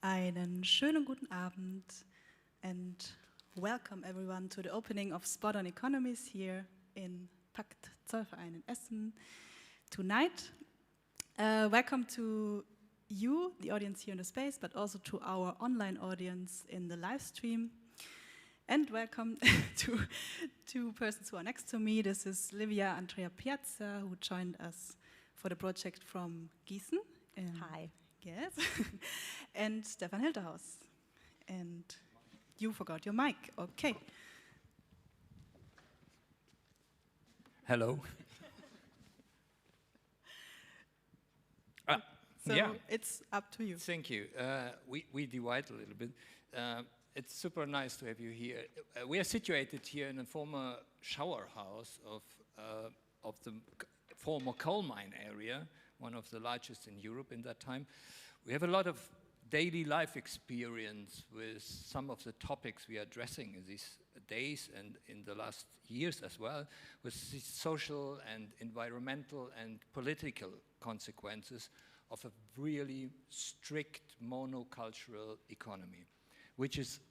Einen schönen guten Abend and welcome everyone to the opening of Spot on Economies here in PACT Zollverein in Essen tonight. Welcome to you, the audience here in the space, but also to our online audience in the live stream. And welcome to two persons who are next to me. This is Livia Andrea Piazza, who joined us for the project from Gießen. Hi. Yes. And Stefan Hilterhaus. And you forgot your mic. Okay. Hello. So yeah. It's up to you. Thank you. We divide a little bit. It's super nice to have you here. We are situated here in a former shower house of the former coal mine area, one of the largest in Europe in that time. We have a lot of daily life experience with some of the topics we are addressing in these days and in the last years as well, with the social and environmental and political consequences of a really strict monocultural economy, which is,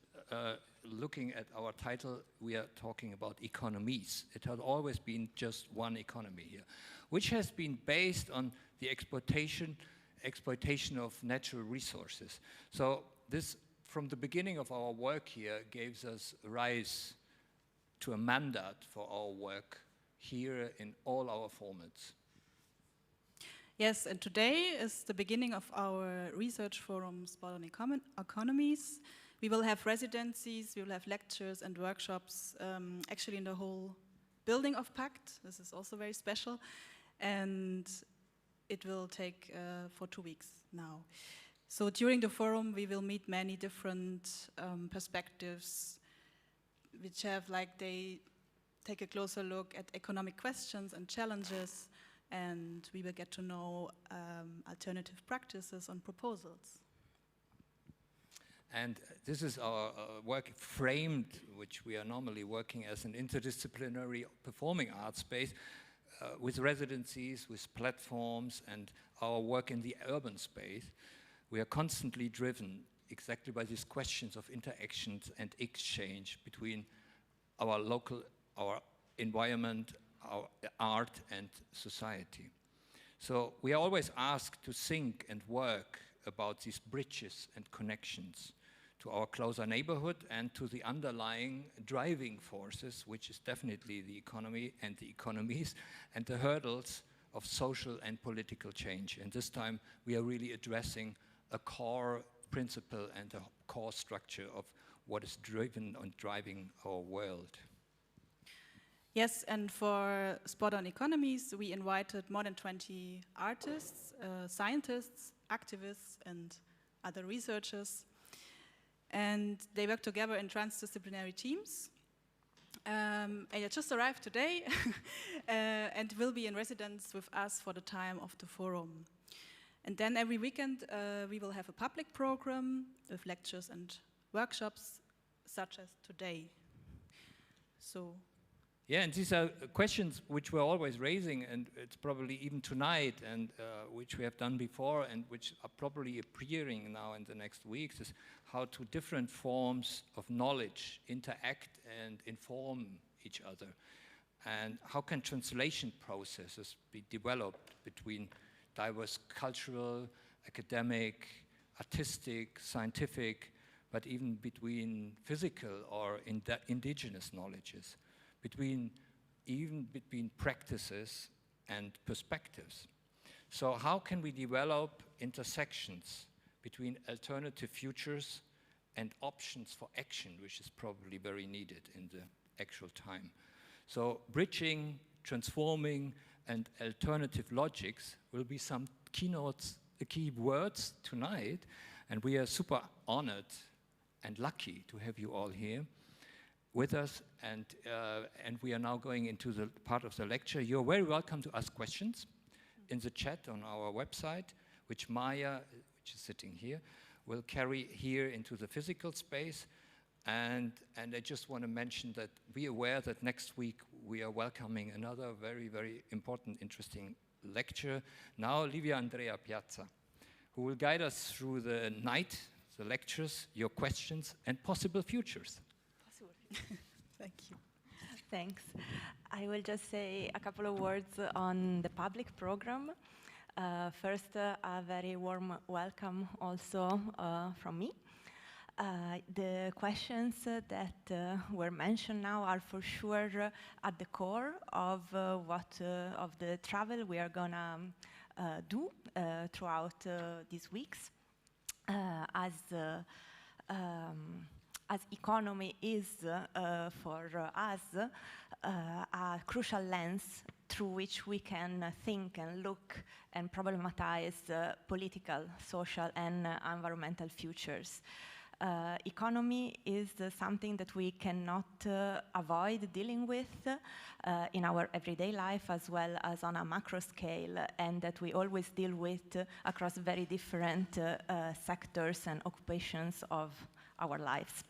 looking at our title, we are talking about economies. It has always been just one economy here, which has been based on the exploitation of natural resources. So this, from the beginning of our work here, gives us rise to a mandate for our work here in all our formats. Yes, and today is the beginning of our research forum, Spot on Economies. We will have residencies, we will have lectures and workshops, actually in the whole building of PACT. This is also very special. And it will take for 2 weeks now. So during the forum, we will meet many different perspectives, which have, like, they take a closer look at economic questions and challenges, and we will get to know alternative practices and proposals. And this is our work framed, which we are normally working as an interdisciplinary performing arts space, with residencies, with platforms, and our work in the urban space. We are constantly driven exactly by these questions of interactions and exchange between our local, our environment, our art and society. So we are always asked to think and work about these bridges and connections to our closer neighborhood and to the underlying driving forces, which is definitely the economy and the economies and the hurdles of social and political change. And this time we are really addressing a core principle and a core structure of what is driven and driving our world. Yes, and for Spot on Economies, we invited more than 20 artists, scientists, activists, and other researchers. And they work together in transdisciplinary teams. And they just arrived today and will be in residence with us for the time of the forum. And then every weekend we will have a public program with lectures and workshops such as today. So. Yeah, and these are questions which we're always raising, and it's probably even tonight, and which we have done before, and which are probably appearing now in the next weeks, is how to different forms of knowledge interact and inform each other, and how can translation processes be developed between diverse cultural, academic, artistic, scientific, but even between physical or indigenous knowledges, even between practices and perspectives. So how can we develop intersections between alternative futures and options for action, which is probably very needed in the actual time. So bridging, transforming, and alternative logics will be some keynotes, key words tonight, and we are super honored and lucky to have you all here with us, and we are now going into the part of the lecture. You're very welcome to ask questions in the chat on our website, which Maya, which is sitting here, will carry here into the physical space. And I just want to mention that be aware that next week we are welcoming another very, very important, interesting lecture. Now, Livia Andrea Piazza, who will guide us through the night, the lectures, your questions, and possible futures. Thank you. Thanks. I will just say a couple of words on the public program. First, a very warm welcome also from me. The questions that were mentioned now are for sure at the core of of the travel we are gonna do throughout these weeks. As economy is for us a crucial lens through which we can think and look and problematize political, social, and environmental futures. Economy is something that we cannot avoid dealing with in our everyday life as well as on a macro scale, and that we always deal with across very different sectors and occupations of our lives.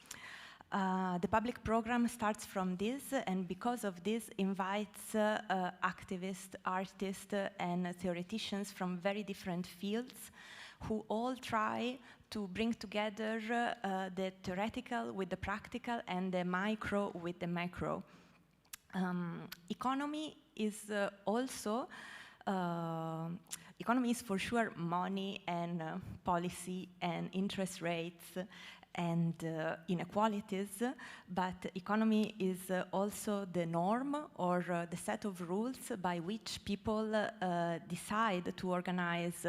The public program starts from this, and because of this invites activists, artists, and theoreticians from very different fields who all try to bring together the theoretical with the practical and the micro with the macro. Economy is also economy is for sure money and policy and interest rates and inequalities, but economy is also the norm or the set of rules by which people decide to organize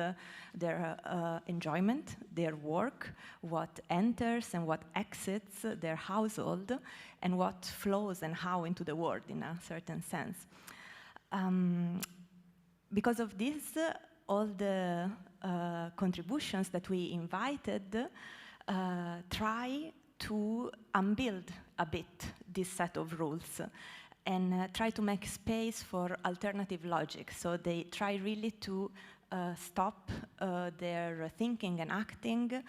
their enjoyment, their work, what enters and what exits their household, and what flows and how into the world in a certain sense. Because of this, all the contributions that we invited try to unbuild a bit this set of rules and try to make space for alternative logic. So they try really to stop their thinking and acting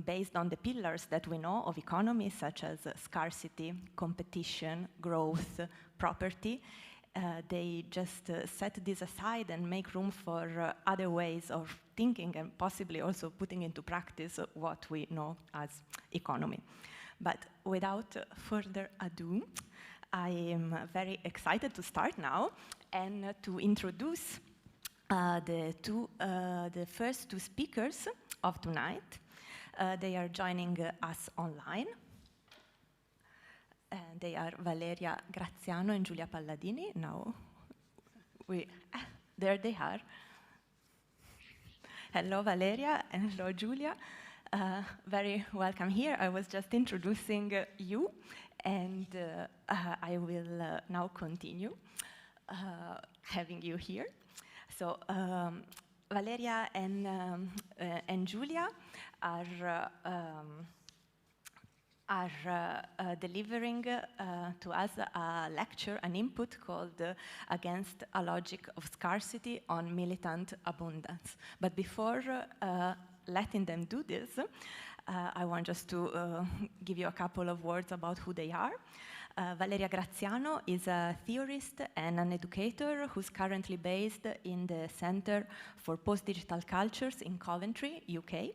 based on the pillars that we know of economy, such as scarcity, competition, growth, property. They just set this aside and make room for other ways of thinking and possibly also putting into practice what we know as economy. But without further ado, I am very excited to start now and to introduce the first two speakers of tonight. They are joining us online. They are Valeria Graziano and Giulia Palladini. Now, there they are. Hello, Valeria, and hello, Giulia. Very welcome here. I was just introducing you, and I will now continue having you here. So, Valeria and Giulia are delivering to us a lecture, an input called Against a Logic of Scarcity on Militant Abundance. But before letting them do this, I want just to give you a couple of words about who they are. Valeria Graziano is a theorist and an educator who's currently based in the Center for Post-Digital Cultures in Coventry, UK.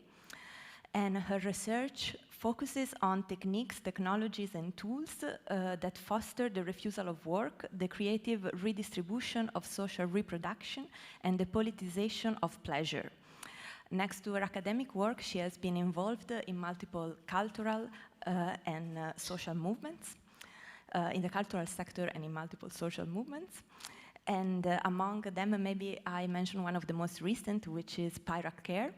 And her research focuses on techniques, technologies, and tools that foster the refusal of work, the creative redistribution of social reproduction, and the politicization of pleasure. Next to her academic work, she has been involved in multiple cultural and social movements, in the cultural sector and in multiple social movements. And among them, maybe I mention one of the most recent, which is Pirate Care,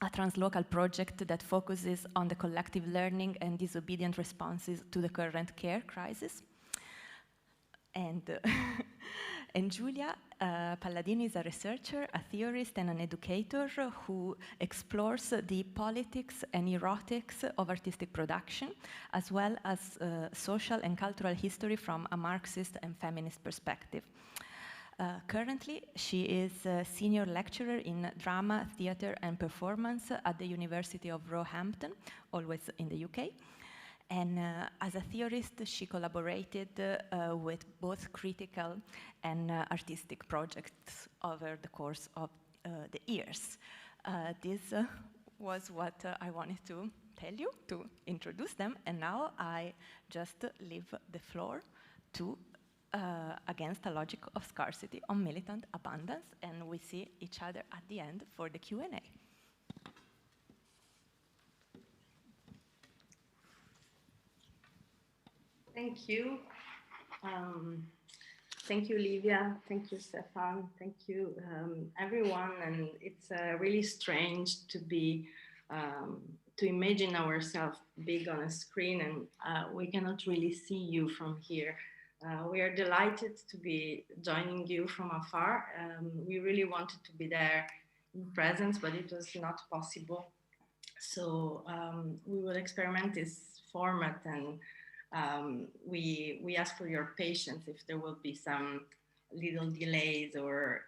a translocal project that focuses on the collective learning and disobedient responses to the current care crisis. And Giulia Palladini is a researcher, a theorist, and an educator who explores the politics and erotics of artistic production, as well as social and cultural history from a Marxist and feminist perspective. Currently, she is a senior lecturer in drama, theatre, and performance at the University of Roehampton, always in the UK. And as a theorist, she collaborated with both critical and artistic projects over the course of the years. This was what I wanted to tell you, to introduce them. And now I just leave the floor to Against a Logic of Scarcity on Militant Abundance, and we see each other at the end for the Q&A. Thank you. Thank you, Livia. Thank you, Stefan. Thank you, everyone. And it's really strange to be, to imagine ourselves big on a screen, and we cannot really see you from here. We are delighted to be joining you from afar. We really wanted to be there in presence, but it was not possible. So we will experiment this format, and we ask for your patience if there will be some little delays or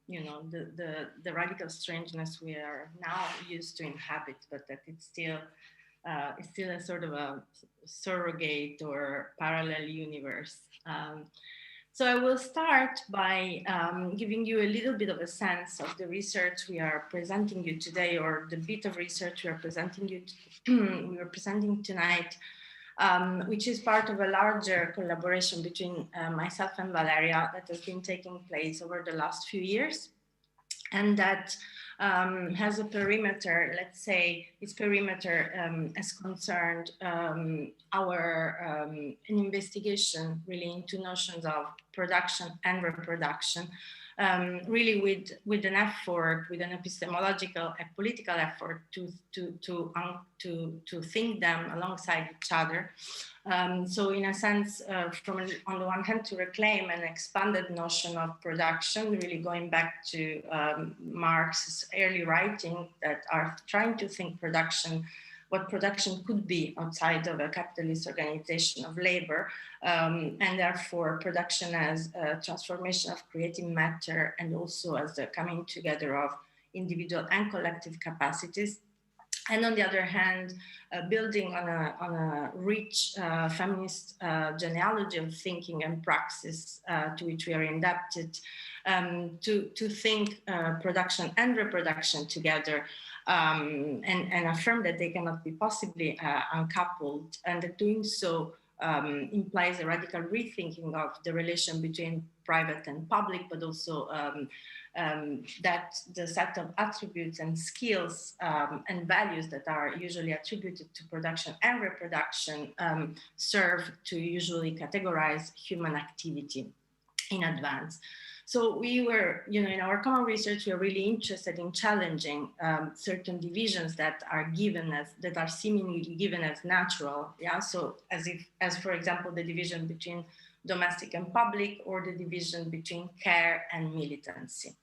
you know, the radical strangeness we are now used to inhabit, but that it's still a sort of a surrogate or parallel universe. So I will start by giving you a little bit of a sense of the research we are presenting you today, or the bit of research we are presenting you we are presenting tonight, which is part of a larger collaboration between myself and Valeria that has been taking place over the last few years, and that has a perimeter, let's say its perimeter as concerned an investigation really into notions of production and reproduction, really with an effort, with an epistemological and political effort to think them alongside each other. So in a sense, on the one hand, to reclaim an expanded notion of production, really going back to Marx's early writing that are trying to think production, what production could be outside of a capitalist organization of labor, and therefore production as a transformation of creative matter, and also as the coming together of individual and collective capacities. And on the other hand, building on a rich feminist genealogy of thinking and praxis to which we are indebted, to think production and reproduction together, and affirm that they cannot be possibly uncoupled, and that doing so implies a radical rethinking of the relation between private and public, but also that the set of attributes and skills and values that are usually attributed to production and reproduction serve to usually categorize human activity in advance. So we were, you know, in our common research, we are really interested in challenging certain divisions that are seemingly given as natural. Yeah. So as for example, the division between domestic and public, or the division between care and militancy.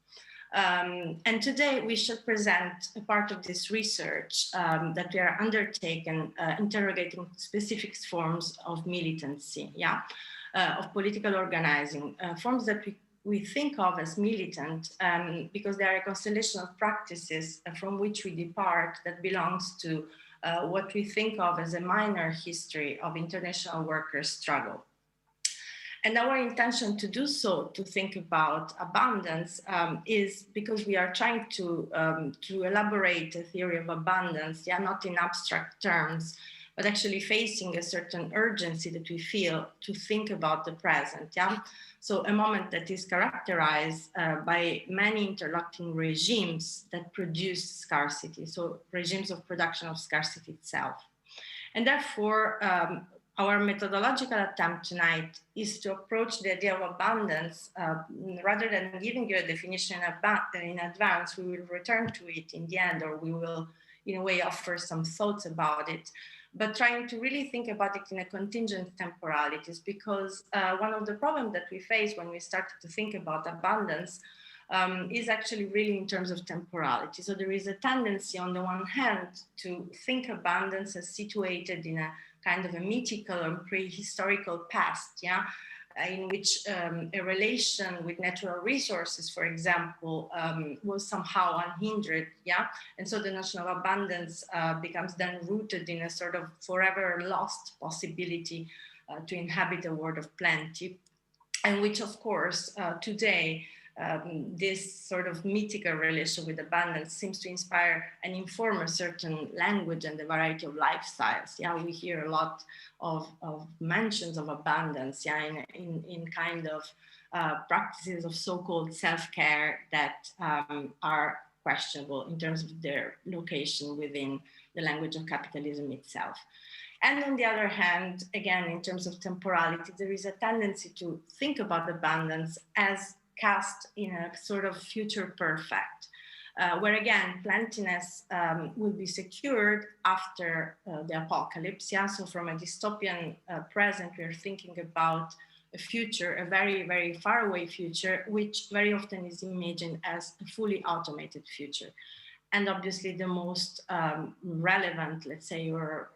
And today we shall present a part of this research that we are undertaking, interrogating specific forms of militancy, yeah, of political organizing, forms that we think of as militant because they are a constellation of practices from which we depart that belongs to what we think of as a minor history of international workers' struggle. And our intention to do so, to think about abundance, is because we are trying to elaborate a theory of abundance, yeah, not in abstract terms, but actually facing a certain urgency that we feel to think about the present, yeah? So a moment that is characterized by many interlocking regimes that produce scarcity, so regimes of production of scarcity itself. And therefore, our methodological attempt tonight is to approach the idea of abundance rather than giving you a definition in advance. We will return to it in the end, or we will, in a way, offer some thoughts about it, but trying to really think about it in a contingent temporalities, because one of the problems that we face when we start to think about abundance is actually really in terms of temporality. So there is a tendency on the one hand to think abundance as situated in a kind of a mythical and prehistorical past, yeah, in which a relation with natural resources, for example, was somehow unhindered, yeah? And so the notion of abundance becomes then rooted in a sort of forever lost possibility to inhabit a world of plenty, and which, of course, today this sort of mythical relation with abundance seems to inspire and inform a certain language and a variety of lifestyles. Yeah, we hear a lot of mentions of abundance, yeah, in kind of practices of so-called self-care that are questionable in terms of their location within the language of capitalism itself. And on the other hand, again, in terms of temporality, there is a tendency to think about abundance as cast in a sort of future perfect, where again, plentiness will be secured after the apocalypse. Yeah? So from a dystopian present, we are thinking about a future, a very, very far away future, which very often is imagined as a fully automated future. And obviously the most relevant, let's say, or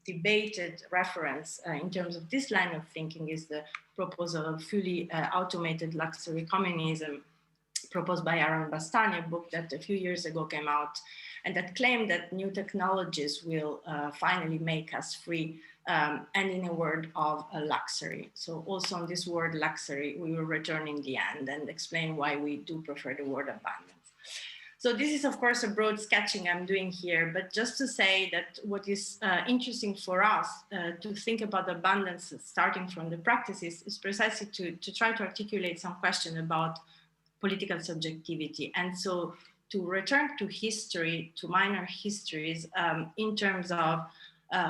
debated reference in terms of this line of thinking is the proposal of fully automated luxury communism proposed by Aaron Bastani, a book that a few years ago came out, and that claimed that new technologies will finally make us free, and in a word of luxury. So also on this word luxury, we will return in the end and explain why we do prefer the word abundance. So this is, of course, a broad sketching I'm doing here, but just to say that what is interesting for us to think about abundance starting from the practices is precisely to try to articulate some question about political subjectivity. And so to return to history, to minor histories, in terms of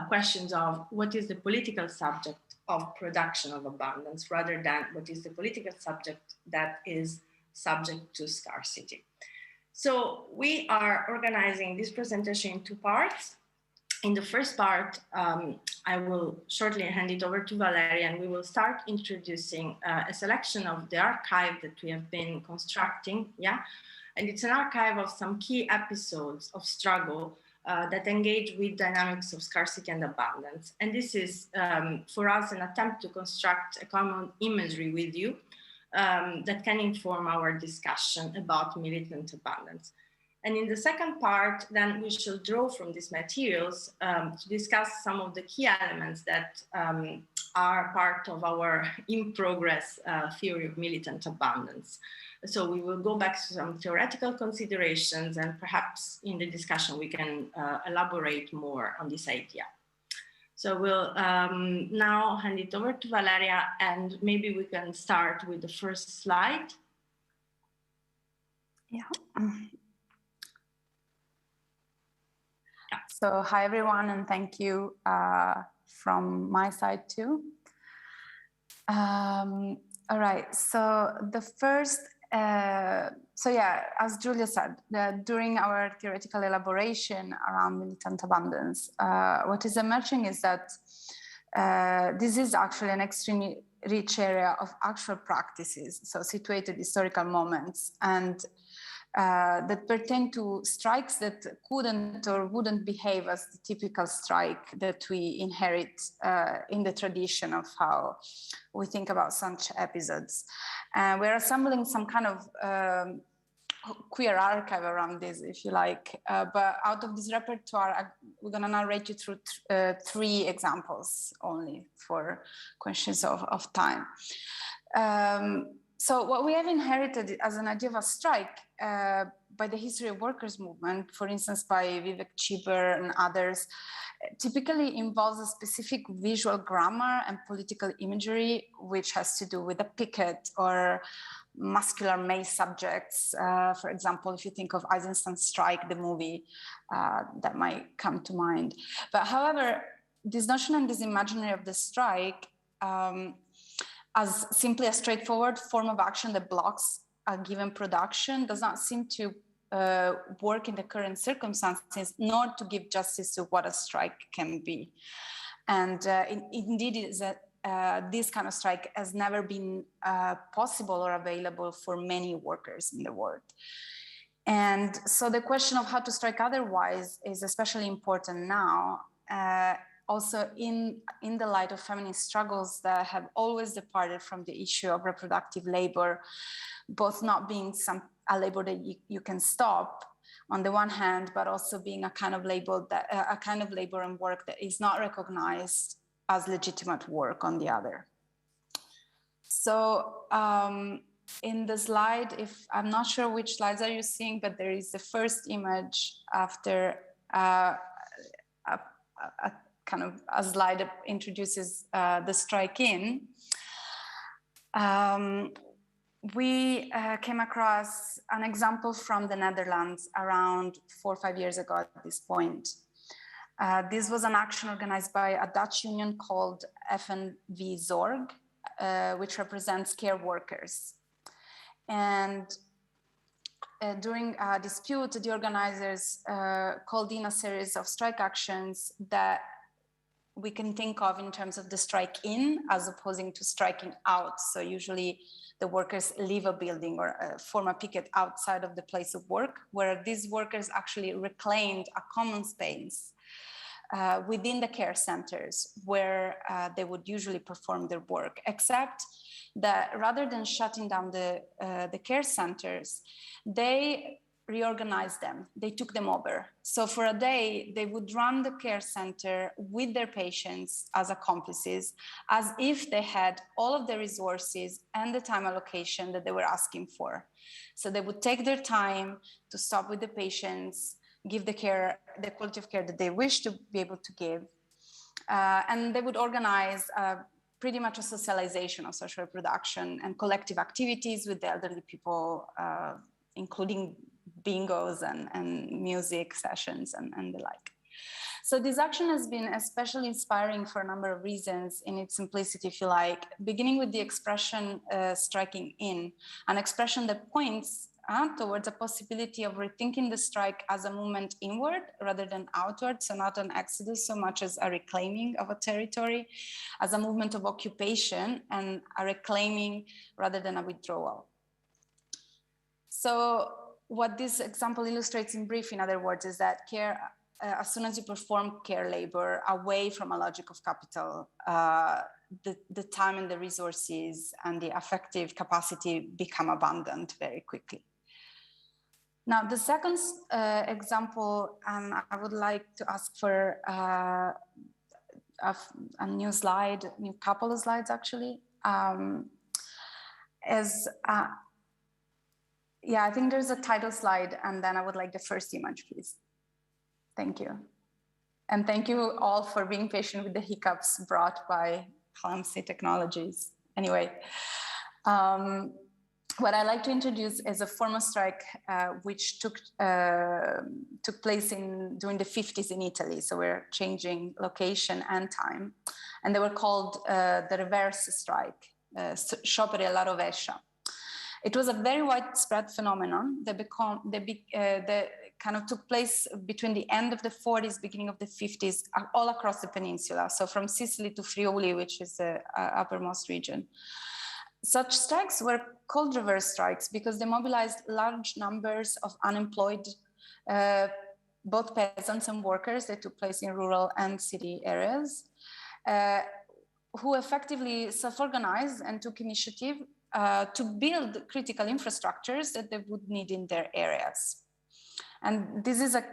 questions of what is the political subject of production of abundance, rather than what is the political subject that is subject to scarcity. So we are organizing this presentation in two parts. In the first part, I will shortly hand it over to Valeria, and we will start introducing a selection of the archive that we have been constructing, yeah? And it's an archive of some key episodes of struggle that engage with dynamics of scarcity and abundance. And this is, for us, an attempt to construct a common imagery with you that can inform our discussion about militant abundance. And in the second part, then we shall draw from these materials to discuss some of the key elements that are part of our in progress theory of militant abundance. So we will go back to some theoretical considerations, and perhaps in the discussion we can elaborate more on this idea. So we'll now hand it over to Valeria, and maybe we can start with the first slide. Yeah. So hi everyone, and thank you from my side too. All right, so the first, so yeah, as Giulia said, during our theoretical elaboration around militant abundance, what is emerging is that this is actually an extremely rich area of actual practices, so situated historical moments, and that pertain to strikes that couldn't or wouldn't behave as the typical strike that we inherit in the tradition of how we think about such episodes. We're assembling some kind of queer archive around this, if you like, but out of this repertoire, we're going to narrate you through three examples only for questions of time. So what we have inherited as an idea of a strike by the history of workers' movement, for instance, by Vivek Chiber and others, typically involves a specific visual grammar and political imagery, which has to do with a picket or muscular male subjects. For example, if you think of Eisenstein's Strike, the movie, that might come to mind. But however, this notion and this imaginary of the strike as simply a straightforward form of action that blocks a given production does not seem to work in the current circumstances, nor to give justice to what a strike can be. And indeed, it is that this kind of strike has never been possible or available for many workers in the world. And so the question of how to strike otherwise is especially important now, also in the light of feminist struggles that have always departed from the issue of reproductive labor, both not being a labor that you can stop on the one hand, but also being a kind of labor and work that is not recognized as legitimate work on the other. So In the slide, if I'm not sure which slides are you seeing, but there is the first image after a kind of a slide that introduces the strike-in. We came across an example from the Netherlands around 4 or 5 years ago at this point. This was an action organized by a Dutch union called FNV Zorg, which represents care workers. And during a dispute, the organizers called in a series of strike actions that we can think of in terms of the strike-in as opposing to striking out. So usually the workers leave a building or form a picket outside of the place of work, where these workers actually reclaimed a common space within the care centers where they would usually perform their work, except that rather than shutting down the care centers, they reorganized them. They took them over. So for a day, they would run the care center with their patients as accomplices, as if they had all of the resources and the time allocation that they were asking for. So they would take their time to stop with the patients, give the care, the quality of care that they wish to be able to give. And they would organize pretty much a socialization of social reproduction and collective activities with the elderly people, including bingos and music sessions and the like. So this action has been especially inspiring for a number of reasons in its simplicity, if you like, beginning with the expression striking in, an expression that points towards a possibility of rethinking the strike as a movement inward rather than outward, so not an exodus so much as a reclaiming of a territory, as a movement of occupation and a reclaiming rather than a withdrawal. So what this example illustrates in brief, in other words, is that care, as soon as you perform care labor away from a logic of capital, the time and the resources and the affective capacity become abundant very quickly. Now, the second example, I would like to ask for a new slide, new couple of slides actually, yeah, I think there's a title slide, and then I would like the first image, please. Thank you. And thank you all for being patient with the hiccups brought by clumsy technologies. Anyway, what I like to introduce is a form of strike which took place during the 50s in Italy. So we're changing location and time. And they were called the reverse strike, scioperi alla rovescia. It was a very widespread phenomenon that kind of took place between the end of the 40s, beginning of the 50s, all across the peninsula. So from Sicily to Friuli, which is the uppermost region. Such strikes were called reverse strikes because they mobilized large numbers of unemployed, both peasants and workers. They took place in rural and city areas, who effectively self-organized and took initiative to build critical infrastructures that they would need in their areas. And this is a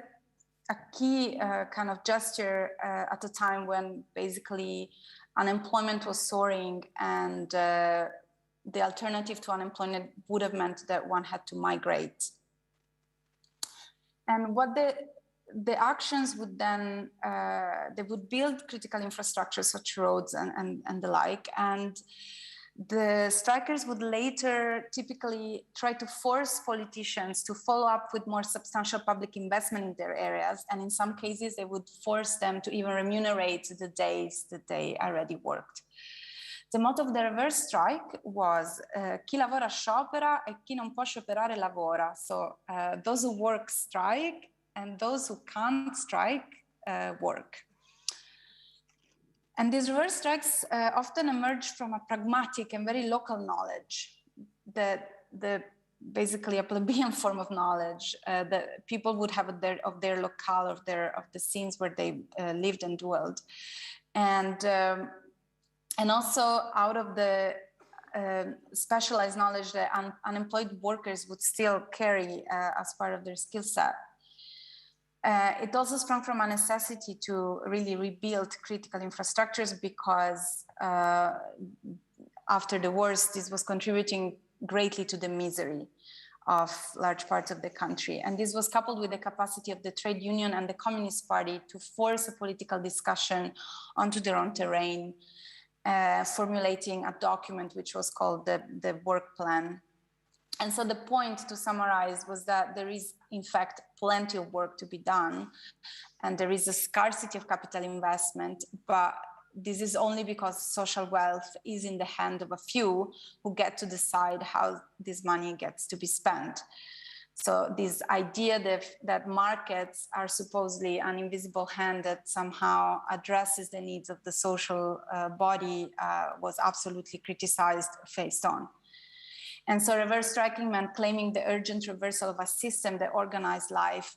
key kind of gesture at a time when basically unemployment was soaring, and the alternative to unemployment would have meant that one had to migrate. And what the actions would then, they would build critical infrastructure such roads and the like, and the strikers would later typically try to force politicians to follow up with more substantial public investment in their areas. And in some cases, they would force them to even remunerate the days that they already worked. The motto of the reverse strike was chi lavora sciopera e chi non può scioperare lavora. So those who work strike and those who can't strike work. And these reverse strikes often emerge from a pragmatic and very local knowledge, basically a plebeian form of knowledge that people would have of their locale, of the scenes where they lived and dwelled, and also out of the specialized knowledge that unemployed workers would still carry as part of their skill set. It also sprung from a necessity to really rebuild critical infrastructures because after the wars, this was contributing greatly to the misery of large parts of the country. And this was coupled with the capacity of the trade union and the Communist Party to force a political discussion onto their own terrain, formulating a document which was called the work plan. And so the point, to summarize, was that there is, in fact, plenty of work to be done, and there is a scarcity of capital investment, but this is only because social wealth is in the hand of a few who get to decide how this money gets to be spent. So this idea that markets are supposedly an invisible hand that somehow addresses the needs of the social body was absolutely criticized, faced on. And so reverse striking meant claiming the urgent reversal of a system that organized life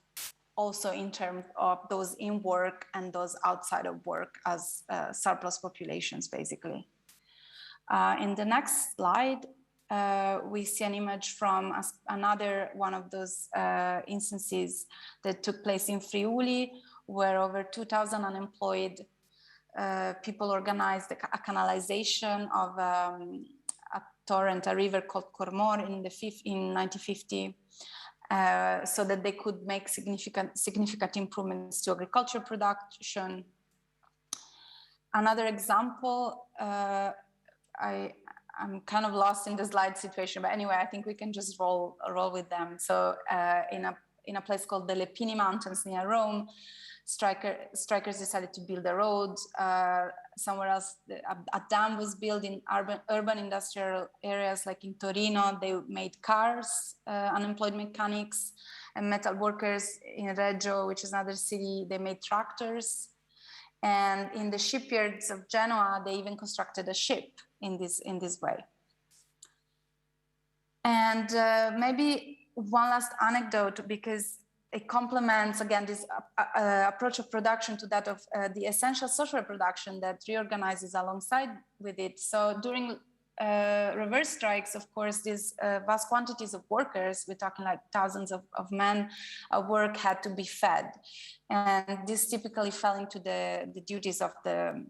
also in terms of those in work and those outside of work as surplus populations, basically. In the next slide, we see an image from another one of those instances that took place in Friuli, where over 2,000 unemployed people organized a canalization of a river called Cormor in 1950, so that they could make significant improvements to agriculture production. Another example, I'm kind of lost in the slide situation, but anyway, I think we can just roll with them. So in a place called the Lepini Mountains near Rome, strikers decided to build a road. Somewhere else, a dam was built in urban industrial areas, like in Torino. They made cars, unemployed mechanics and metal workers. In Reggio, which is another city, they made tractors. And in the shipyards of Genoa, they even constructed a ship in this way. And maybe one last anecdote, because it complements, again, this approach of production to that of the essential social production that reorganizes alongside with it. So during reverse strikes, of course, these vast quantities of workers, we're talking like thousands of men, work had to be fed. And this typically fell into the duties of the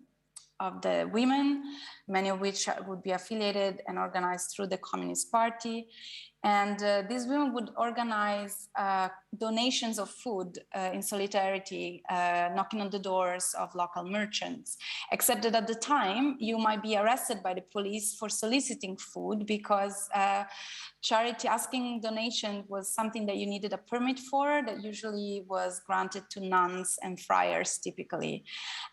women, many of which would be affiliated and organized through the Communist Party. And these women would organize donations of food in solidarity, knocking on the doors of local merchants. Except that at the time, you might be arrested by the police for soliciting food, because charity asking donation was something that you needed a permit for, that usually was granted to nuns and friars typically.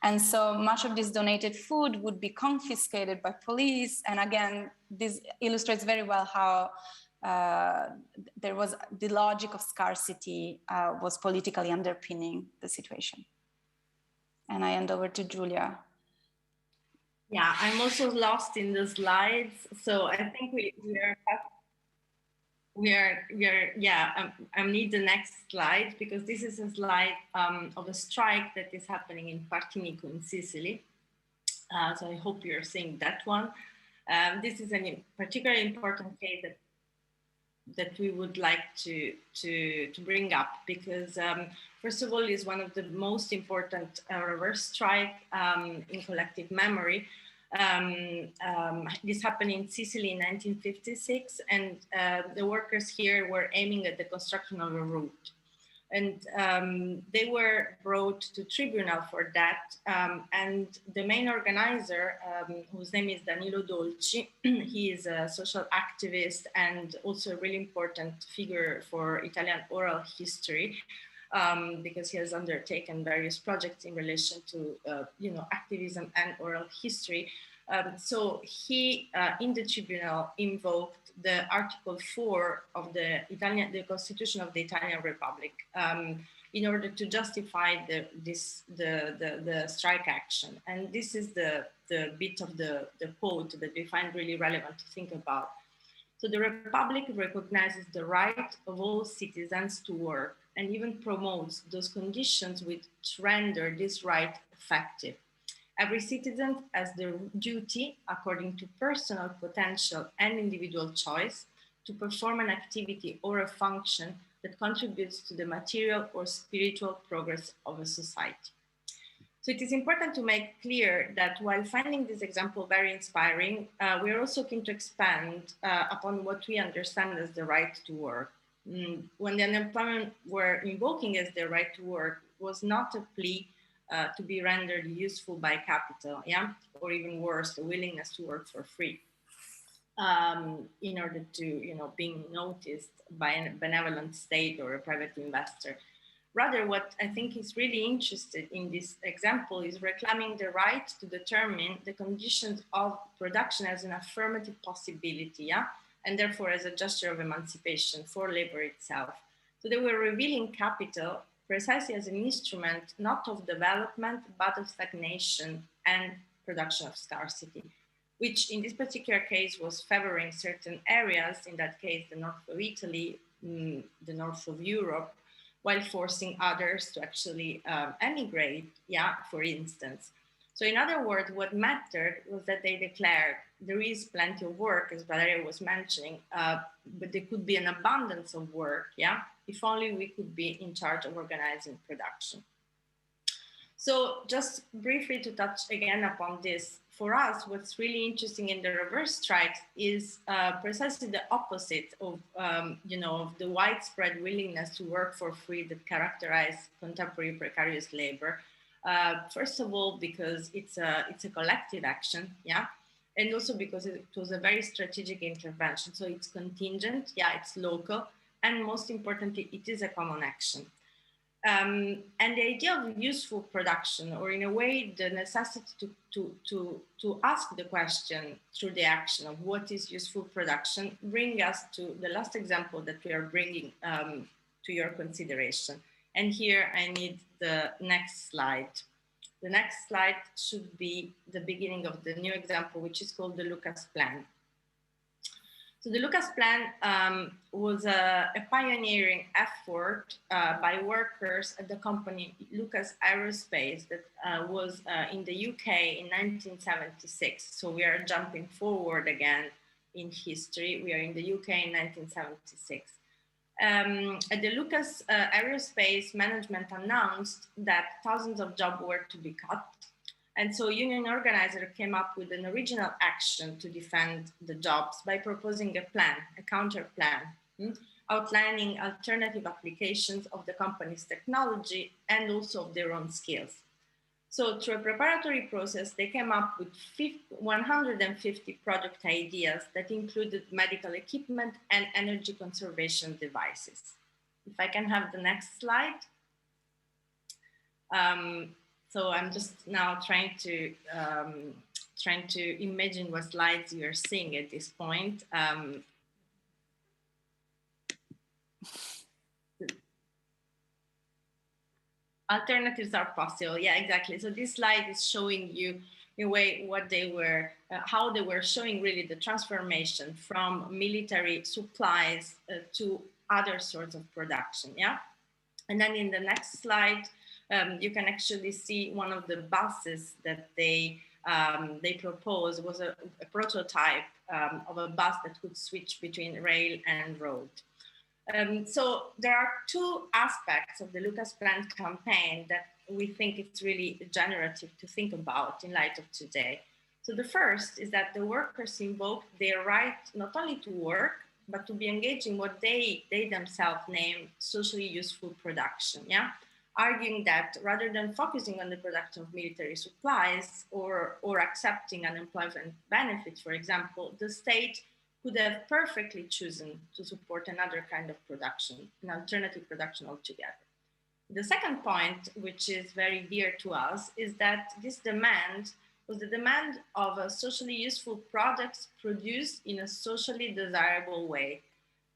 And so much of this donated food would be confiscated by police. And again, this illustrates very well how there was the logic of scarcity was politically underpinning the situation. And I hand over to Giulia. Yeah, I'm also lost in the slides. So I think I need the next slide, because this is a slide of a strike that is happening in Partinico in Sicily. So I hope you're seeing that one. This is a particularly important case that we would like to bring up, because first of all, it's one of the most important reverse strike in collective memory. This happened in Sicily in 1956, and the workers here were aiming at the construction of a road. And they were brought to tribunal for that. And the main organizer, whose name is Danilo Dolci, he is a social activist and also a really important figure for Italian oral history, because he has undertaken various projects in relation to activism and oral history. So he, in the tribunal, invoked the Article 4 of the Constitution of the Italian Republic in order to justify the strike action. And this is the bit of the quote that we find really relevant to think about. So the Republic recognizes the right of all citizens to work, and even promotes those conditions which render this right effective. Every citizen has the duty, according to personal potential and individual choice, to perform an activity or a function that contributes to the material or spiritual progress of a society. So it is important to make clear that while finding this example very inspiring, we are also keen to expand upon what we understand as the right to work. When the unemployment we're invoking as the right to work was not a plea to be rendered useful by capital, yeah, or even worse, the willingness to work for free in order to, being noticed by a benevolent state or a private investor. Rather, what I think is really interested in this example is reclaiming the right to determine the conditions of production as an affirmative possibility, yeah? And therefore as a gesture of emancipation for labor itself. So they were revealing capital precisely as an instrument, not of development, but of stagnation and production of scarcity, which in this particular case was favoring certain areas, in that case, the north of Italy, the north of Europe, while forcing others to actually emigrate, yeah, for instance. So in other words, what mattered was that they declared there is plenty of work, as Valeria was mentioning, but there could be an abundance of work, yeah, if only we could be in charge of organizing production. So just briefly to touch again upon this, for us, what's really interesting in the reverse strikes is precisely the opposite of, of the widespread willingness to work for free that characterize contemporary precarious labor. First of all, because it's a collective action, yeah, and also because it was a very strategic intervention. So it's contingent, yeah, it's local, and most importantly, it is a common action. And the idea of useful production, or in a way, the necessity to ask the question through the action of what is useful production, bring us to the last example that we are bringing to your consideration. And here I need the next slide. The next slide should be the beginning of the new example, which is called the Lucas Plan. So the Lucas Plan was a pioneering effort by workers at the company Lucas Aerospace that was in the UK in 1976. So we are jumping forward again in history. We are in the UK in 1976. At the Lucas Aerospace, management announced that thousands of jobs were to be cut. And so union organizer came up with an original action to defend the jobs by proposing a plan, a counter plan, outlining alternative applications of the company's technology and also of their own skills. So through a preparatory process, they came up with 150 product ideas that included medical equipment and energy conservation devices. If I can have the next slide. So I'm just now trying to imagine what slides you're seeing at this point. Alternatives are possible. Yeah, exactly. So this slide is showing you in a way what they were, how they were showing really the transformation from military supplies to other sorts of production. Yeah, and then in the next slide. You can actually see one of the buses that they proposed was a prototype of a bus that could switch between rail and road. So there are two aspects of the Lucas Plan campaign that we think it's really generative to think about in light of today. So the first is that the workers invoked their right not only to work, but to be engaged in what they themselves name socially useful production, yeah? Arguing that rather than focusing on the production of military supplies or accepting unemployment benefits, for example, the state could have perfectly chosen to support another kind of production, an alternative production altogether. The second point, which is very dear to us, is that this demand was the demand of socially useful products produced in a socially desirable way,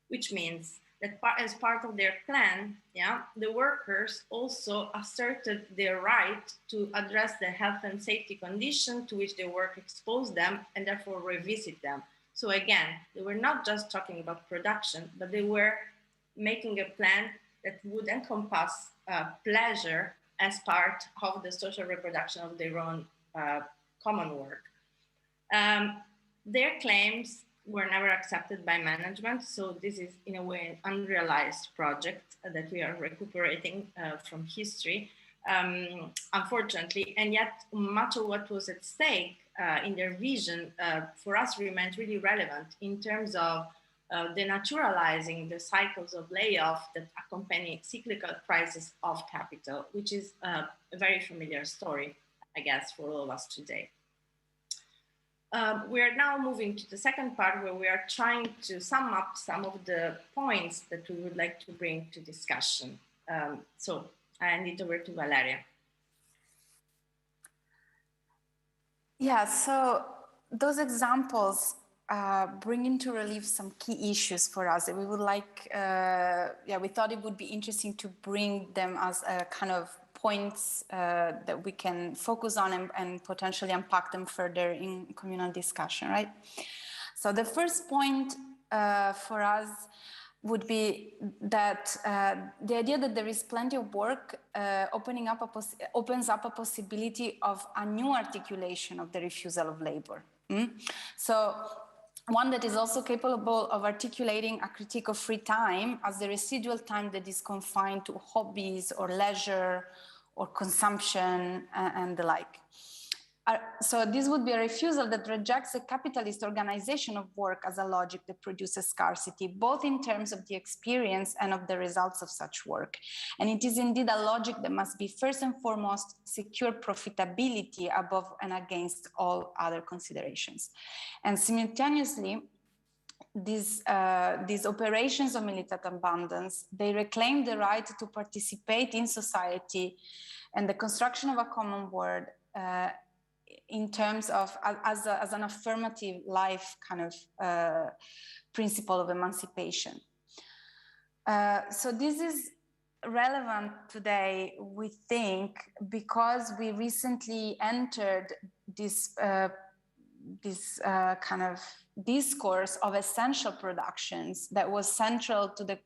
which means that as part of their plan, yeah, the workers also asserted their right to address the health and safety condition to which their work exposed them and therefore revisit them. So again, they were not just talking about production, but they were making a plan that would encompass pleasure as part of the social reproduction of their own common work. Their claims were never accepted by management. So this is in a way an unrealized project that we are recuperating from history. unfortunately, and yet much of what was at stake in their vision for us remains really relevant in terms of denaturalizing the cycles of layoff that accompany cyclical crisis of capital, which is a very familiar story, I guess, for all of us today. We are now moving to the second part where we are trying to sum up some of the points that we would like to bring to discussion. So I hand it over to Valeria. Yeah, so those examples bring into relief some key issues for us that we would like, we thought it would be interesting to bring them as a kind of points that we can focus on and potentially unpack them further in communal discussion, right? So the first point for us would be that the idea that there is plenty of work opens up a possibility of a new articulation of the refusal of labor. So one that is also capable of articulating a critique of free time as the residual time that is confined to hobbies or leisure or consumption and the like. So this would be a refusal that rejects the capitalist organization of work as a logic that produces scarcity, both in terms of the experience and of the results of such work. And it is indeed a logic that must be first and foremost secure profitability above and against all other considerations. And simultaneously, these operations of militant abundance, they reclaim the right to participate in society and the construction of a common world in terms of as an affirmative life kind of principle of emancipation. So this is relevant today, we think, because we recently entered this kind of discourse of essential productions that was central to the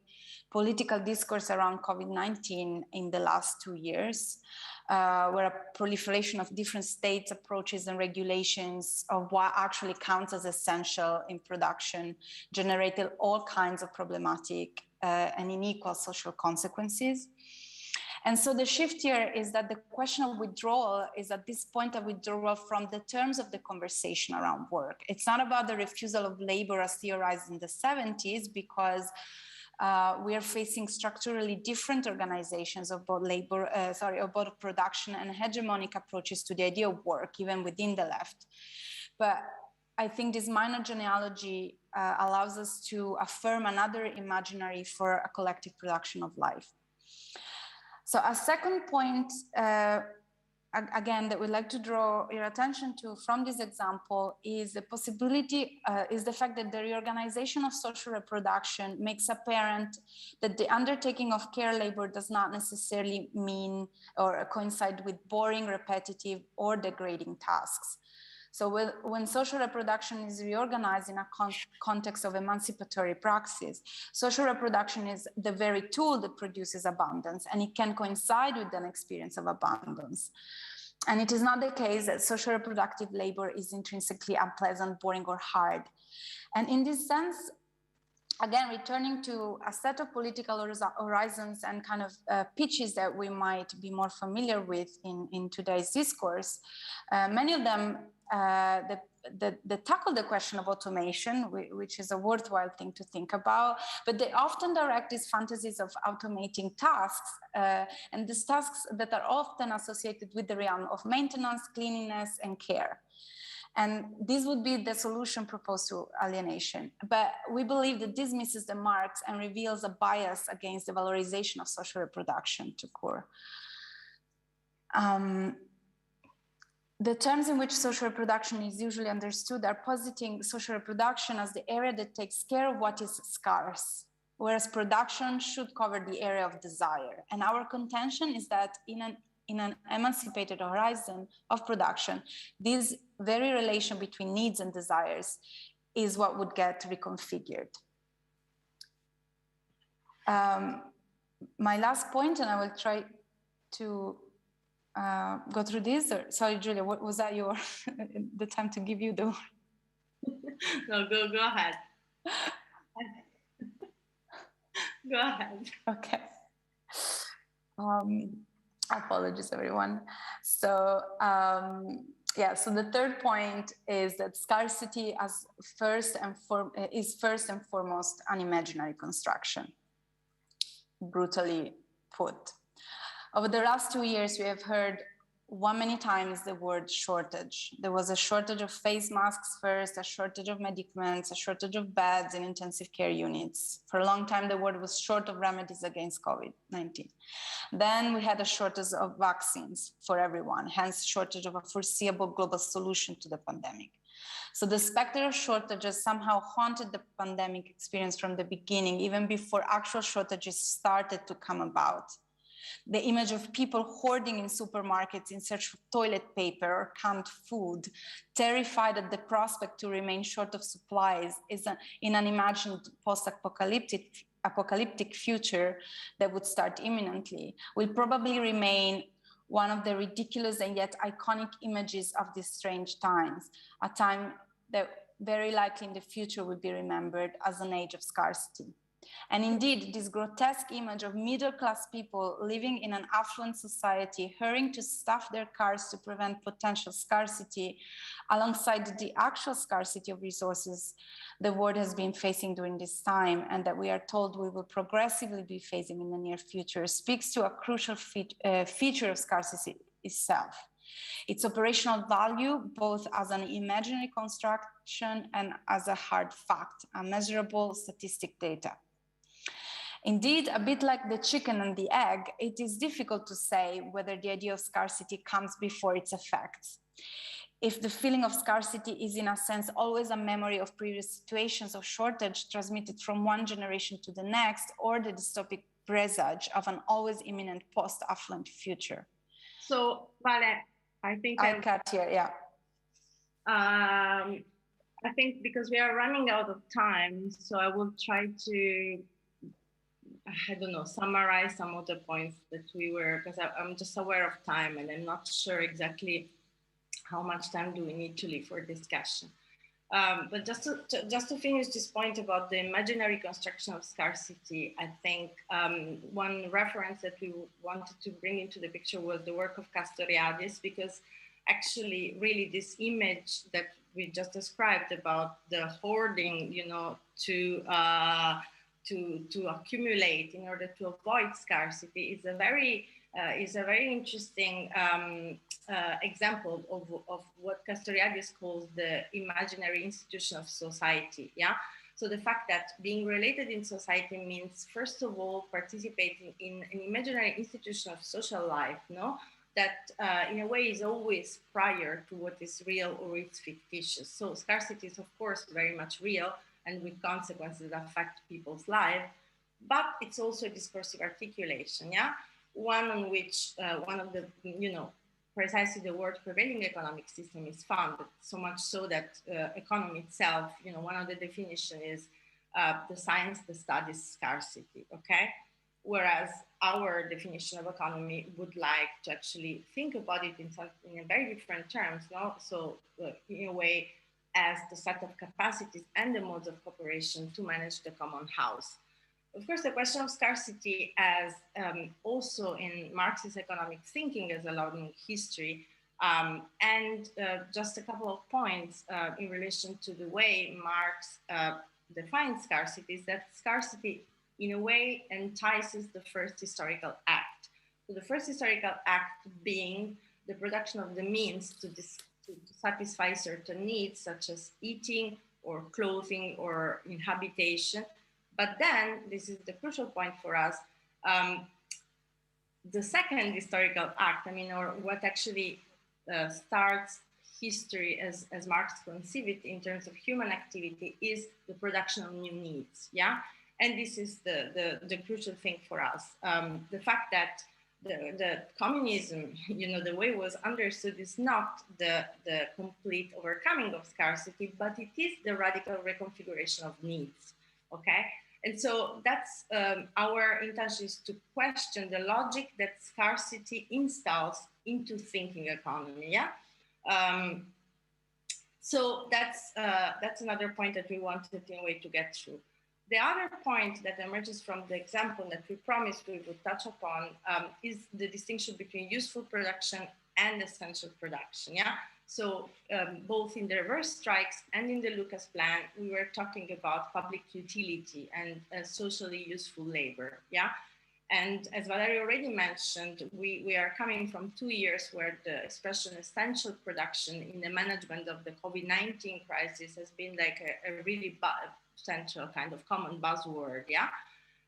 political discourse around COVID-19 in the last 2 years, where a proliferation of different states' approaches and regulations of what actually counts as essential in production generated all kinds of problematic and unequal social consequences. And so the shift here is that the question of withdrawal is at this point a withdrawal from the terms of the conversation around work. It's not about the refusal of labor as theorized in the 70s, because we are facing structurally different organizations of both labor, of both production and hegemonic approaches to the idea of work, even within the left. But I think this minor genealogy allows us to affirm another imaginary for a collective production of life. So a second point, again, that we'd like to draw your attention to from this example is the possibility, is the fact that the reorganization of social reproduction makes apparent that the undertaking of care labor does not necessarily mean or coincide with boring, repetitive, or degrading tasks. So when social reproduction is reorganized in a context of emancipatory praxis, social reproduction is the very tool that produces abundance, and it can coincide with an experience of abundance. And it is not the case that social reproductive labor is intrinsically unpleasant, boring, or hard. And in this sense, again, returning to a set of political horizons and kind of pitches that we might be more familiar with in today's discourse, many of them that tackle the question of automation, which is a worthwhile thing to think about, but they often direct these fantasies of automating tasks, and these tasks that are often associated with the realm of maintenance, cleanliness, and care. And this would be the solution proposed to alienation. But we believe that this misses the marks and reveals a bias against the valorization of social reproduction to core. The terms in which social reproduction is usually understood are positing social reproduction as the area that takes care of what is scarce, whereas production should cover the area of desire. And our contention is that in an emancipated horizon of production, this very relation between needs and desires is what would get reconfigured. My last point, and I will try to go through this. Sorry, Giulia, what was that the time to give you the word? No, go ahead. Go ahead. Okay. Apologies, everyone. So, yeah, so the third point is that scarcity is first and foremost an imaginary construction, brutally put. Over the last 2 years, we have heard many times the word shortage. There was a shortage of face masks first, a shortage of medicaments, a shortage of beds in intensive care units. For a long time, the world was short of remedies against COVID-19. Then we had a shortage of vaccines for everyone, hence shortage of a foreseeable global solution to the pandemic. So the specter of shortages somehow haunted the pandemic experience from the beginning, even before actual shortages started to come about. The image of people hoarding in supermarkets in search of toilet paper or canned food, terrified at the prospect to remain short of supplies, is in an imagined post-apocalyptic future that would start imminently, will probably remain one of the ridiculous and yet iconic images of these strange times, a time that very likely in the future will be remembered as an age of scarcity. And indeed, this grotesque image of middle-class people living in an affluent society, hurrying to stuff their cars to prevent potential scarcity, alongside the actual scarcity of resources the world has been facing during this time, and that we are told we will progressively be facing in the near future, speaks to a crucial feature of scarcity itself. Its operational value, both as an imaginary construction and as a hard fact, a measurable statistic data. Indeed, a bit like the chicken and the egg, it is difficult to say whether the idea of scarcity comes before its effects. If the feeling of scarcity is in a sense always a memory of previous situations of shortage transmitted from one generation to the next, or the dystopic presage of an always imminent post-affluent future. So, Vale, I think I'll cut here, yeah. I think because we are running out of time, so I will try to, I don't know, summarize some of the points that we were, because I'm just aware of time and I'm not sure exactly how much time do we need to leave for discussion. But just to finish this point about the imaginary construction of scarcity, I think one reference that we wanted to bring into the picture was the work of Castoriadis, because actually really this image that we just described about the hoarding, you know, to accumulate in order to avoid scarcity is a very interesting example of what Castoriadis calls the imaginary institution of society. Yeah. So the fact that being related in society means, first of all, participating in an imaginary institution of social life, no? That in a way is always prior to what is real or it's fictitious. So scarcity is of course very much real and with consequences that affect people's lives, but it's also a discursive articulation, yeah? One on which one of the, you know, precisely the word prevailing economic system is founded, so much so that economy itself, you know, one of the definitions is the science that studies scarcity, okay? Whereas our definition of economy would like to actually think about it in a very different terms, no? So in a way, as the set of capacities and the modes of cooperation to manage the common house. Of course, the question of scarcity as also in Marxist economic thinking as a long history, and just a couple of points in relation to the way Marx defines scarcity, is that scarcity in a way entices the first historical act. So the first historical act being the production of the means to satisfy certain needs, such as eating or clothing or habitation. But then, this is the crucial point for us, the second historical act, I mean, or what actually starts history as Marx conceived it in terms of human activity, is the production of new needs, yeah? And this is the crucial thing for us. The fact that the communism, you know, the way it was understood is not the complete overcoming of scarcity, but it is the radical reconfiguration of needs, okay? And so that's our intention, is to question the logic that scarcity installs into thinking economy, yeah? So that's another point that we wanted in a way to get through. The other point that emerges from the example that we promised we would touch upon is the distinction between useful production and essential production. Yeah. So both in the reverse strikes and in the Lucas plan, we were talking about public utility and socially useful labor. Yeah. And as Valeria already mentioned, we are coming from 2 years where the expression essential production in the management of the COVID-19 crisis has been like a really central kind of common buzzword, yeah?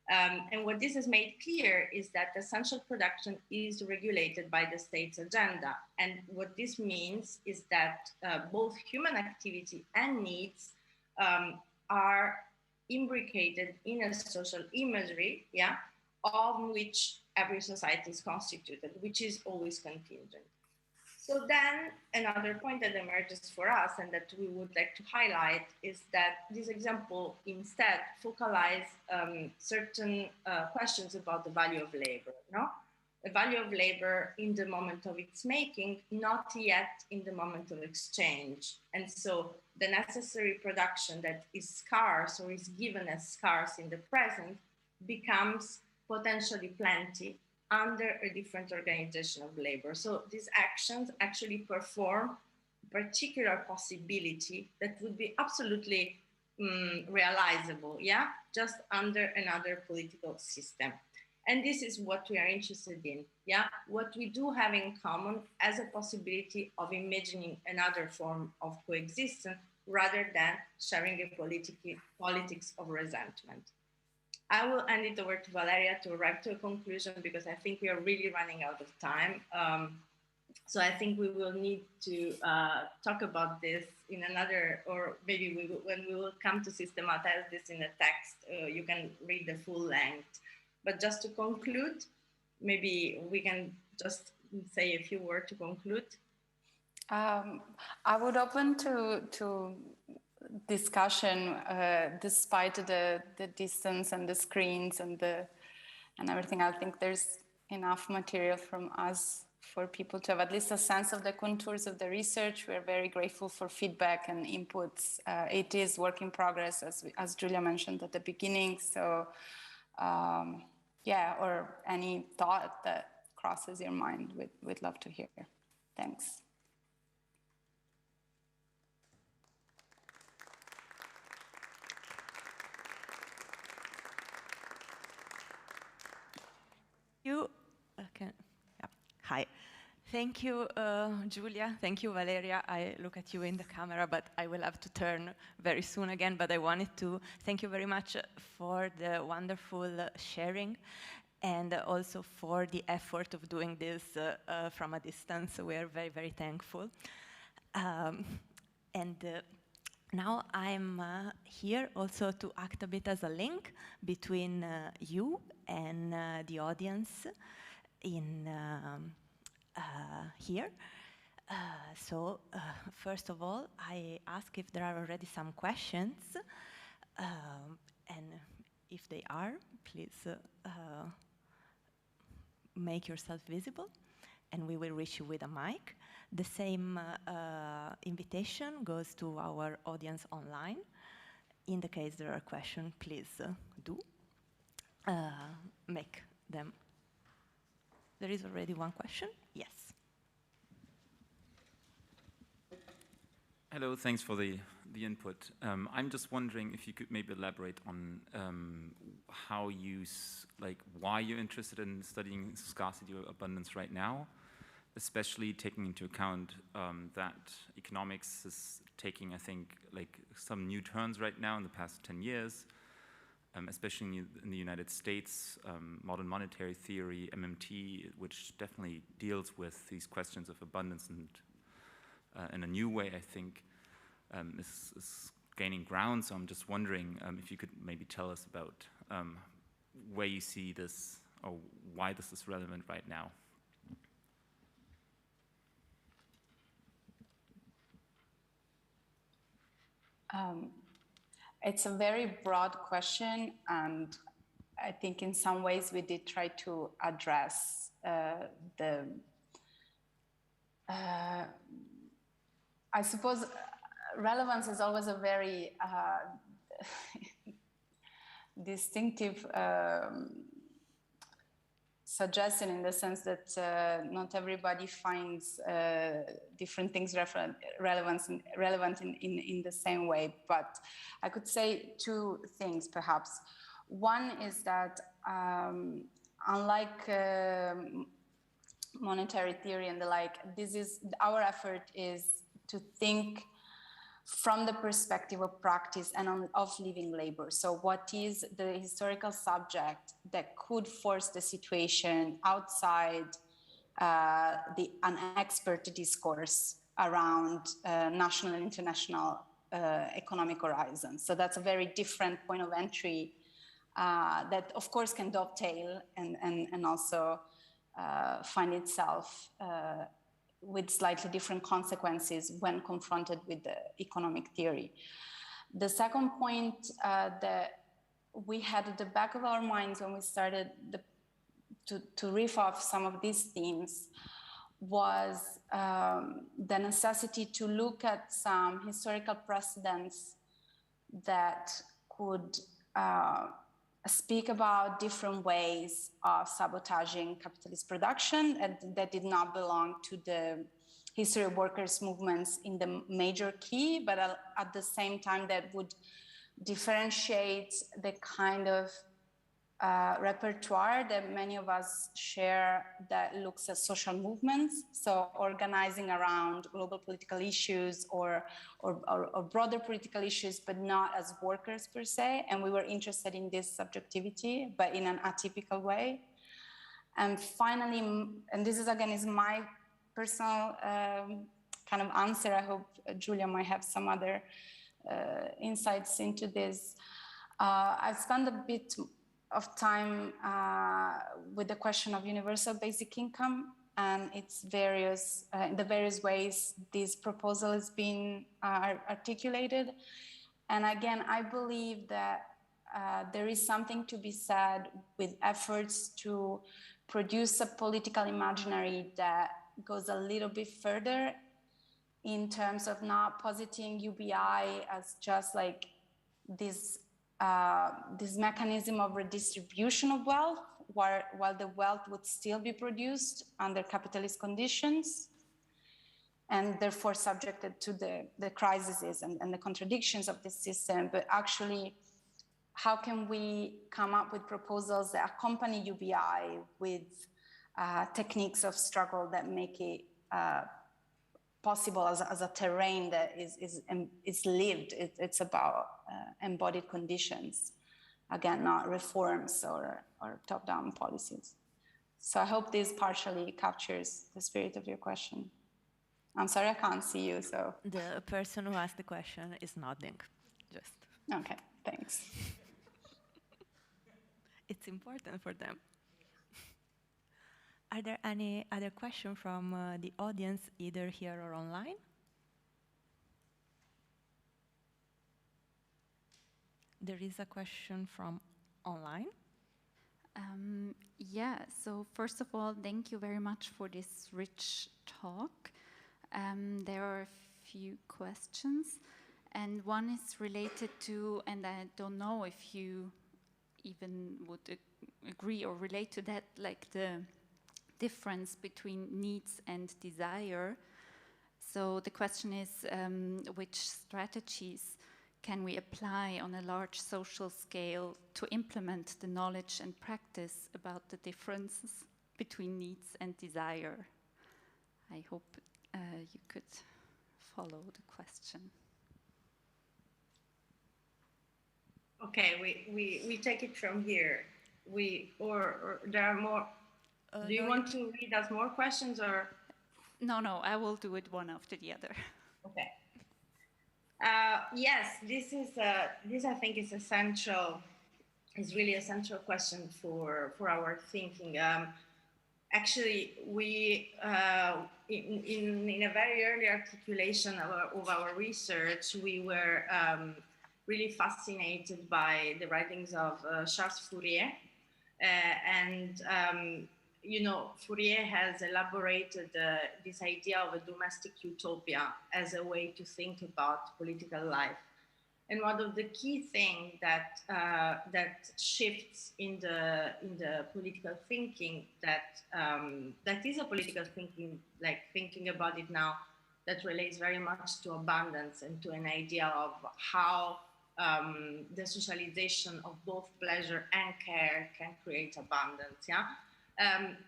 And what this has made clear is that essential production is regulated by the state's agenda. And what this means is that both human activity and needs are imbricated in a social imagery, yeah, of which every society is constituted, which is always contingent. So then another point that emerges for us and that we would like to highlight is that this example instead focalize certain questions about the value of labor, no? The value of labor in the moment of its making, not yet in the moment of exchange. And so the necessary production that is scarce or is given as scarce in the present becomes potentially plenty under a different organization of labor. So these actions actually perform particular possibility that would be absolutely realizable, yeah, just under another political system. And this is what we are interested in, yeah, what we do have in common as a possibility of imagining another form of coexistence rather than sharing a politics of resentment. I will hand it over to Valeria to arrive to a conclusion because I think we are really running out of time. So I think we will need to talk about this in another, or maybe when we will come to systematize this in a text, you can read the full length. But just to conclude, maybe we can just say a few words to conclude. I would open to discussion despite the distance and the screens and everything. I think there's enough material from us for people to have at least a sense of the contours of the research. We're very grateful for feedback and inputs. It is work in progress, as Giulia mentioned at the beginning. So yeah, or any thought that crosses your mind, we'd love to hear. Thanks. Hi. Thank you, Giulia. Thank you, Valeria. I look at you in the camera, but I will have to turn very soon again. But I wanted to thank you very much for the wonderful sharing and also for the effort of doing this from a distance. We are very, very thankful. Now I'm here also to act a bit as a link between you and the audience in here. So first of all, I ask if there are already some questions, and if they are, please make yourself visible, and we will reach you with a mic. The same invitation goes to our audience online. In the case there are questions, please do make them. There is already one question. Yes. Hello, thanks for the input. I'm just wondering if you could maybe elaborate on how you, why you're interested in studying scarcity or abundance right now, especially taking into account that economics is taking, I think, some new turns right now in the past 10 years, especially in the United States, modern monetary theory, MMT, which definitely deals with these questions of abundance and in a new way, I think, is gaining ground. So I'm just wondering if you could maybe tell us about where you see this or why this is relevant right now. It's a very broad question, and I think in some ways we did try to address I suppose relevance is always a very distinctive suggestion, in the sense that not everybody finds different things relevant in the same way. But I could say two things, perhaps. One is that unlike monetary theory and the like, our effort is to think from the perspective of practice and of living labor. So what is the historical subject that could force the situation outside an expert discourse around national and international economic horizons? So that's a very different point of entry that of course can dovetail and also find itself with slightly different consequences when confronted with the economic theory. The second point that we had at the back of our minds when we started to riff off some of these themes was the necessity to look at some historical precedents that could speak about different ways of sabotaging capitalist production, and that did not belong to the history of workers' movements in the major key, but at the same time that would differentiate the kind of repertoire that many of us share that looks at social movements, so organizing around global political issues or broader political issues, but not as workers per se. And we were interested in this subjectivity, but in an atypical way. And finally, and this is again is my personal kind of answer, I hope Giulia might have some other insights into this. I've spent a bit of time with the question of universal basic income and its various, the various ways this proposal is being articulated. And again, I believe that there is something to be said with efforts to produce a political imaginary that goes a little bit further in terms of not positing UBI as just like this mechanism of redistribution of wealth, while the wealth would still be produced under capitalist conditions and therefore subjected to the crises and the contradictions of this system. But actually, how can we come up with proposals that accompany UBI with techniques of struggle that make it possible as a terrain that is lived? It's about embodied conditions, again, not reforms or top-down policies. So I hope this partially captures the spirit of your question. I'm sorry I can't see you, so. The person who asked the question is nodding, just. Okay, thanks. It's important for them. Are there any other questions from the audience, either here or online? There is a question from online. Yeah, so first of all, thank you very much for this rich talk. There are a few questions, and one is related to, and I don't know if you even would agree or relate to that, like the difference between needs and desire. So the question is, which strategies can we apply on a large social scale to implement the knowledge and practice about the differences between needs and desire? I hope you could follow the question. Okay, we take it from here. Or there are more. Do you want to read us more questions, or? No, I will do it one after the other. Okay. Yes, this I think is essential. Is really a central question for our thinking. Actually, we in a very early articulation of our research, we were really fascinated by the writings of Charles Fourier, and you know, Fourier has elaborated this idea of a domestic utopia as a way to think about political life. And one of the key things that that shifts in the political thinking that is a political thinking, like thinking about it now, that relates very much to abundance and to an idea of how the socialization of both pleasure and care can create abundance. Yeah.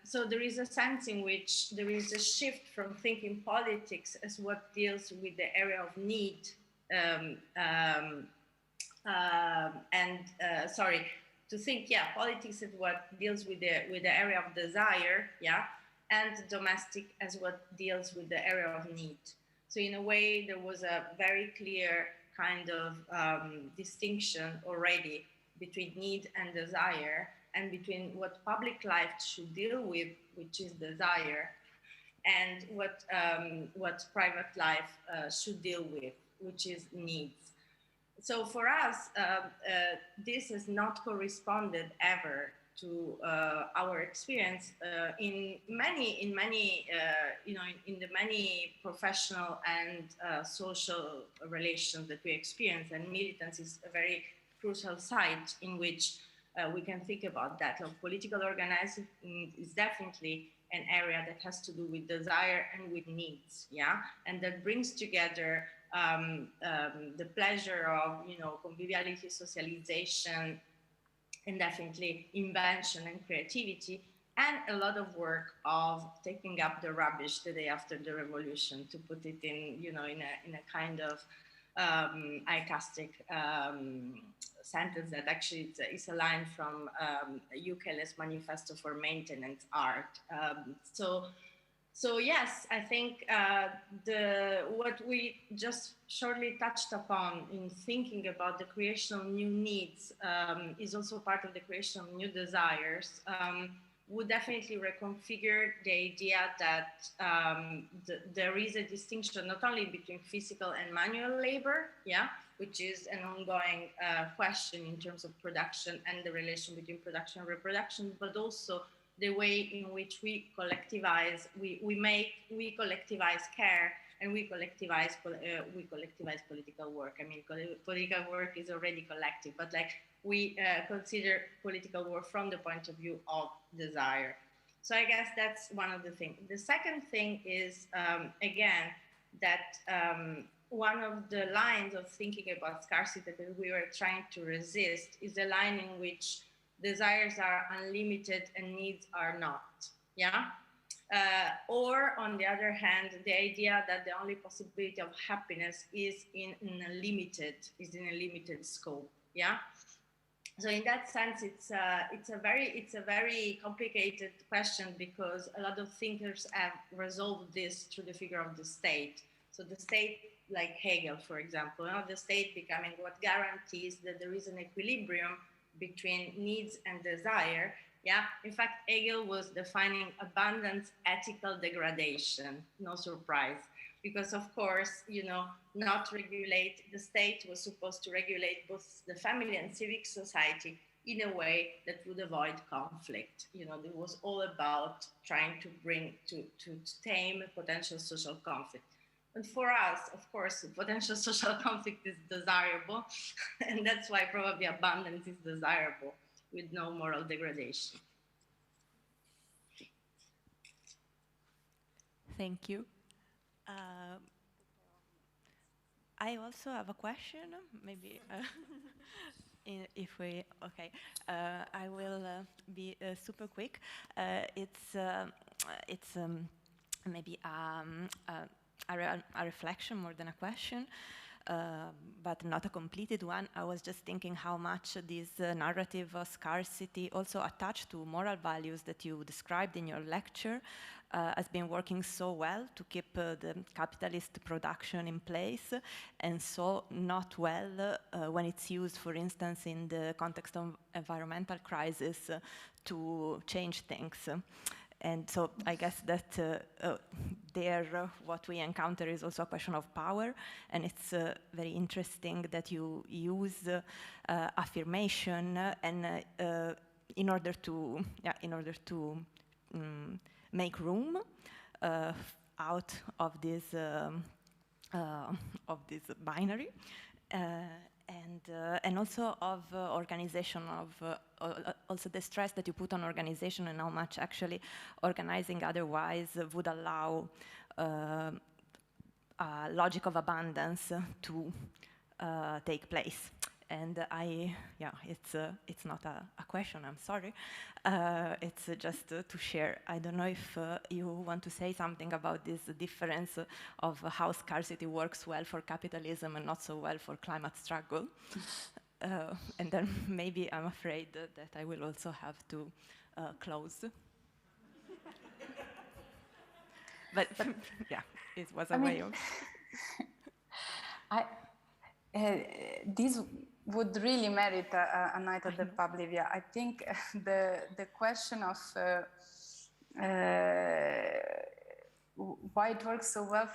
So there is a sense in which there is a shift from thinking politics as what deals with the area of need to think, yeah, politics is what deals with the area of desire, yeah, and domestic as what deals with the area of need. So in a way, there was a very clear kind of distinction already between need and desire, and between what public life should deal with, which is desire, and what private life should deal with, which is needs. So for us, this has not corresponded ever to our experience in the many professional and social relations that we experience, and militance is a very crucial site in which we can think about that. Political organizing is definitely an area that has to do with desire and with needs, yeah, and that brings together the pleasure of, conviviality, socialization, and definitely invention and creativity, and a lot of work of taking up the rubbish the day after the revolution, to put it in, in a kind of icastic sentence that actually is a line from UKL's Manifesto for Maintenance Art. So yes, I think what we just shortly touched upon in thinking about the creation of new needs is also part of the creation of new desires. Would definitely reconfigure the idea that there is a distinction not only between physical and manual labor, yeah, which is an ongoing question in terms of production and the relation between production and reproduction, but also the way in which we collectivize, we collectivize care, and we collectivize political work. I mean, political work is already collective, but like we consider political work from the point of view of desire. So I guess that's one of the things. The second thing is, again, that one of the lines of thinking about scarcity that we were trying to resist is the line in which desires are unlimited and needs are not, yeah? Or on the other hand, the idea that the only possibility of happiness is in a limited scope, yeah? So in that sense, it's a very complicated question, because a lot of thinkers have resolved this through the figure of the state. So the state, like Hegel, for example, the state becoming what guarantees that there is an equilibrium between needs and desire. Yeah, in fact, Hegel was defining abundance ethical degradation, no surprise, because of course, the state was supposed to regulate both the family and civic society in a way that would avoid conflict. It was all about trying to tame potential social conflict. And for us, of course, potential social conflict is desirable, and that's why probably abundance is desirable with no moral degradation. Thank you. I also have a question, maybe if we, okay. I will be super quick. It's maybe a reflection more than a question, but not a completed one. I was just thinking how much this narrative of scarcity, also attached to moral values that you described in your lecture, has been working so well to keep the capitalist production in place, and so not well when it's used, for instance, in the context of environmental crisis to change things. And so I guess that what we encounter is also a question of power, and it's very interesting that you use affirmation and in order to make room out of this binary. and also of organization, of also the stress that you put on organization and how much actually organizing otherwise would allow a logic of abundance to take place. And it's not a question, I'm sorry. It's just to share. I don't know if you want to say something about this difference of how scarcity works well for capitalism and not so well for climate struggle. And then maybe I'm afraid that I will also have to close. but yeah, it was a way of... This would really merit a night at the Pablivia. I think the question of why it works so well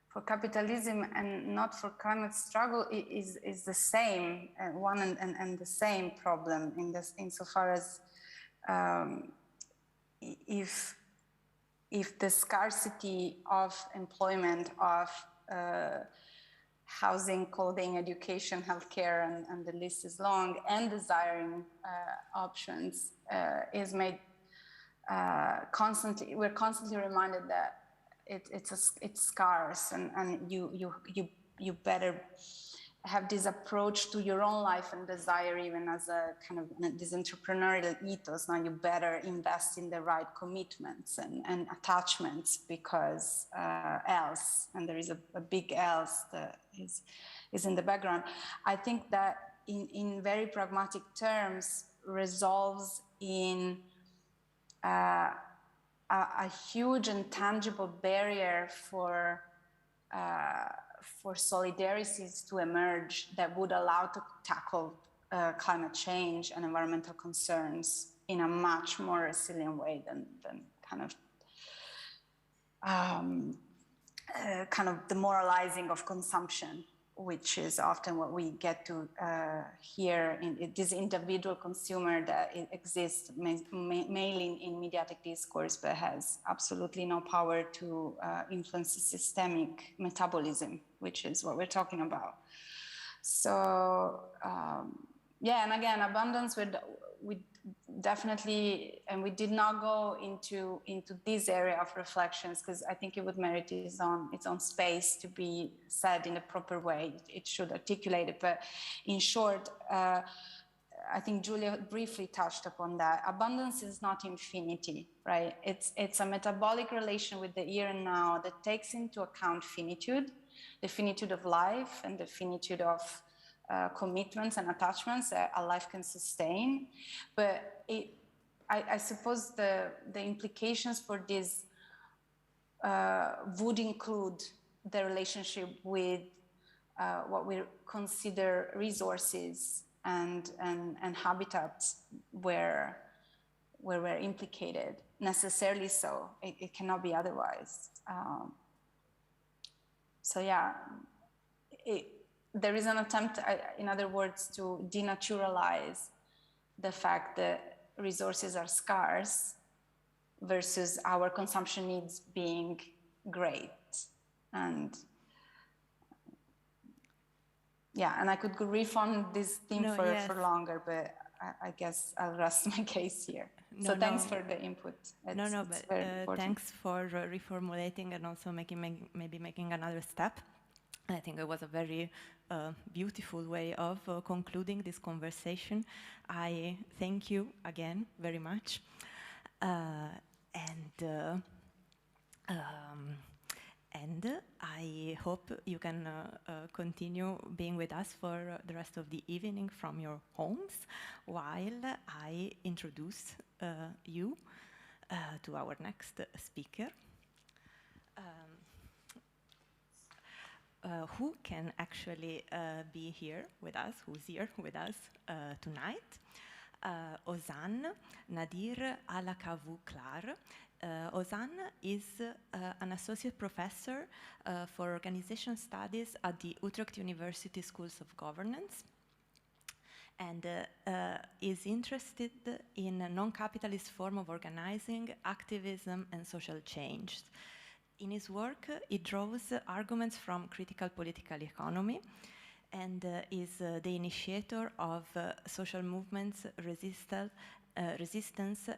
for capitalism and not for climate struggle is the same one and the same problem insofar as if the scarcity of employment, of housing, clothing, education, healthcare, and the list is long, and desiring options is made constantly. We're constantly reminded that it's scarce, and you better have this approach to your own life and desire, even as a kind of this entrepreneurial ethos. Now you better invest in the right commitments and attachments, because else, and there is a big else that is in the background. I think that in very pragmatic terms resolves in a huge and tangible barrier for solidarities to emerge that would allow to tackle climate change and environmental concerns in a much more resilient way than kind of demoralizing of consumption, which is often what we get to hear in this individual consumer that exists mainly in mediatic discourse, but has absolutely no power to influence the systemic metabolism, which is what we're talking about. So yeah, and again, abundance, we definitely, and we did not go into this area of reflections because I think it would merit its own space to be said in a proper way. It should articulate it, but in short, I think Giulia briefly touched upon that. Abundance is not infinity, right? It's a metabolic relation with the here and now that takes into account finitude, the finitude of life and the finitude of commitments and attachments that a life can sustain. But I suppose the implications for this would include the relationship with what we consider resources and habitats where we're implicated, necessarily so. It cannot be otherwise. So yeah, there is an attempt, in other words, to denaturalize the fact that resources are scarce versus our consumption needs being great. And yeah, and I could go riff on this theme for longer, but I guess I'll rest my case here. So thanks for the input. But thanks for reformulating and also maybe making another step. I think it was a very beautiful way of concluding this conversation. I thank you again very much. And I hope you can continue being with us for the rest of the evening from your homes while I introduce you to our next speaker. Who can actually be here with us, who's here with us tonight. Ozan Nadir Alakavuklar. Ozan is an associate professor for organization studies at the Utrecht University Schools of Governance, and is interested in a non-capitalist form of organizing, activism, and social change. In his work, he draws arguments from critical political economy and is the initiator of social movements, resistance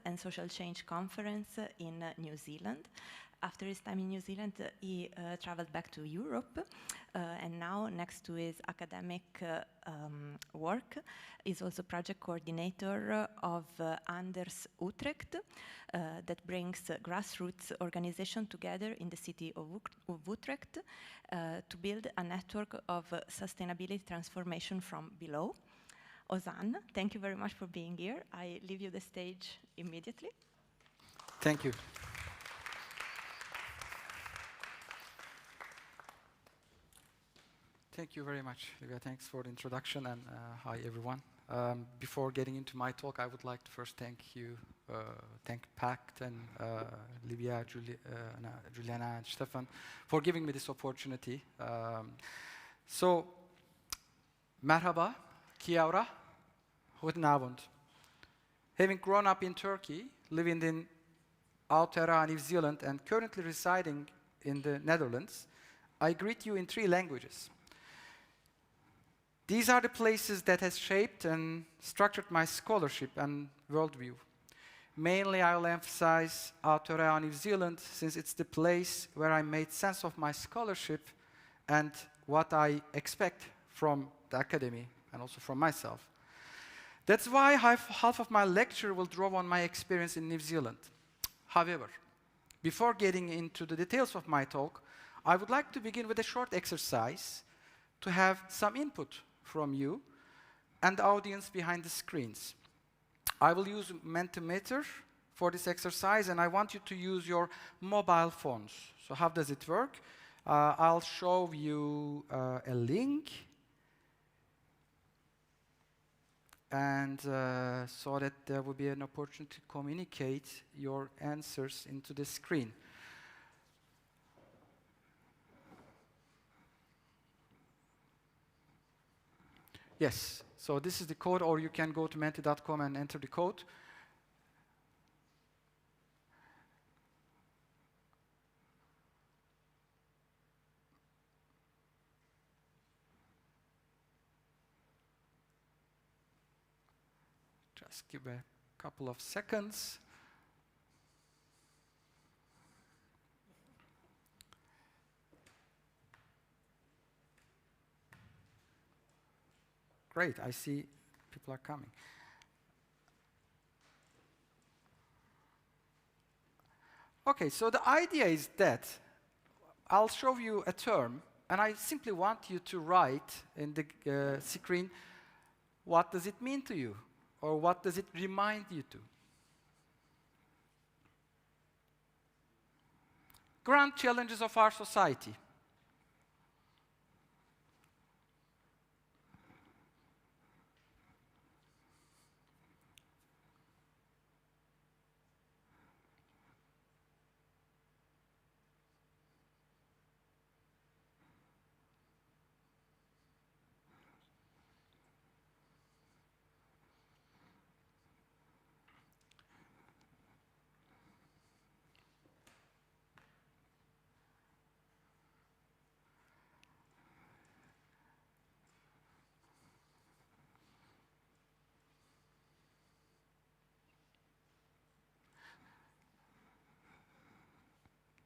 and social change conference in New Zealand. After his time in New Zealand, he traveled back to Europe, and now, next to his academic work, is also project coordinator of Anders Utrecht, that brings grassroots organization together in the city of Utrecht to build a network of sustainability transformation from below. Ozan, thank you very much for being here. I leave you the stage immediately. Thank you. Thank you very much, Livia. Thanks for the introduction, and hi, everyone. Before getting into my talk, I would like to first thank PACT and Livia, Juliana, and Stefan for giving me this opportunity. Merhaba, Kiaura, Goedenavond. Having grown up in Turkey, living in Aotearoa, New Zealand, and currently residing in the Netherlands, I greet you in 3 languages. These are the places that has shaped and structured my scholarship and worldview. Mainly, I will emphasize Aotearoa, New Zealand, since it's the place where I made sense of my scholarship and what I expect from the academy and also from myself. That's why half of my lecture will draw on my experience in New Zealand. However, before getting into the details of my talk, I would like to begin with a short exercise to have some input from you and the audience behind the screens. I will use Mentimeter for this exercise, and I want you to use your mobile phones. So how does it work? I'll show you a link, and so that there will be an opportunity to communicate your answers into the screen. Yes, so this is the code, or you can go to menti.com and enter the code. Just give a couple of seconds. Great, I see people are coming. Okay, so the idea is that I'll show you a term, and I simply want you to write in the screen, what does it mean to you? Or what does it remind you to? Grand challenges of our society.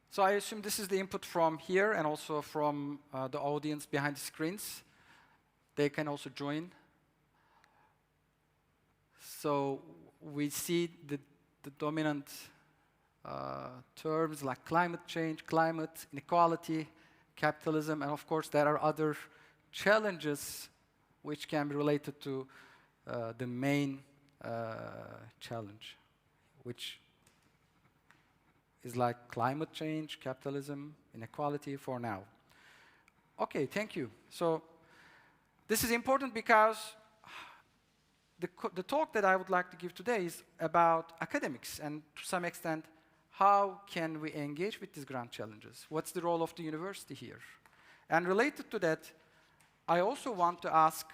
So I assume this is the input from here and also from the audience behind the screens. They can also join. So we see the dominant terms like climate change, climate inequality, capitalism, and of course there are other challenges which can be related to the main challenge, which is like climate change, capitalism, inequality for now. Okay, thank you. So this is important because the talk that I would like to give today is about academics and to some extent, how can we engage with these grand challenges? What's the role of the university here? And related to that, I also want to ask,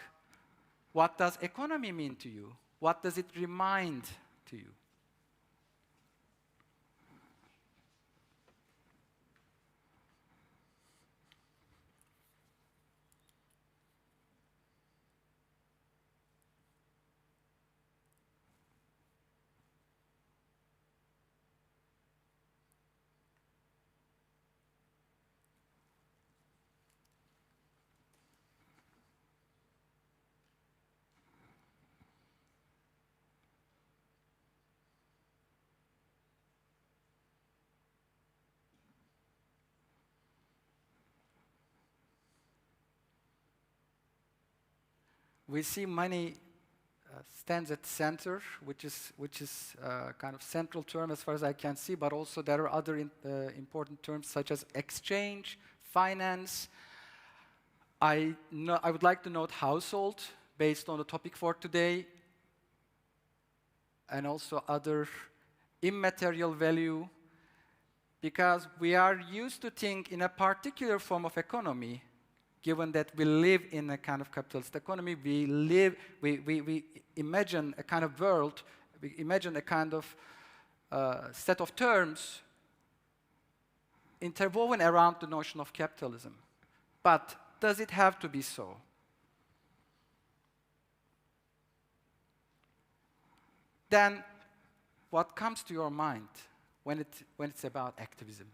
what does economy mean to you? What does it remind to you? we see money stands at center, which is kind of central term as far as I can see, but also there are other important terms such as exchange, finance. I would like to note household based on the topic for today, and also other immaterial value, because we are used to think in a particular form of economy. Given that we live in a kind of capitalist economy, we imagine a kind of world, we imagine a kind of set of terms interwoven around the notion of capitalism. But does it have to be so? Then what comes to your mind when it's about activism?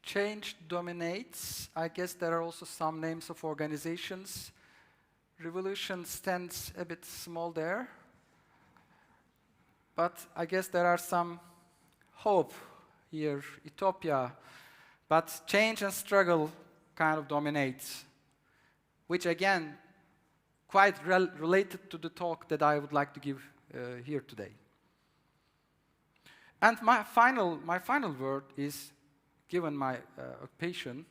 Change dominates. I guess there are also some names of organizations. Revolution stands a bit small there. But I guess there are some hope here, utopia. But change and struggle kind of dominates, which again, quite related to the talk that I would like to give here today. And my final word is, given my occupation,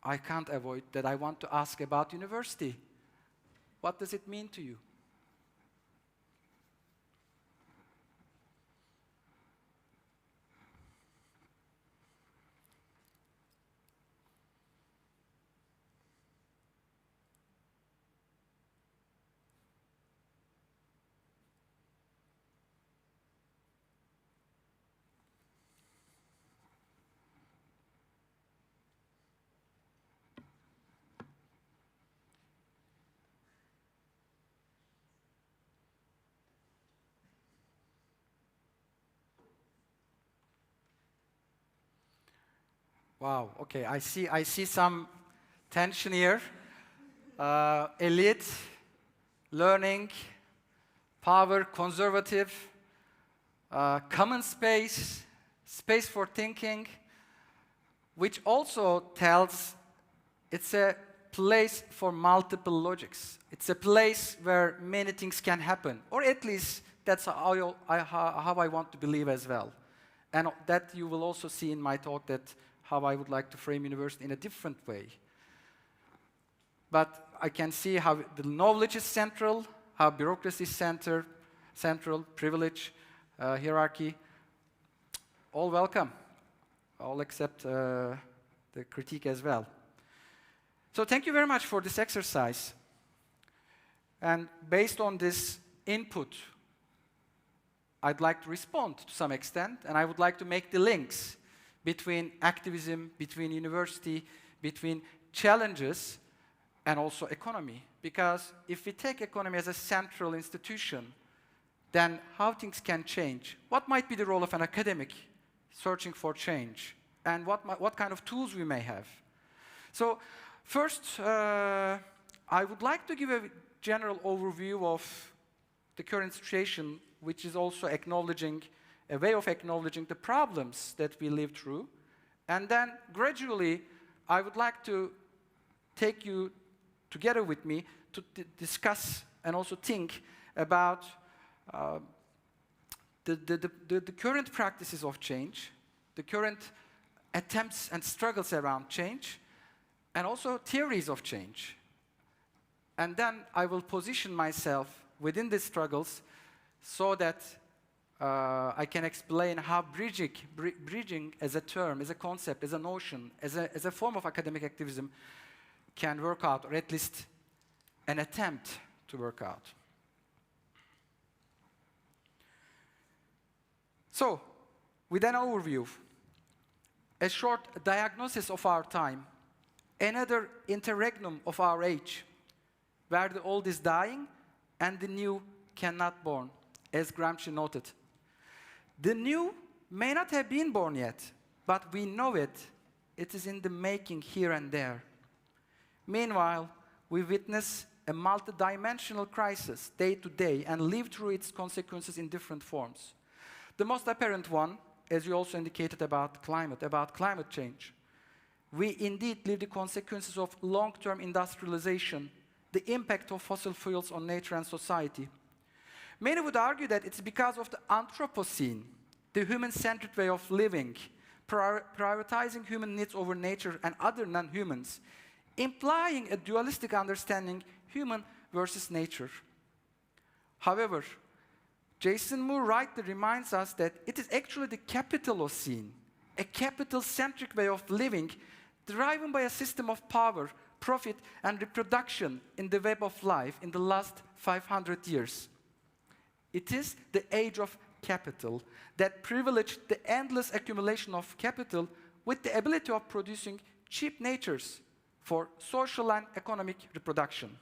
I can't avoid that I want to ask about university. What does it mean to you? Wow, okay, I see some tension here. Elite, learning, power, conservative, common space, space for thinking, which also tells it's a place for multiple logics. It's a place where many things can happen, or at least that's how I want to believe as well. And that you will also see in my talk, that how I would like to frame university in a different way. But I can see how the knowledge is central, how bureaucracy is central, privilege, hierarchy. All welcome. All accept the critique as well. So thank you very much for this exercise. And based on this input, I'd like to respond to some extent, and I would like to make the links between activism, between university, between challenges, and also economy. Because if we take economy as a central institution, then how things can change? What might be the role of an academic searching for change? And what kind of tools we may have? So first, I would like to give a general overview of the current situation, which is also acknowledging a way of acknowledging the problems that we live through. And then gradually, I would like to take you together with me to discuss and also think about the current practices of change, the current attempts and struggles around change, and also theories of change. And then I will position myself within these struggles so that I can explain how bridging as a term, as a concept, as a notion, as a form of academic activism can work out, or at least an attempt to work out. So, With an overview, a short diagnosis of our time, another interregnum of our age, where the old is dying and the new cannot born, as Gramsci noted. The new may not have been born yet, but we know it. It is in the making here and there. Meanwhile, we witness a multidimensional crisis day to day and live through its consequences in different forms. The most apparent one, as you also indicated about climate change. We indeed live the consequences of long-term industrialization, the impact of fossil fuels on nature and society. Many would argue that it's because of the Anthropocene, the human-centered way of living, prioritizing human needs over nature and other non-humans, implying a dualistic understanding, human versus nature. However, Jason Moore rightly reminds us that it is actually the capitalocene, a capital-centric way of living, driven by a system of power, profit, and reproduction in the web of life in the last 500 years. It is the age of capital that privileged the endless accumulation of capital with the ability of producing cheap natures for social and economic reproduction.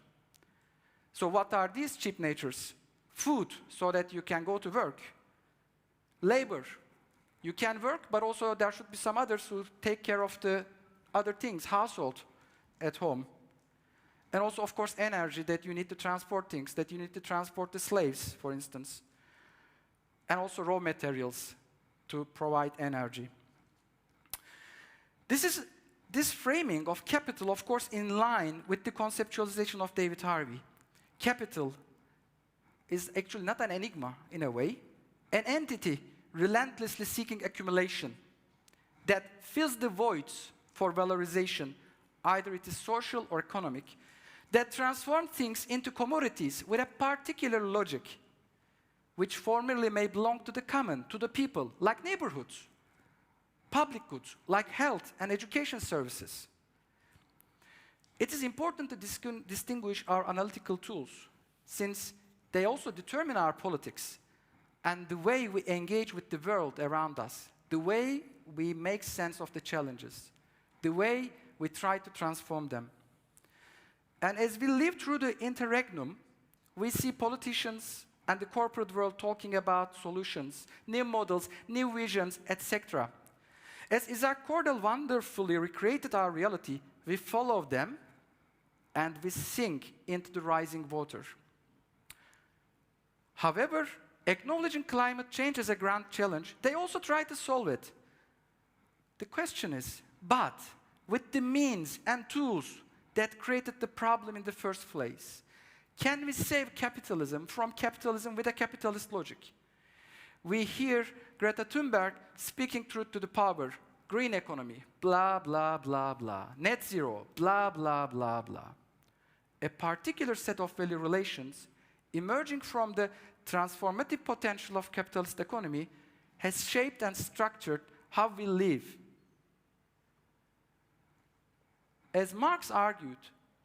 So what are these cheap natures? Food, so that you can go to work. Labor, you can work, but also there should be some others who take care of the other things, household at home. And also, of course, energy, that you need to transport things, that you need to transport the slaves, for instance. And also raw materials to provide energy. This framing of capital, of course, in line with the conceptualization of David Harvey. Capital is actually not an enigma, in a way, an entity relentlessly seeking accumulation that fills the voids for valorization, either it is social or economic, that transforms things into commodities with a particular logic, which formerly may belong to the common, to the people, like neighborhoods, public goods, like health and education services. It is important to distinguish our analytical tools, since they also determine our politics and the way we engage with the world around us, the way we make sense of the challenges, the way we try to transform them. And as we live through the interregnum, we see politicians and the corporate world talking about solutions, new models, new visions, etc. As Isaac Cordell wonderfully recreated our reality, we follow them and we sink into the rising water. However, acknowledging climate change as a grand challenge, they also try to solve it. The question is, but with the means and tools that created the problem in the first place, can we save capitalism from capitalism with a capitalist logic? We hear Greta Thunberg speaking truth to the power, green economy, blah, blah, blah, blah, net zero, blah, blah, blah, blah. A particular set of value relations emerging from the transformative potential of capitalist economy has shaped and structured how we live. As Marx argued,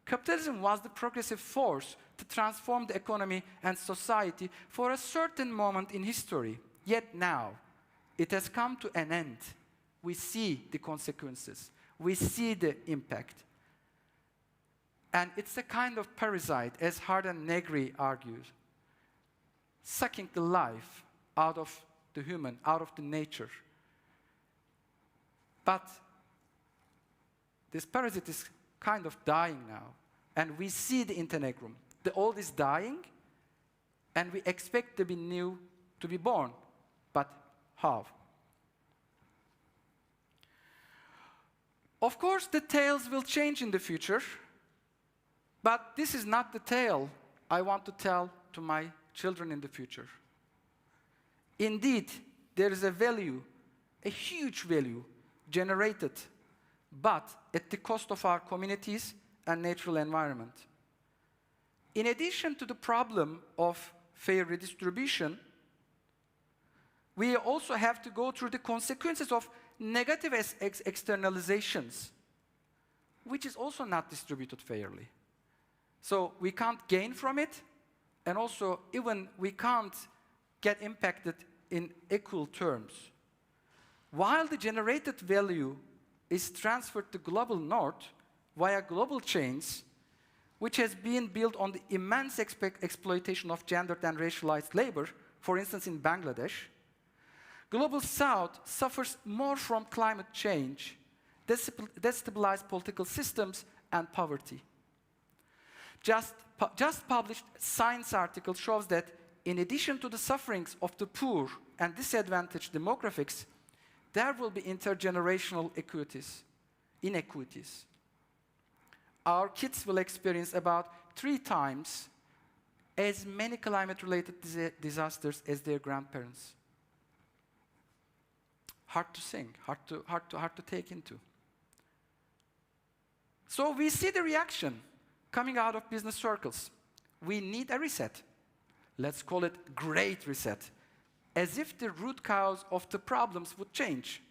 capitalism was the progressive force to transform the economy and society for a certain moment in history. Yet now, it has come to an end. We see the consequences. We see the impact. And it's a kind of parasite, as Harden Negri argues, sucking the life out of the human, out of the nature. But this parasite is kind of dying now. And we see the interregnum. The old is dying, and we expect the new to be born. But how? Of course, the tales will change in the future, but this is not the tale I want to tell to my children in the future. Indeed, there is a value, a huge value, generated, but at the cost of our communities and natural environment. In addition to the problem of fair redistribution, we also have to go through the consequences of negative externalizations, which is also not distributed fairly. So we can't gain from it, and also even we can't get impacted in equal terms. while the generated value is transferred to global north via global chains, which has been built on the immense exploitation of gendered and racialized labor, for instance in Bangladesh, global south suffers more from climate change, destabilized political systems, and poverty. Just published science article shows that in addition to the sufferings of the poor and disadvantaged demographics, there will be intergenerational inequities. Our kids will experience about 3 times as many climate-related disasters as their grandparents. Hard to think, hard to take into. So we see the reaction coming out of business circles. We need a reset. Let's call it great reset, as if the root cause of the problems would change.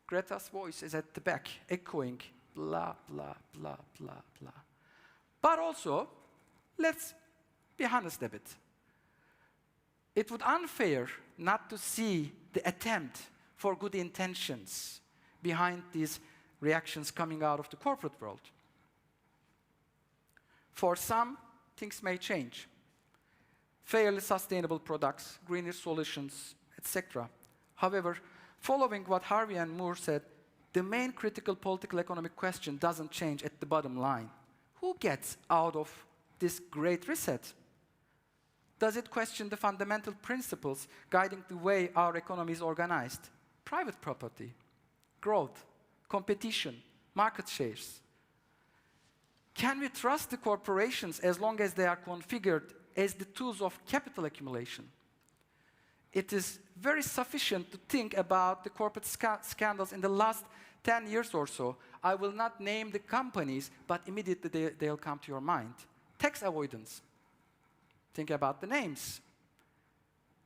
Greta's voice is at the back, echoing, blah, blah, blah, blah, blah. But also, let's be honest a bit. It would be unfair not to see the attempt for good intentions behind these reactions coming out of the corporate world. For some, things may change. Fairly sustainable products, greener solutions, etc. However, following what Harvey and Moore said, the main critical political economic question doesn't change at the bottom line. Who gets out of this great reset? Does it question the fundamental principles guiding the way our economy is organized? Private property, growth, competition, market shares. Can we trust the corporations as long as they are configured as the tools of capital accumulation? It is very sufficient to think about the corporate scandals in the last 10 years or so. I will not name the companies, but immediately they'll come to your mind. Tax avoidance. Think about the names.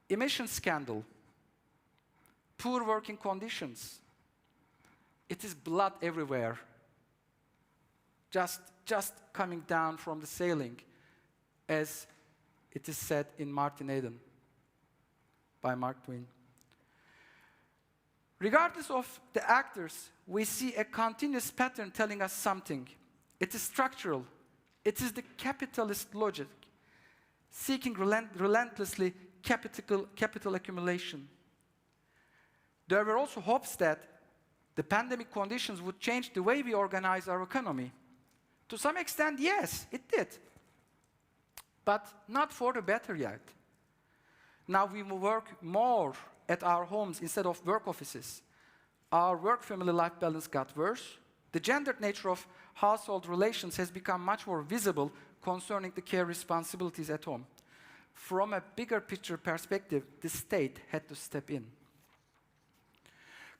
Emission scandal. Poor working conditions. It is blood everywhere. Just coming down from the ceiling, as it is said in Martin Eden by Mark Twain. Regardless of the actors, we see a continuous pattern telling us something. It is structural. It is the capitalist logic, seeking relentlessly capital accumulation. There were also hopes that the pandemic conditions would change the way we organize our economy. To some extent, yes, it did. But not for the better yet. Now we work more at our homes instead of work offices. Our work-family life balance got worse. The gendered nature of household relations has become much more visible concerning the care responsibilities at home. From a bigger picture perspective, the state had to step in.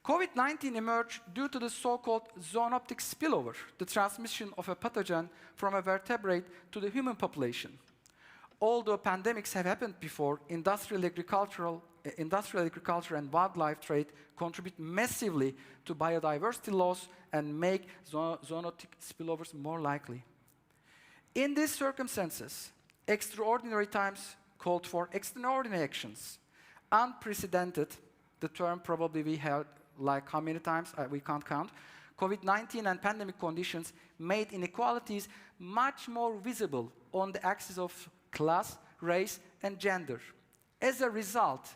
COVID-19 emerged due to the so-called zoonoptic spillover, the transmission of a pathogen from a vertebrate to the human population. Although pandemics have happened before, industrial agriculture and wildlife trade contribute massively to biodiversity loss and make zoonotic spillovers more likely. In these circumstances, extraordinary times called for extraordinary actions. Unprecedented, the term probably we heard like how many times, we can't count. COVID-19 and pandemic conditions made inequalities much more visible on the axis of class, race, and gender. As a result,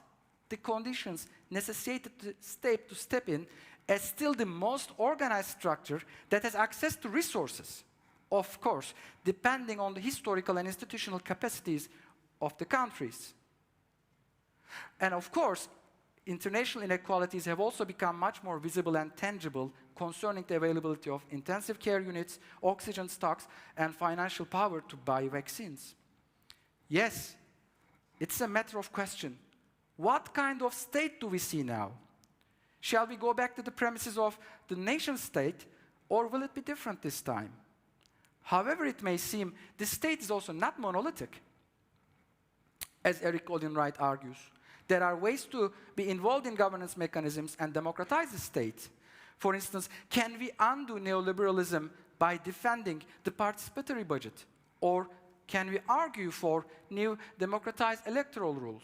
the conditions necessitated the state to step in as still the most organized structure that has access to resources, of course, depending on the historical and institutional capacities of the countries. And of course, international inequalities have also become much more visible and tangible concerning the availability of intensive care units, oxygen stocks, and financial power to buy vaccines. Yes, it's a matter of question. What kind of state do we see now? Shall we go back to the premises of the nation state, or will it be different this time? However it may seem, the state is also not monolithic. As Eric Olin Wright argues, there are ways to be involved in governance mechanisms and democratize the state. For instance, can we undo neoliberalism by defending the participatory budget? Or can we argue for new democratized electoral rules?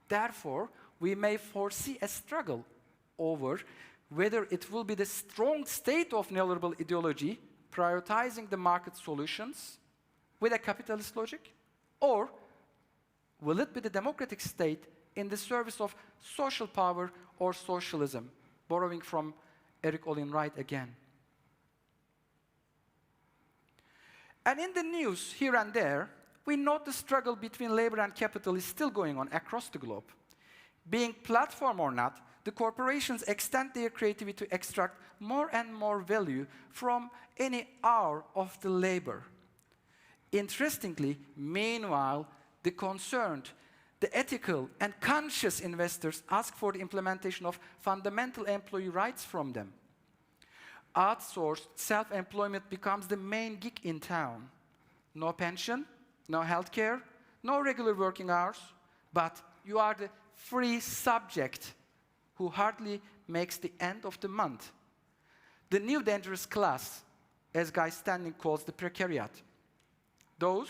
Therefore, we may foresee a struggle over whether it will be the strong state of neoliberal ideology prioritizing the market solutions with a capitalist logic, or will it be the democratic state in the service of social power or socialism, borrowing from Eric Olin Wright again. And in the news here and there, we note the struggle between labor and capital is still going on across the globe. Being platform or not, the corporations extend their creativity to extract more and more value from any hour of the labor. Interestingly, meanwhile, the concerned, the ethical and conscious investors ask for the implementation of fundamental employee rights from them. Outsourced self-employment becomes the main gig in town. No pension, no health care, no regular working hours, but you are the free subject who hardly makes the end of the month. The new dangerous class, as Guy Standing calls the precariat. Those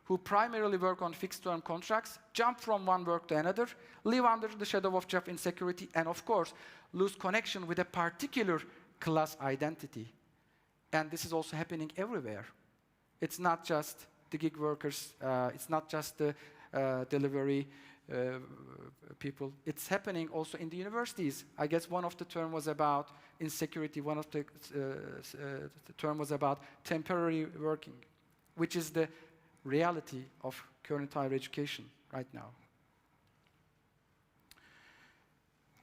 who primarily work on fixed-term contracts, jump from one work to another, live under the shadow of job insecurity, and of course, lose connection with a particular class identity. And this is also happening everywhere. It's not just the gig workers, it's not just the delivery people. It's happening also in the universities. I guess one of the term was about insecurity, one of the term was about temporary working, which is the reality of current higher education right now.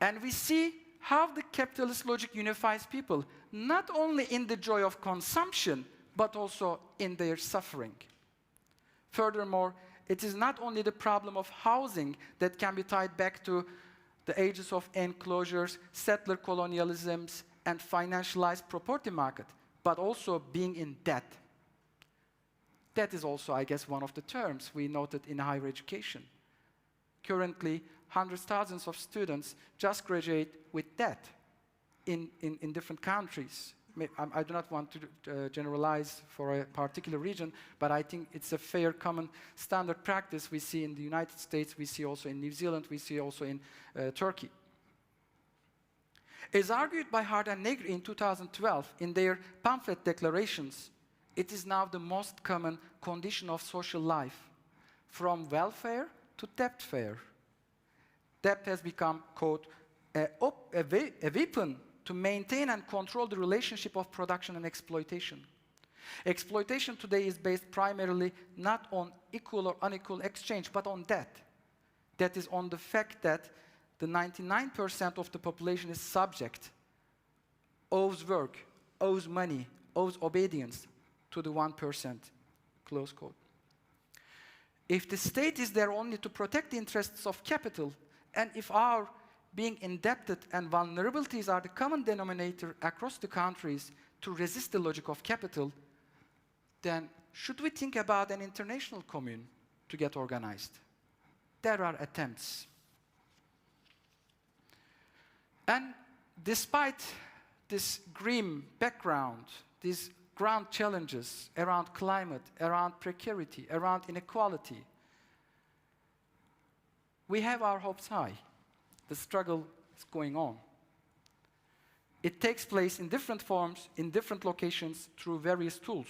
And we see how the capitalist logic unifies people, not only in the joy of consumption, but also in their suffering. Furthermore, it is not only the problem of housing that can be tied back to the ages of enclosures, settler colonialisms, and financialized property market, but also being in debt. That is also, I guess, one of the terms we noted in higher education. Currently, hundreds of thousands of students just graduate with debt in different countries. I do not want to generalize for a particular region, but I think it's a fair, common, standard practice we see in the United States, we see also in New Zealand, we see also in Turkey. As argued by Hart and Negri in 2012 in their pamphlet declarations, it is now the most common condition of social life, from welfare to debt-fare. Debt has become, quote, a weapon to maintain and control the relationship of production and exploitation. Exploitation today is based primarily not on equal or unequal exchange, but on debt. That is on the fact that the 99% of the population is subject, owes work, owes money, owes obedience to the 1%, close quote. If the state is there only to protect the interests of capital, and if our being indebted and vulnerabilities are the common denominator across the countries to resist the logic of capital, then should we think about an international commune to get organized? There are attempts. And despite this grim background, these ground challenges around climate, around precarity, around inequality, we have our hopes high. The struggle is going on. It takes place in different forms, in different locations, through various tools.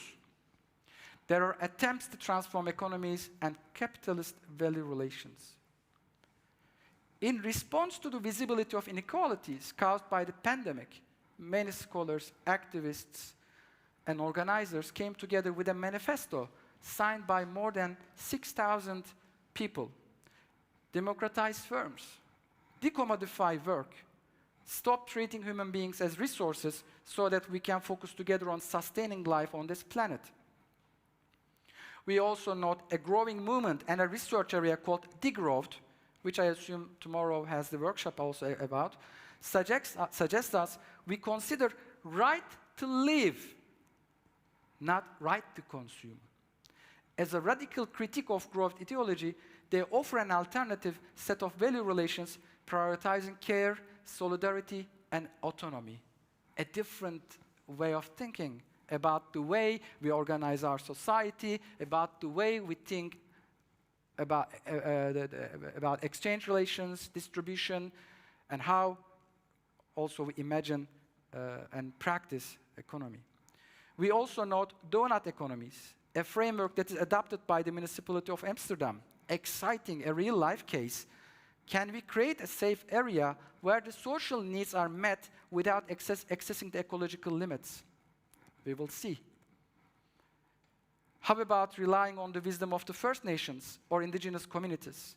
There are attempts to transform economies and capitalist value relations. In response to the visibility of inequalities caused by the pandemic, many scholars, activists, and organizers came together with a manifesto signed by more than 6,000 people. Democratize firms, decommodify work, stop treating human beings as resources so that we can focus together on sustaining life on this planet. We also note a growing movement and a research area called degrowth, which I assume tomorrow has the workshop also about, suggests us we consider right to live, not right to consume. As a radical critique of growth ideology, they offer an alternative set of value relations prioritizing care, solidarity, and autonomy. A different way of thinking about the way we organize our society, about the way we think about exchange relations, distribution, and how also we imagine and practice economy. We also note donut economies, a framework that is adopted by the municipality of Amsterdam. Exciting, a real-life case. Can we create a safe area where the social needs are met without accessing the ecological limits? We will see. How about relying on the wisdom of the First Nations or indigenous communities?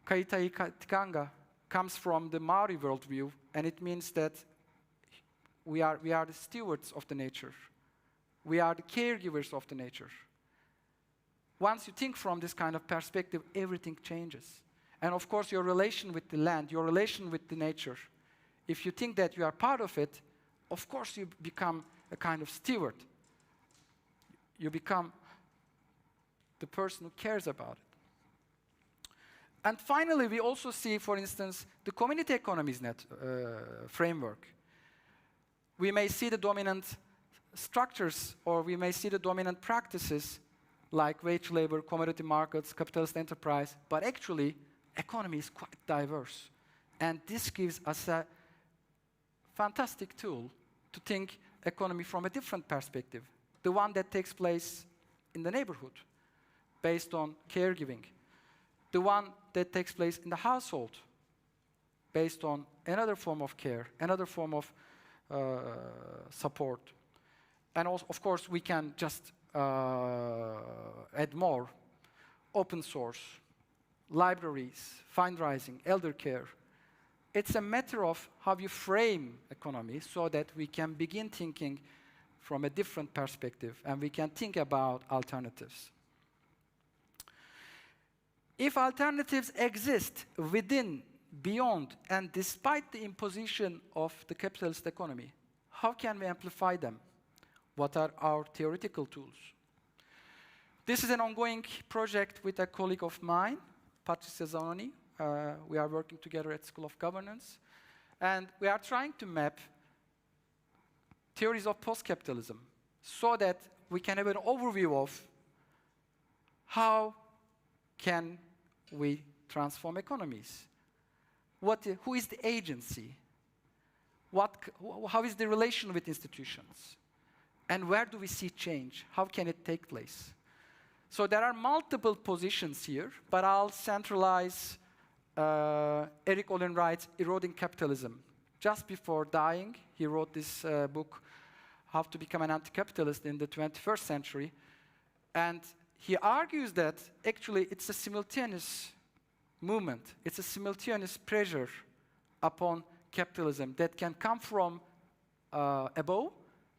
Kaitai Tikanga comes from the Maori worldview, and it means that we are the stewards of the nature. We are the caregivers of the nature. Once you think from this kind of perspective, everything changes. And of course, your relation with the land, your relation with the nature, if you think that you are part of it, of course you become a kind of steward. You become the person who cares about it. And finally, we also see, for instance, the community economies framework. We may see the dominant structures, or we may see the dominant practices like wage labor, commodity markets, capitalist enterprise, but actually, economy is quite diverse. And this gives us a fantastic tool to think economy from a different perspective, the one that takes place in the neighborhood, based on caregiving, the one that takes place in the household, based on another form of care, another form of support. And also, of course, we can just add more: open source, libraries, fundraising, elder care. It's a matter of how you frame economy so that we can begin thinking from a different perspective and we can think about alternatives. If alternatives exist within, beyond, and despite the imposition of the capitalist economy, how can we amplify them? What are our theoretical tools? This is an ongoing project with a colleague of mine, Patricia Zanoni. We are working together at School of Governance. And we are trying to map theories of post-capitalism so that we can have an overview of how can we transform economies. Who is the agency? How is the relation with institutions? And where do we see change? How can it take place? So there are multiple positions here, but I'll centralize Eric Olin Wright's Eroding Capitalism. Just before dying, he wrote this book, How to Become an Anti-Capitalist in the 21st Century. And he argues that actually it's a simultaneous movement. It's a simultaneous pressure upon capitalism that can come from above,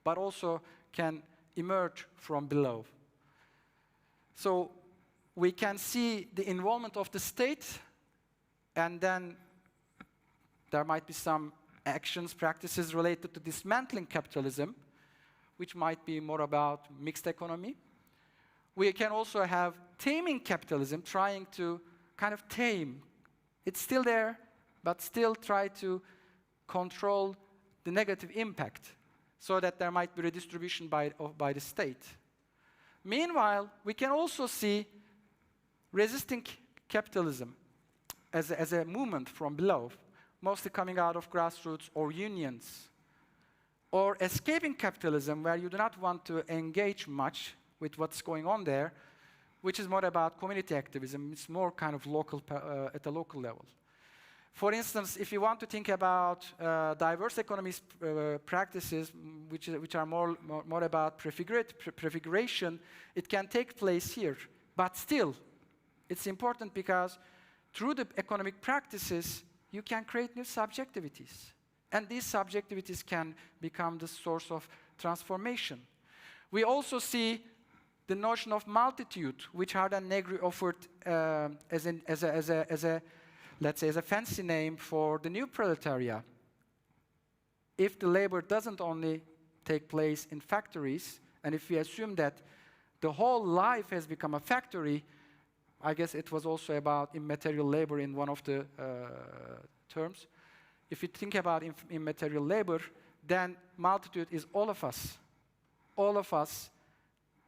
but also can emerge from below. So we can see the involvement of the state, and then there might be some actions, practices related to dismantling capitalism, which might be more about mixed economy. We can also have taming capitalism, trying to kind of tame. It's still there, but still try to control the negative impact so that there might be redistribution by the state. Meanwhile, we can also see resisting capitalism as a movement from below, mostly coming out of grassroots or unions, or escaping capitalism where you do not want to engage much with what's going on there, which is more about community activism. It's more kind of local, at a local level. For instance, if you want to think about diverse economies practices, which are more about prefiguration, it can take place here. But still, it's important because through the economic practices, you can create new subjectivities. And these subjectivities can become the source of transformation. We also see the notion of multitude, which Hardan Negri offered as a let's say, as a fancy name for the new proletariat. If the labor doesn't only take place in factories, and if we assume that the whole life has become a factory, I guess it was also about immaterial labor in one of the terms. If you think about immaterial labor, then multitude is all of us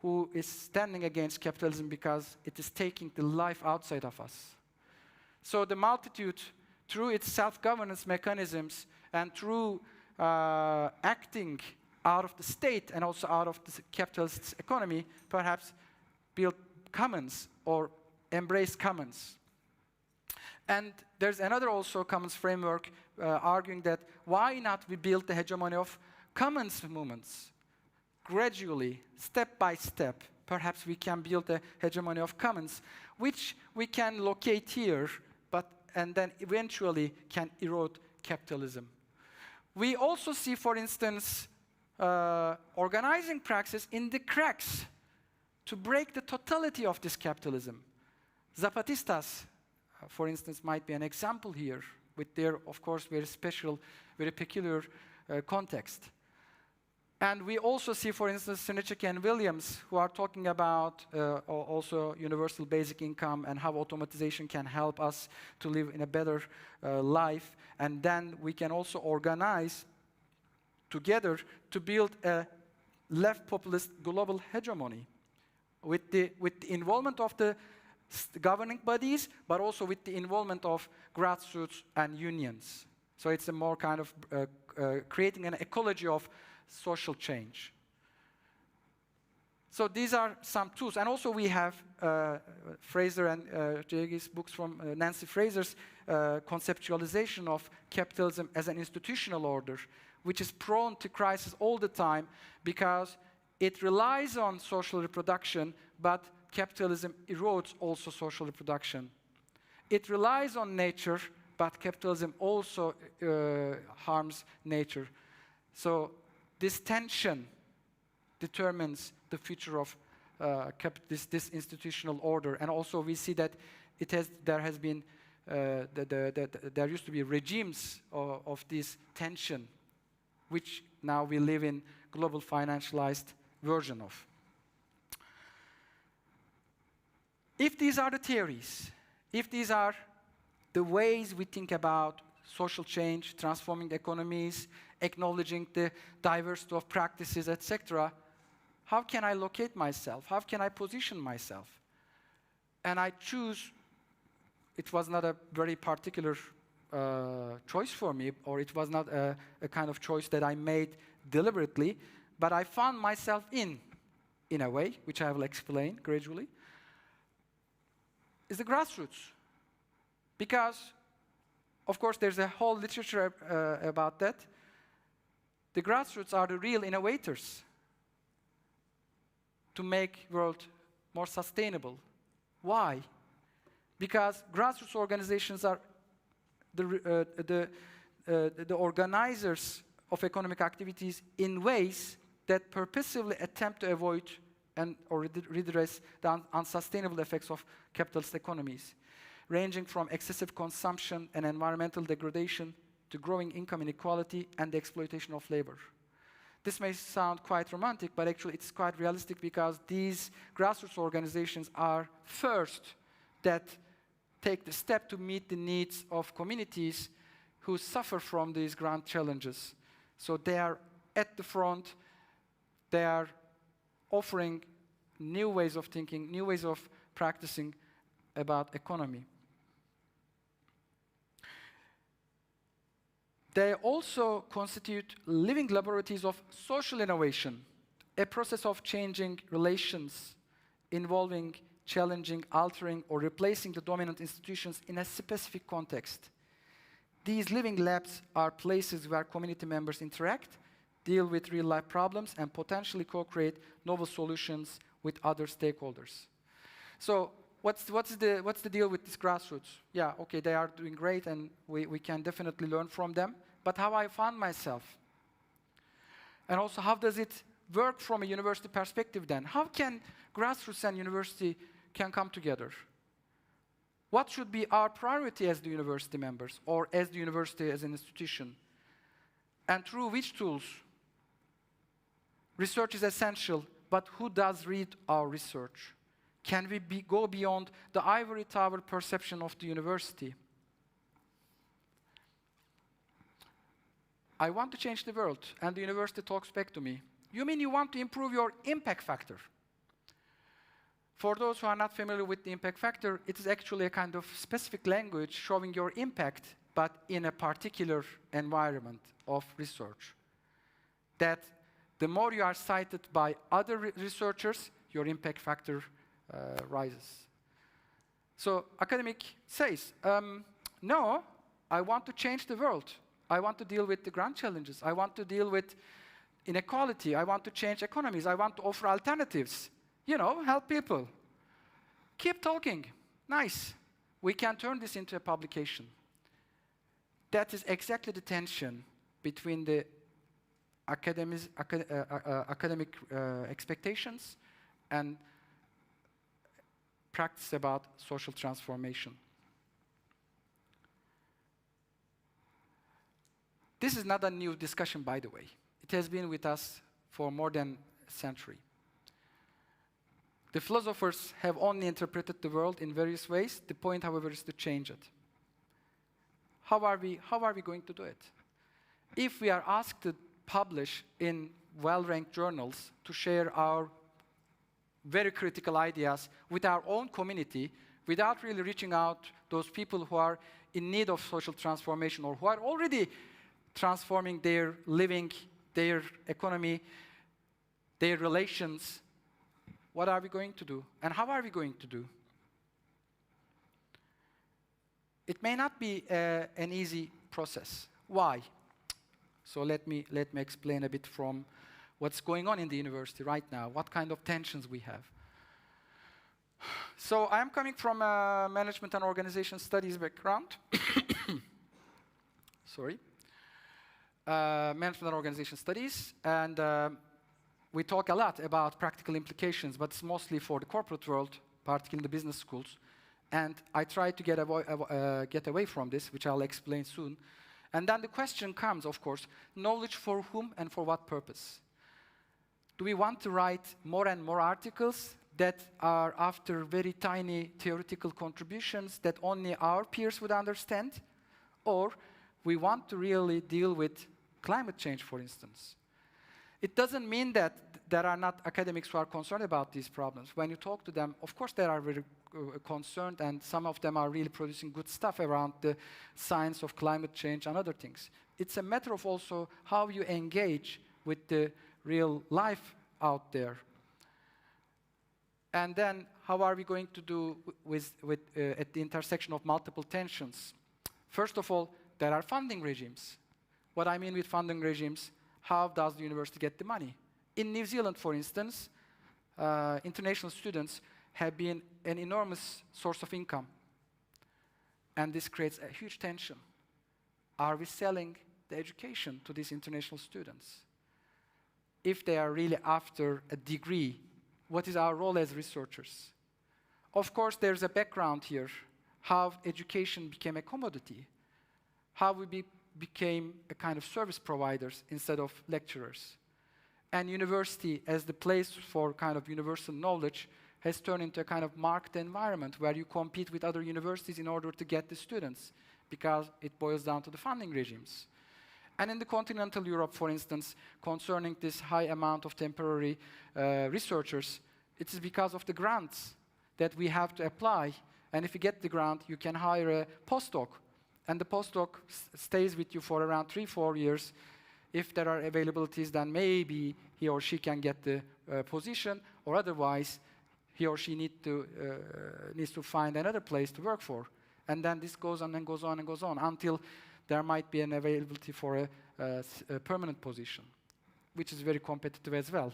who is standing against capitalism because it is taking the life outside of us. So the multitude through its self-governance mechanisms and through acting out of the state and also out of the capitalist economy, perhaps build commons or embrace commons. And there's another also commons framework arguing that why not we build the hegemony of commons movements? Gradually, step by step, perhaps we can build a hegemony of commons, which we can locate here, and then eventually can erode capitalism. We also see, for instance, organizing praxis in the cracks to break the totality of this capitalism. Zapatistas, for instance, might be an example here with their, of course, very special, very peculiar context. And we also see, for instance, Sinichek and Williams, who are talking about also universal basic income and how automatization can help us to live in a better life. And then we can also organize together to build a left populist global hegemony with the involvement of the governing bodies, but also with the involvement of grassroots and unions. So it's a more kind of creating an ecology of social change. So these are some tools. And also we have Fraser and Jagi's books from Nancy Fraser's conceptualization of capitalism as an institutional order, which is prone to crisis all the time because it relies on social reproduction, but capitalism erodes also social reproduction. It relies on nature, but capitalism also harms nature. So this tension determines the future of this institutional order. And also we see that there used to be regimes of this tension, which now we live in global financialized version of. If these are the theories, if these are the ways we think about social change, transforming economies, acknowledging the diversity of practices, etc., how can I locate myself? How can I position myself? And I choose, it was not a very particular choice for me, or it was not a kind of choice that I made deliberately, but I found myself in a way, which I will explain gradually, is the grassroots. Because, of course, there's a whole literature about that. The grassroots are the real innovators to make world more sustainable. Why? Because grassroots organizations are the organizers of economic activities in ways that purposively attempt to avoid or redress the unsustainable effects of capitalist economies, ranging from excessive consumption and environmental degradation to growing income inequality and the exploitation of labor. This may sound quite romantic, but actually it's quite realistic because these grassroots organizations are first that take the step to meet the needs of communities who suffer from these grand challenges. So they are at the front, they are offering new ways of thinking, new ways of practicing about economy. They also constitute living laboratories of social innovation, a process of changing relations involving challenging, altering, or replacing the dominant institutions in a specific context. These living labs are places where community members interact, deal with real-life problems, and potentially co-create novel solutions with other stakeholders. So what's the deal with these grassroots? Yeah, okay, they are doing great, and we can definitely learn from them. But how I found myself? And also, how does it work from a university perspective then? How can grassroots and university can come together? What should be our priority as the university members, or as the university as an institution? And through which tools? Research is essential, but who does read our research? Can we go beyond the ivory tower perception of the university? I want to change the world, and the university talks back to me. You mean you want to improve your impact factor? For those who are not familiar with the impact factor, it is actually a kind of specific language showing your impact but in a particular environment of research. That the more you are cited by other researchers, your impact factor rises. So academic says, no, I want to change the world. I want to deal with the grand challenges. I want to deal with inequality. I want to change economies. I want to offer alternatives. You know, help people. Keep talking. Nice. We can turn this into a publication. That is exactly the tension between the academic expectations and practice about social transformation. This is not a new discussion, by the way. It has been with us for more than a century. The philosophers have only interpreted the world in various ways. The point, however, is to change it. How are we going to do it? If we are asked to publish in well-ranked journals to share our very critical ideas with our own community without really reaching out those people who are in need of social transformation or who are already transforming their living, their economy, their relations, what are we going to do? And how are we going to do? It may not be an easy process. Why? So let me explain a bit from what's going on in the university right now, what kind of tensions we have. So I'm coming from a management and organization studies background. Sorry. Management and organization studies, and we talk a lot about practical implications, but it's mostly for the corporate world, particularly the business schools. And I try to get away from this, which I'll explain soon. And then the question comes, of course, knowledge for whom and for what purpose? Do we want to write more and more articles that are after very tiny theoretical contributions that only our peers would understand? Or we want to really deal with climate change, for instance? It doesn't mean that there are not academics who are concerned about these problems. When you talk to them, of course they are very concerned, and some of them are really producing good stuff around the science of climate change and other things. It's a matter of also how you engage with the real life out there. And then how are we going to do at the intersection of multiple tensions? First of all, there are funding regimes. What I mean with funding regimes, how does the university get the money? In New Zealand, for instance, international students have been an enormous source of income. And this creates a huge tension. Are we selling the education to these international students? If they are really after a degree, what is our role as researchers? Of course, there's a background here, how education became a commodity, how we became a kind of service providers instead of lecturers. And university, as the place for kind of universal knowledge, has turned into a kind of market environment where you compete with other universities in order to get the students, because it boils down to the funding regimes. And in the continental Europe, for instance, concerning this high amount of temporary researchers, it is because of the grants that we have to apply. And if you get the grant, you can hire a postdoc. And the postdoc stays with you for around 3-4 years. If there are availabilities, then maybe he or she can get the position, or otherwise, he or she needs to find another place to work for. And then this goes on and goes on and goes on until there might be an availability for a permanent position, which is very competitive as well.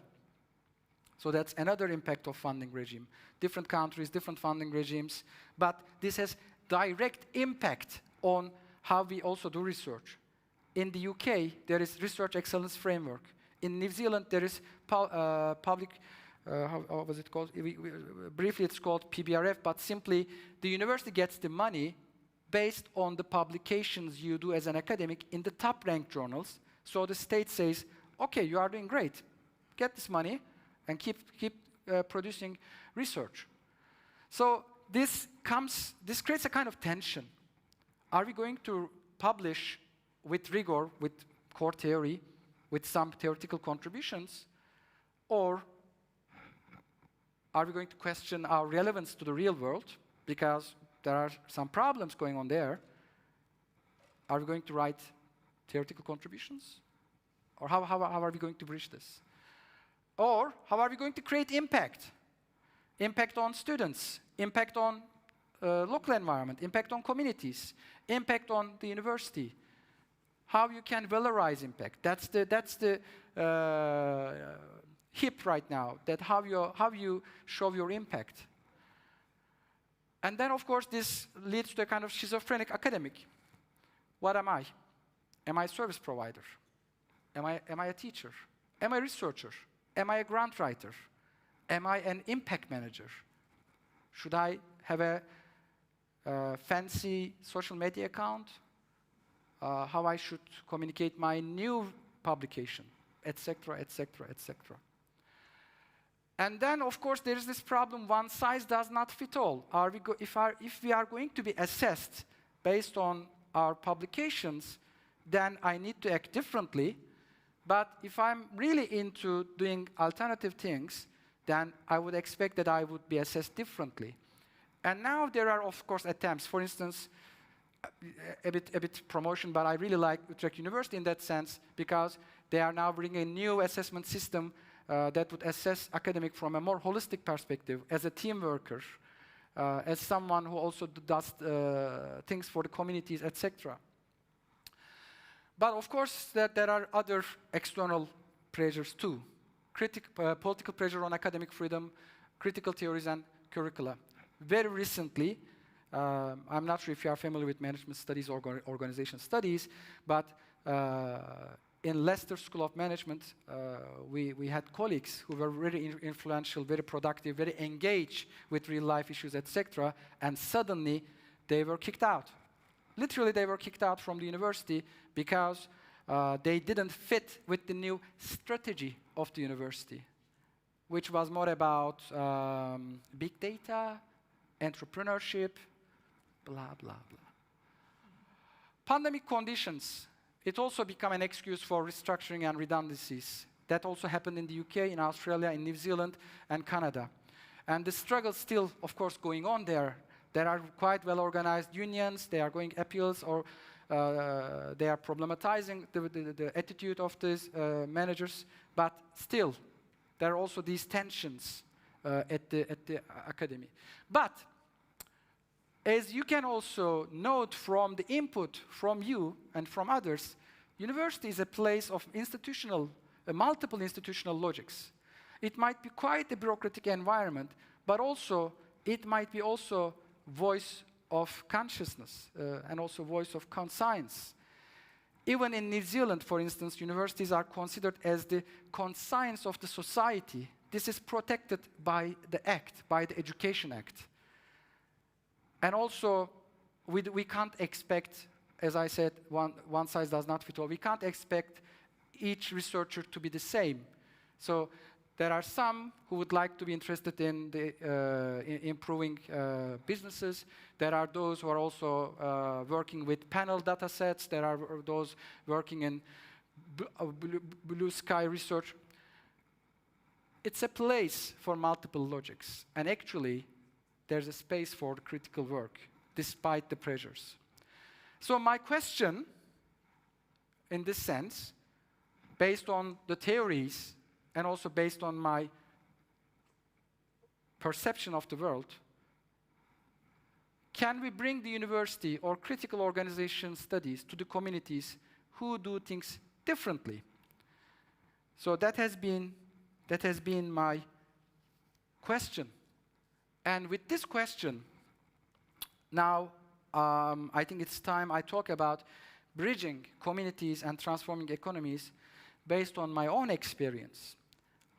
So that's another impact of funding regime. Different countries, different funding regimes, but this has direct impact on how we also do research. In the UK, there is Research Excellence Framework. In New Zealand, there is public, how was it called? Briefly, it's called PBRF, but simply the university gets the money based on the publications you do as an academic in the top-ranked journals. So the state says, okay, you are doing great. Get this money and keep producing research. So this creates a kind of tension. Are we going to publish with rigor, with core theory, with some theoretical contributions, or are we going to question our relevance to the real world because there are some problems going on there? Are we going to write theoretical contributions? Or how are we going to bridge this? Or how are we going to create impact? Impact on students, impact on local environment, impact on communities, impact on the university. How you can valorize impact. That's the hip right now, that how you show your impact. And then, of course, this leads to a kind of schizophrenic academic. What am I? Am I a service provider? Am I a teacher? Am I a researcher? Am I a grant writer? Am I an impact manager? Should I have a fancy social media account? How I should communicate my new publication, etc., etc., etc. And then, of course, there is this problem: one size does not fit all. If we are going to be assessed based on our publications, then I need to act differently. But if I'm really into doing alternative things, then I would expect that I would be assessed differently. And now there are, of course, attempts. For instance, a bit promotion, but I really like Utrecht University in that sense, because they are now bringing a new assessment system that would assess academic from a more holistic perspective, as a team worker, as someone who also does things for the communities, etc. But of course, there are other external pressures too. Political pressure on academic freedom, critical theories and curricula. Very recently, I'm not sure if you are familiar with management studies or organization studies, but in Leicester School of Management, we had colleagues who were very influential, very productive, very engaged with real-life issues, etc., and suddenly they were kicked out. Literally, they were kicked out from the university because they didn't fit with the new strategy of the university, which was more about big data, entrepreneurship, blah, blah, blah. Pandemic conditions, it also became an excuse for restructuring and redundancies. That also happened in the UK, in Australia, in New Zealand, and Canada. And the struggle still, of course, going on there. There are quite well-organized unions, they are going appeals, or they are problematizing the attitude of these managers, but still, there are also these tensions at the academy. But, as you can also note from the input from you and from others, university is a place of multiple institutional logics. It might be quite a bureaucratic environment, but also, it might be also voice of consciousness and also voice of conscience. Even in New Zealand, for instance, universities are considered as the conscience of the society. This is protected by the Act, by the Education Act. And also, we can't expect, as I said, one size does not fit all. We can't expect each researcher to be the same. So there are some who would like to be interested in improving businesses. There are those who are also working with panel data sets. There are those working in blue sky research. It's a place for multiple logics. And actually, there's a space for the critical work, despite the pressures. So my question, in this sense, based on the theories and also based on my perception of the world, can we bring the university or critical organization studies to the communities who do things differently? So that has been my question. And with this question, now I think it's time I talk about bridging communities and transforming economies based on my own experience.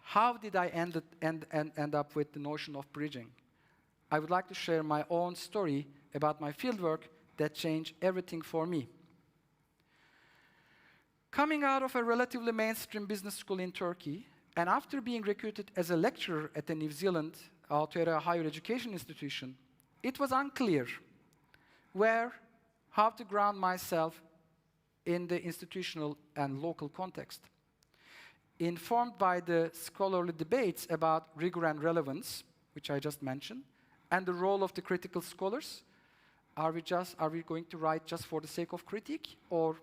How did I end up with the notion of bridging? I would like to share my own story about my fieldwork that changed everything for me. Coming out of a relatively mainstream business school in Turkey, and after being recruited as a lecturer at the New Zealand Aotearoa higher education institution, it was unclear how to ground myself in the institutional and local context. Informed by the scholarly debates about rigor and relevance, which I just mentioned, and the role of the critical scholars, Are we going to write just for the sake of critique, or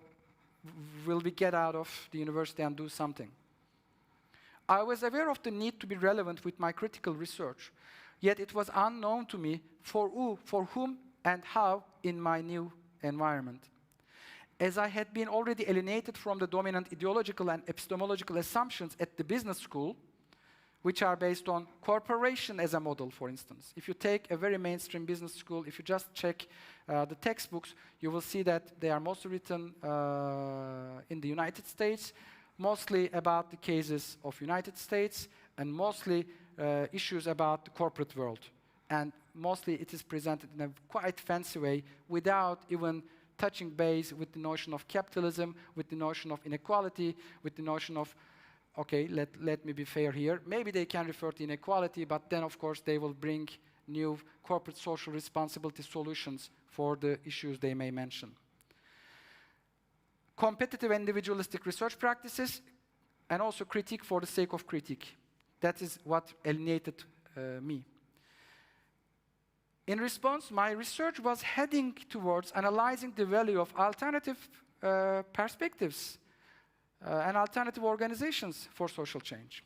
will we get out of the university and do something? I was aware of the need to be relevant with my critical research, yet it was unknown to me for whom and how in my new environment. As I had been already alienated from the dominant ideological and epistemological assumptions at the business school, which are based on cooperation as a model, for instance. If you take a very mainstream business school, if you just check the textbooks, you will see that they are mostly written in the United States, mostly about the cases of United States, and mostly issues about the corporate world. And mostly it is presented in a quite fancy way without even touching base with the notion of capitalism, with the notion of inequality, with the notion of, okay, let me be fair here. Maybe they can refer to inequality, but then of course they will bring new corporate social responsibility solutions for the issues they may mention. Competitive individualistic research practices, and also critique for the sake of critique. That is what alienated me. In response, my research was heading towards analyzing the value of alternative perspectives and alternative organizations for social change.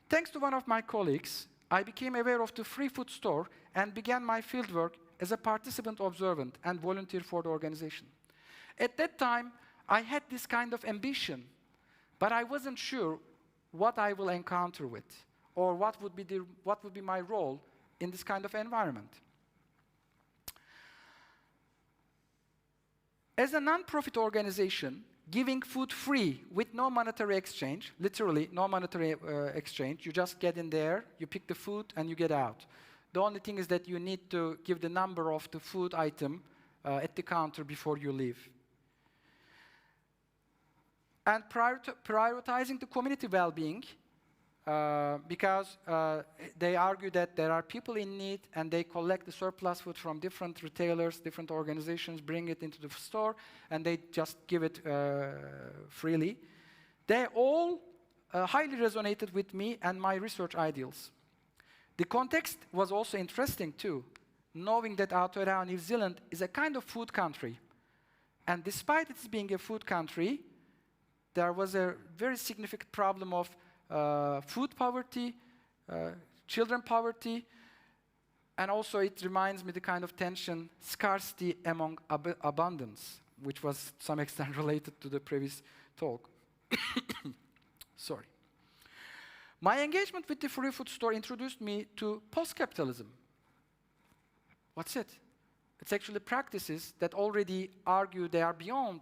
Thanks to one of my colleagues, I became aware of the free food store and began my fieldwork as a participant observant and volunteer for the organization. At that time, I had this kind of ambition, but I wasn't sure what I will encounter with, or what would be my role in this kind of environment. As a non-profit organization, giving food free with no monetary exchange, literally no monetary exchange, you just get in there, you pick the food, and you get out. The only thing is that you need to give the number of the food item at the counter before you leave. And prioritizing the community well-being, because they argue that there are people in need and they collect the surplus food from different retailers, different organizations, bring it into the store, and they just give it freely. They all highly resonated with me and my research ideals. The context was also interesting too, knowing that Aotearoa, New Zealand is a kind of food country. And despite its being a food country, there was a very significant problem of food poverty, children poverty, and also it reminds me the kind of tension, scarcity among abundance, which was to some extent related to the previous talk. Sorry. My engagement with the free food store introduced me to post-capitalism. What's it? It's actually practices that already argue they are beyond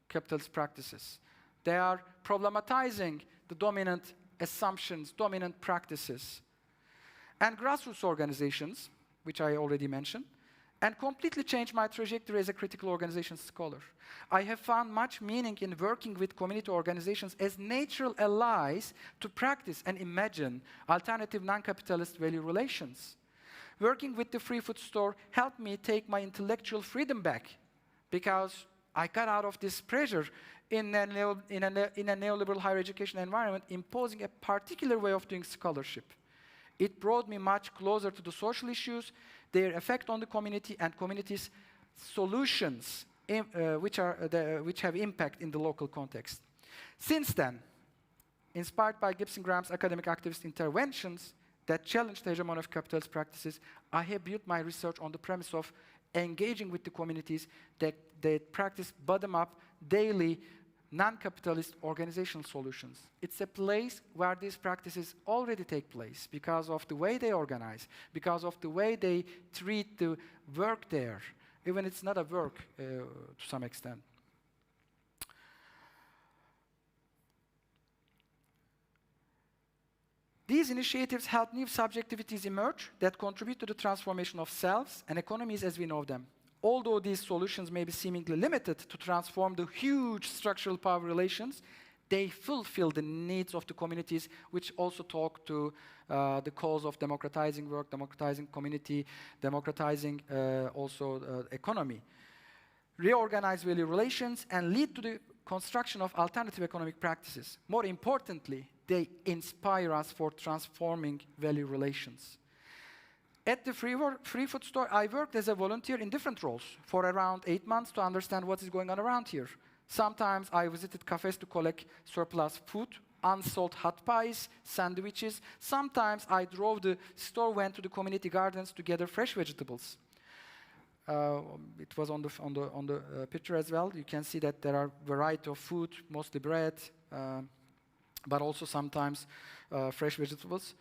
capitalist practices. They are problematizing the dominant assumptions, dominant practices. And grassroots organizations, which I already mentioned, and completely changed my trajectory as a critical organizations scholar. I have found much meaning in working with community organizations as natural allies to practice and imagine alternative non-capitalist value relations. Working with the free food store helped me take my intellectual freedom back, because I got out of this pressure in a neoliberal higher education environment, imposing a particular way of doing scholarship. It brought me much closer to the social issues, their effect on the community, and communities' solutions, which have impact in the local context. Since then, inspired by Gibson Graham's academic activist interventions that challenged the hegemony of capitalist practices, I have built my research on the premise of engaging with the communities that practice bottom-up, daily, non-capitalist organizational solutions. It's a place where these practices already take place because of the way they organize, because of the way they treat the work there. Even it's not a work to some extent. These initiatives help new subjectivities emerge that contribute to the transformation of selves and economies as we know them. Although these solutions may be seemingly limited to transform the huge structural power relations, they fulfill the needs of the communities, which also talk to the cause of democratizing work, democratizing community, democratizing also economy. Reorganize value relations and lead to the construction of alternative economic practices. More importantly, they inspire us for transforming value relations. At the free food store, I worked as a volunteer in different roles for around 8 months to understand what is going on around here. Sometimes I visited cafes to collect surplus food, unsold hot pies, sandwiches. Sometimes I drove the store, went to the community gardens to gather fresh vegetables. It was on the picture as well. You can see that there are a variety of food, mostly bread, but also sometimes fresh vegetables.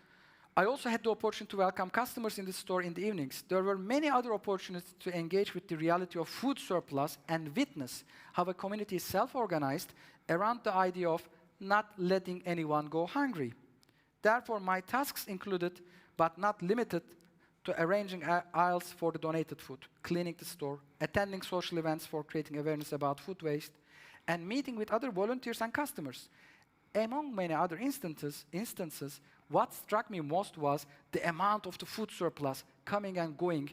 I also had the opportunity to welcome customers in the store in the evenings. There were many other opportunities to engage with the reality of food surplus and witness how a community is self-organized around the idea of not letting anyone go hungry. Therefore, my tasks included, but not limited to arranging aisles for the donated food, cleaning the store, attending social events for creating awareness about food waste, and meeting with other volunteers and customers. Among many other instances, what struck me most was the amount of the food surplus coming and going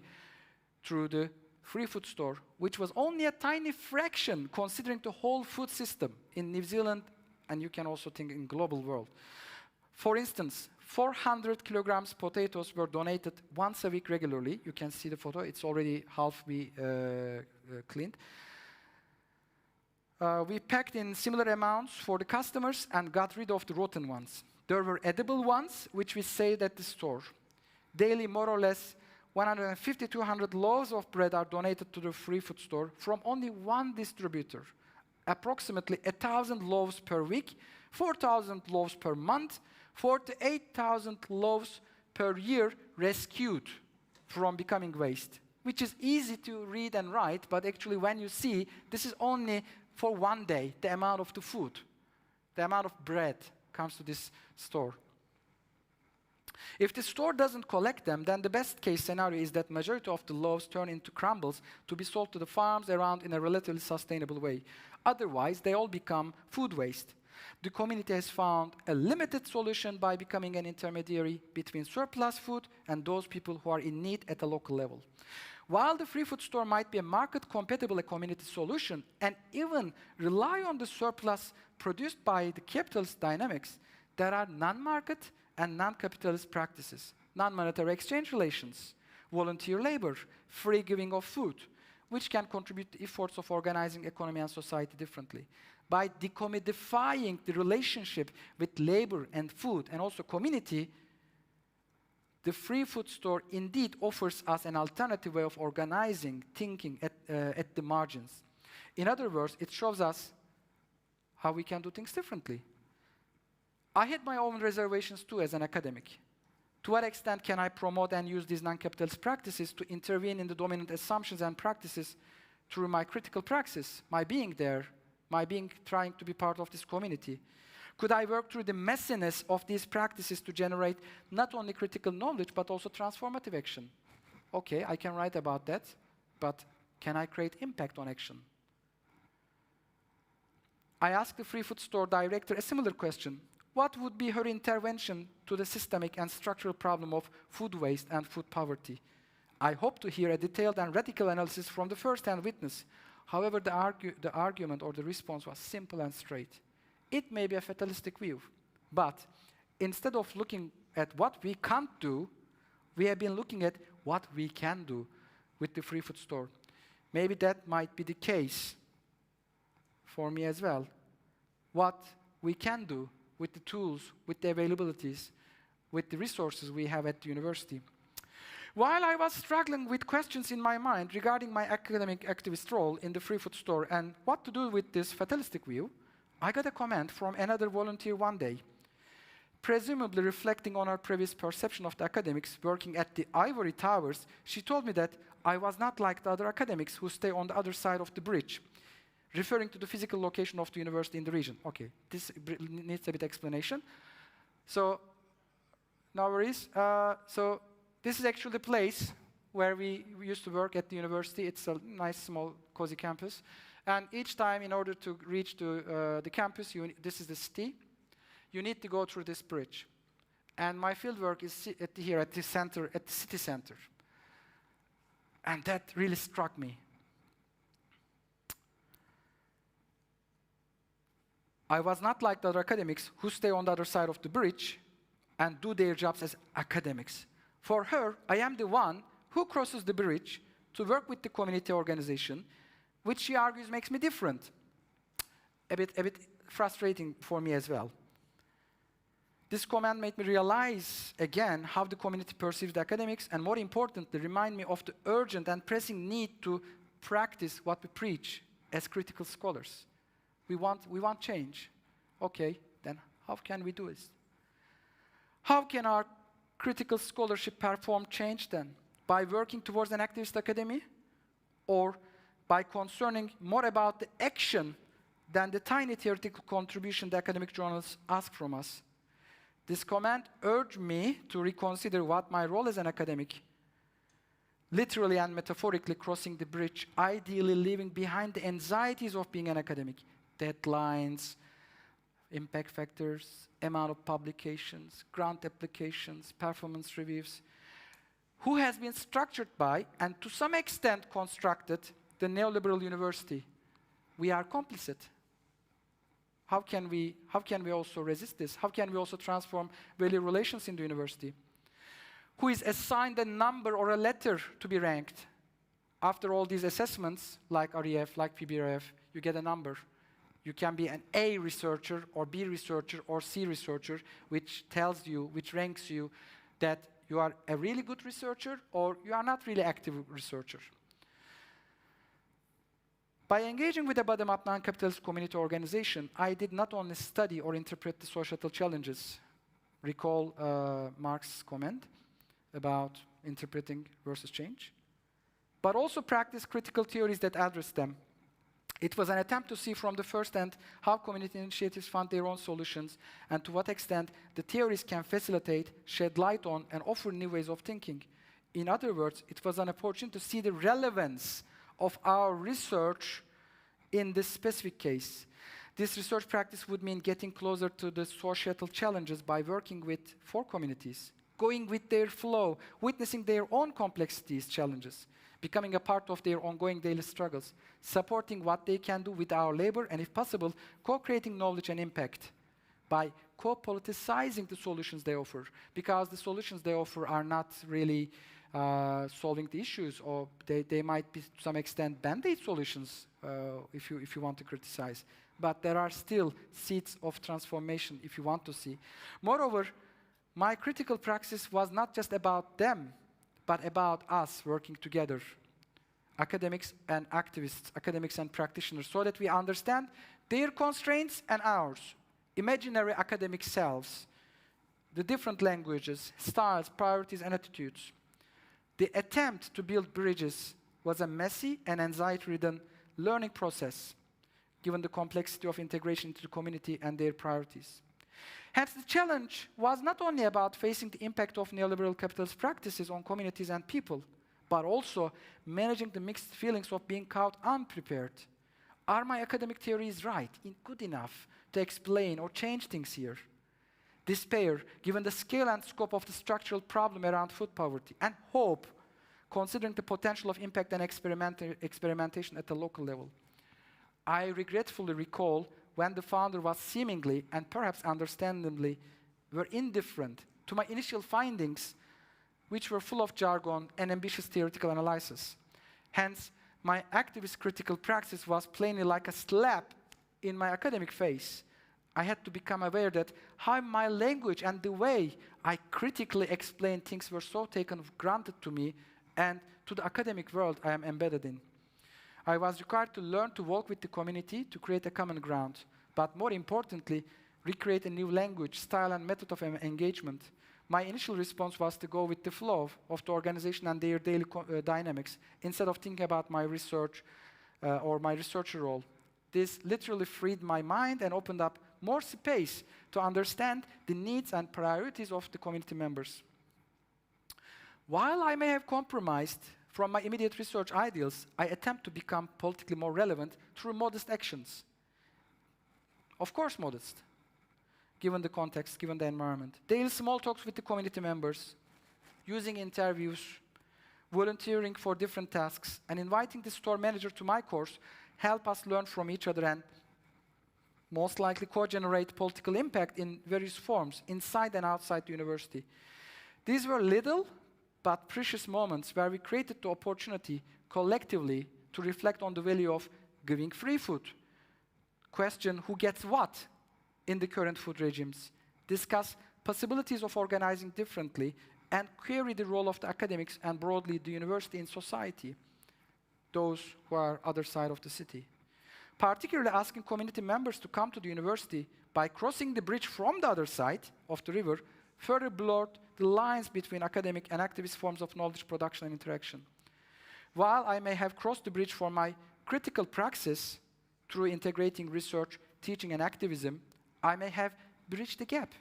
through the free food store, which was only a tiny fraction considering the whole food system in New Zealand, and you can also think in global world. For instance, 400 kilograms potatoes were donated once a week regularly. You can see the photo, it's already half cleaned. We packed in similar amounts for the customers and got rid of the rotten ones. There were edible ones, which we saved at the store. Daily, more or less, 150 to 200 loaves of bread are donated to the free food store from only one distributor. Approximately 1,000 loaves per week, 4,000 loaves per month, 48,000 loaves per year rescued from becoming waste, which is easy to read and write, but actually when you see, this is only for one day, the amount of the food, the amount of bread comes to this store. If the store doesn't collect them, then the best case scenario is that majority of the loaves turn into crumbles to be sold to the farms around in a relatively sustainable way. Otherwise, they all become food waste. The community has found a limited solution by becoming an intermediary between surplus food and those people who are in need at a local level. While the free food store might be a market-compatible community solution and even rely on the surplus produced by the capitalist dynamics, there are non-market and non-capitalist practices, non-monetary exchange relations, volunteer labor, free giving of food, which can contribute to efforts of organizing economy and society differently. By decommodifying the relationship with labor and food and also community, the free food store indeed offers us an alternative way of organizing, thinking at the margins. In other words, it shows us how we can do things differently. I had my own reservations too as an academic. To what extent can I promote and use these non-capitalist practices to intervene in the dominant assumptions and practices through my critical praxis, my being there, my being trying to be part of this community? Could I work through the messiness of these practices to generate not only critical knowledge, but also transformative action? Okay, I can write about that, but can I create impact on action? I asked the free food store director a similar question. What would be her intervention to the systemic and structural problem of food waste and food poverty? I hope to hear a detailed and radical analysis from the first-hand witness. However, the argument or the response was simple and straight. It may be a fatalistic view, but instead of looking at what we can't do, we have been looking at what we can do with the free food store. Maybe that might be the case for me as well. What we can do with the tools, with the availabilities, with the resources we have at the university. While I was struggling with questions in my mind regarding my academic activist role in the free food store and what to do with this fatalistic view, I got a comment from another volunteer one day. Presumably reflecting on her previous perception of the academics working at the ivory towers, she told me that I was not like the other academics who stay on the other side of the bridge, referring to the physical location of the university in the region. Okay, this needs a bit of explanation. So, no worries. So, this is actually the place where we used to work at the university. It's a nice, small, cozy campus. And each time, in order to reach to the campus, this is the city, you need to go through this bridge. And my fieldwork is here at the center, at the city center. And that really struck me. I was not like the other academics who stay on the other side of the bridge and do their jobs as academics. For her, I am the one who crosses the bridge to work with the community organization, which she argues makes me different. A bit frustrating for me as well. This comment made me realize again how the community perceives the academics, and more importantly, remind me of the urgent and pressing need to practice what we preach as critical scholars. We want change. Okay, then how can we do this? How can our critical scholarship perform change then? By working towards an activist academy, or by concerning more about the action than the tiny theoretical contribution the academic journals ask from us? This comment urged me to reconsider what my role as an academic, literally and metaphorically crossing the bridge, ideally leaving behind the anxieties of being an academic, deadlines, impact factors, amount of publications, grant applications, performance reviews, who has been structured by, and to some extent constructed, the neoliberal university. We are complicit. How can we also resist this? How can we also transform value relations in the university? Who is assigned a number or a letter to be ranked? After all these assessments, like REF, like PBRF, you get a number. You can be an A researcher, or B researcher, or C researcher, which tells you, which ranks you that you are a really good researcher, or you are not really active researcher. By engaging with a bottom-up non-capitalist community organization, I did not only study or interpret the societal challenges, recall Marx's comment about interpreting versus change, but also practice critical theories that address them. It was an attempt to see from the first hand how community initiatives fund their own solutions, and to what extent the theories can facilitate, shed light on, and offer new ways of thinking. In other words, it was an opportunity to see the relevance of our research in this specific case. This research practice would mean getting closer to the societal challenges by working with 4 communities, going with their flow, witnessing their own complexities, challenges, becoming a part of their ongoing daily struggles, supporting what they can do with our labor, and if possible, co-creating knowledge and impact by co-politicizing the solutions they offer, because the solutions they offer are not really solving the issues, or they might be to some extent band-aid solutions if you want to criticize. But there are still seeds of transformation if you want to see. Moreover, my critical praxis was not just about them, but about us working together, academics and activists, academics and practitioners, so that we understand their constraints and ours, imaginary academic selves, the different languages, styles, priorities, and attitudes. The attempt to build bridges was a messy and anxiety-ridden learning process, given the complexity of integration into the community and their priorities. Hence, the challenge was not only about facing the impact of neoliberal capitalist practices on communities and people, but also managing the mixed feelings of being caught unprepared. Are my academic theories right, good enough to explain or change things here? Despair, given the scale and scope of the structural problem around food poverty, and hope, considering the potential of impact and experimentation at the local level. I regretfully recall when the founder was seemingly, and perhaps understandably, were indifferent to my initial findings, which were full of jargon and ambitious theoretical analysis. Hence, my activist critical praxis was plainly like a slap in my academic face. I had to become aware that how my language and the way I critically explained things were so taken for granted to me and to the academic world I am embedded in. I was required to learn to work with the community to create a common ground, but more importantly, recreate a new language, style, and method of engagement. My initial response was to go with the flow of the organization and their daily dynamics, instead of thinking about my research or my researcher role. This literally freed my mind and opened up more space to understand the needs and priorities of the community members. While I may have compromised from my immediate research ideals, I attempt to become politically more relevant through modest actions. Of course, modest, given the context, given the environment. Daily small talks with the community members, using interviews, volunteering for different tasks, and inviting the store manager to my course help us learn from each other and most likely co-generate political impact in various forms, inside and outside the university. These were little but precious moments where we created the opportunity collectively to reflect on the value of giving free food, question who gets what in the current food regimes, discuss possibilities of organizing differently, and query the role of the academics and broadly the university in society, those who are other side of the city. Particularly asking community members to come to the university by crossing the bridge from the other side of the river further blurred the lines between academic and activist forms of knowledge production and interaction. While I may have crossed the bridge for my critical praxis through integrating research, teaching, and activism, I may have bridged the gap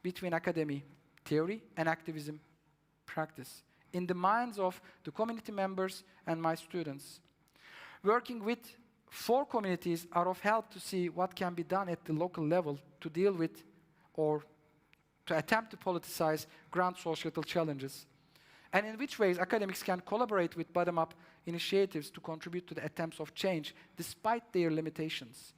between academy, theory, and activism practice in the minds of the community members and my students. Working with 4 communities are of help to see what can be done at the local level to deal with or to attempt to politicize grand societal challenges, and in which ways academics can collaborate with bottom-up initiatives to contribute to the attempts of change despite their limitations.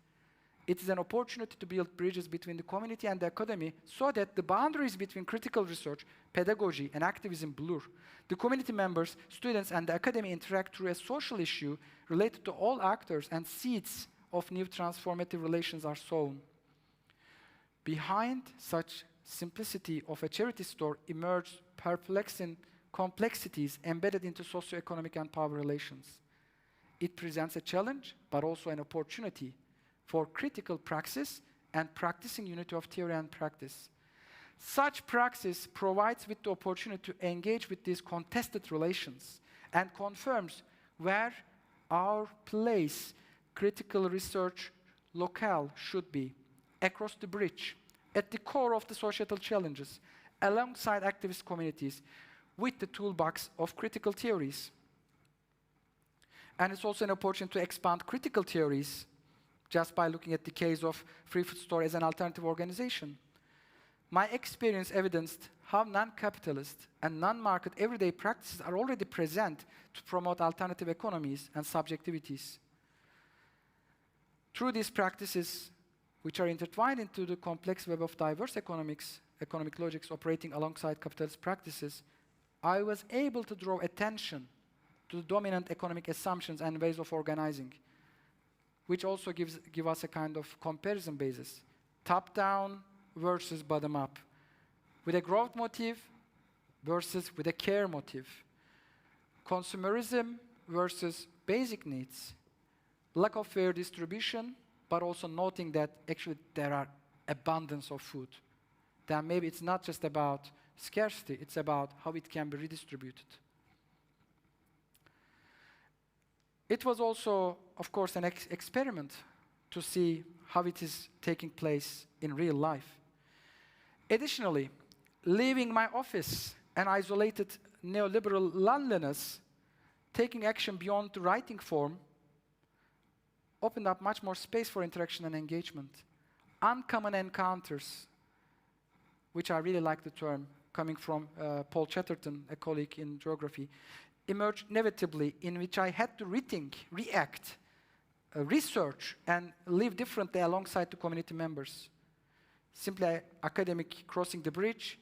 It is an opportunity to build bridges between the community and the academy so that the boundaries between critical research, pedagogy, and activism blur. The community members, students, and the academy interact through a social issue related to all actors, and seeds of new transformative relations are sown. Behind such simplicity of a charity store emerge perplexing complexities embedded into socioeconomic and power relations. It presents a challenge, but also an opportunity for critical praxis and practicing unity of theory and practice. Such praxis provides with the opportunity to engage with these contested relations and confirms where our place, critical research locale, should be, across the bridge, at the core of the societal challenges, alongside activist communities, with the toolbox of critical theories. And it's also an opportunity to expand critical theories just by looking at the case of Free Food Store as an alternative organization. My experience evidenced how non-capitalist and non-market everyday practices are already present to promote alternative economies and subjectivities. Through these practices, which are intertwined into the complex web of diverse economic logics operating alongside capitalist practices, I was able to draw attention to the dominant economic assumptions and ways of organizing, which also give us a kind of comparison basis, top-down versus bottom-up, with a growth motive versus with a care motive, consumerism versus basic needs, lack of fair distribution, but also noting that actually there are abundance of food. Then maybe it's not just about scarcity, it's about how it can be redistributed. It was also, of course, an experiment to see how it is taking place in real life. Additionally, leaving my office and isolated neoliberal loneliness, taking action beyond the writing form, opened up much more space for interaction and engagement. Uncommon encounters, which I really like the term, coming from Paul Chatterton, a colleague in geography, emerged inevitably, in which I had to rethink, react, research, and live differently alongside the community members. Simply academic crossing the bridge,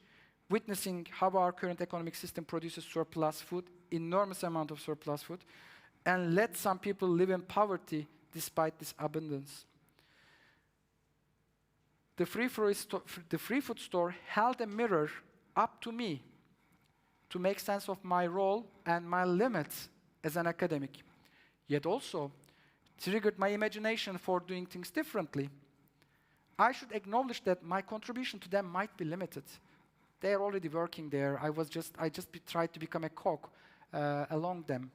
witnessing how our current economic system produces surplus food, enormous amount of surplus food, and let some people live in poverty despite this abundance. The free food store held a mirror up to me to make sense of my role and my limits as an academic, yet also triggered my imagination for doing things differently. I should acknowledge that my contribution to them might be limited. They are already working there. I just tried to become a cog along them.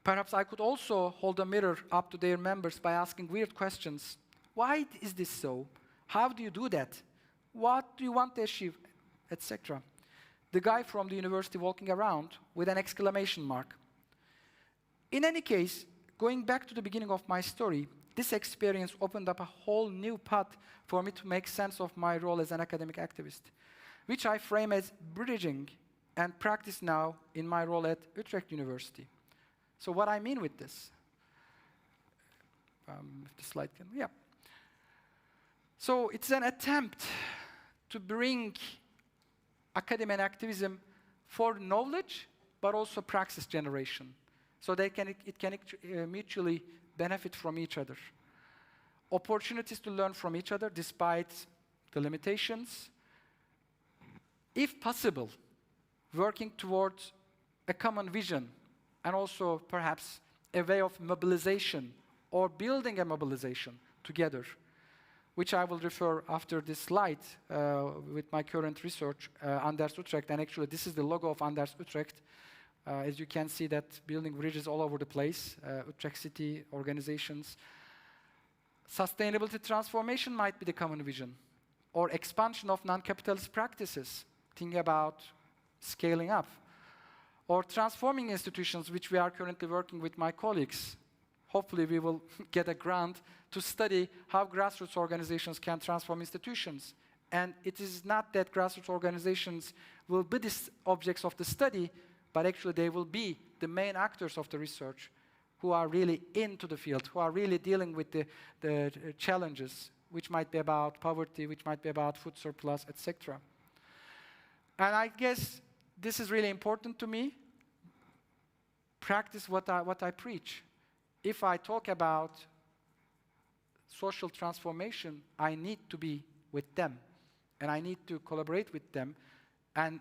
Perhaps I could also hold a mirror up to their members by asking weird questions. Why is this so? How do you do that? What do you want to achieve? Etc. The guy from the university walking around with an exclamation mark. In any case, going back to the beginning of my story, this experience opened up a whole new path for me to make sense of my role as an academic activist, which I frame as bridging and practice now in my role at Utrecht University. So what I mean with this, if the slide can, yeah. So it's an attempt to bring academy and activism for knowledge, but also praxis generation. So it can mutually benefit from each other. Opportunities to learn from each other despite the limitations. If possible, working towards a common vision and also perhaps a way of mobilization or building a mobilization together, which I will refer after this slide with my current research, Anders Utrecht. And actually, this is the logo of Anders Utrecht. As you can see, that building bridges all over the place, Utrecht City organizations. Sustainability transformation might be the common vision, or expansion of non-capitalist practices. Think about scaling up. Or transforming institutions, which we are currently working with my colleagues. Hopefully we will get a grant to study how grassroots organizations can transform institutions. And it is not that grassroots organizations will be the objects of the study, but actually they will be the main actors of the research who are really into the field, who are really dealing with the challenges, which might be about poverty, which might be about food surplus, etc. And I guess this is really important to me. Practice what I preach. If I talk about social transformation, I need to be with them, and I need to collaborate with them, and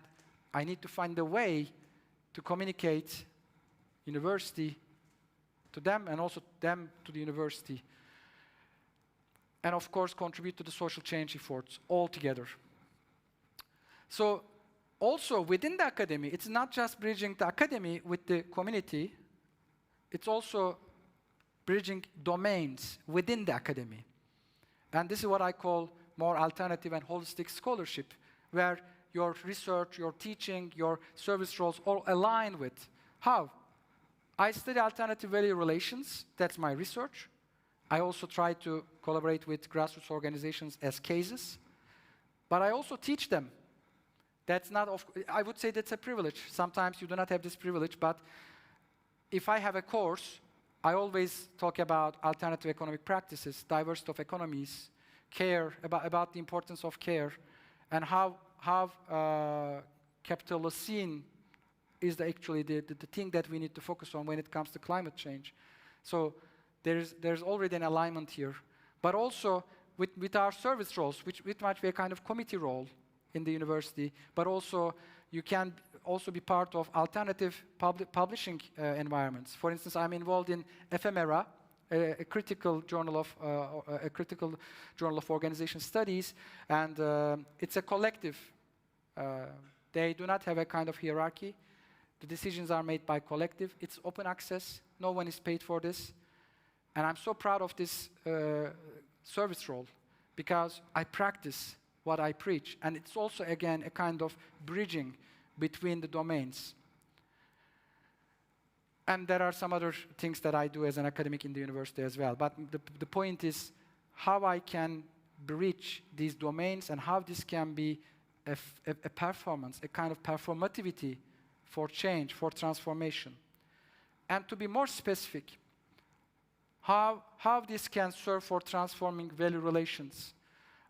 I need to find a way to communicate university to them and also them to the university. And of course, contribute to the social change efforts all together. So also within the academy, it's not just bridging the academy with the community, it's also bridging domains within the academy. And this is what I call more alternative and holistic scholarship, where your research, your teaching, your service roles all align with. How? I study alternative value relations, that's my research. I also try to collaborate with grassroots organizations as cases, but I also teach them. That's not, I would say that's a privilege. Sometimes you do not have this privilege, but if I have a course, I always talk about alternative economic practices, diversity of economies, care, about the importance of care, and how capitalocene is actually the thing that we need to focus on when it comes to climate change. So there's already an alignment here. But also with our service roles, which might be a kind of committee role in the university, but also you can also be part of alternative publishing environments. For instance, I'm involved in Ephemera, a critical journal of organization studies, and it's a collective. They do not have a kind of hierarchy. The decisions are made by collective. It's open access. No one is paid for this. And I'm so proud of this service role because I practice what I preach. And it's also, again, a kind of bridging between the domains. And there are some other things that I do as an academic in the university as well. But the point is how I can bridge these domains and how this can be a performance, a kind of performativity for change, for transformation. And to be more specific, how this can serve for transforming value relations.